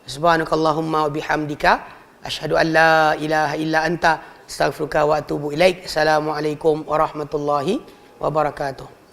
Subhanakallahumma wa bihamdika asyhadu an la ilaha illa anta astaghfiruka wa atubu ilaik. Assalamualaikum warahmatullahi wabarakatuh.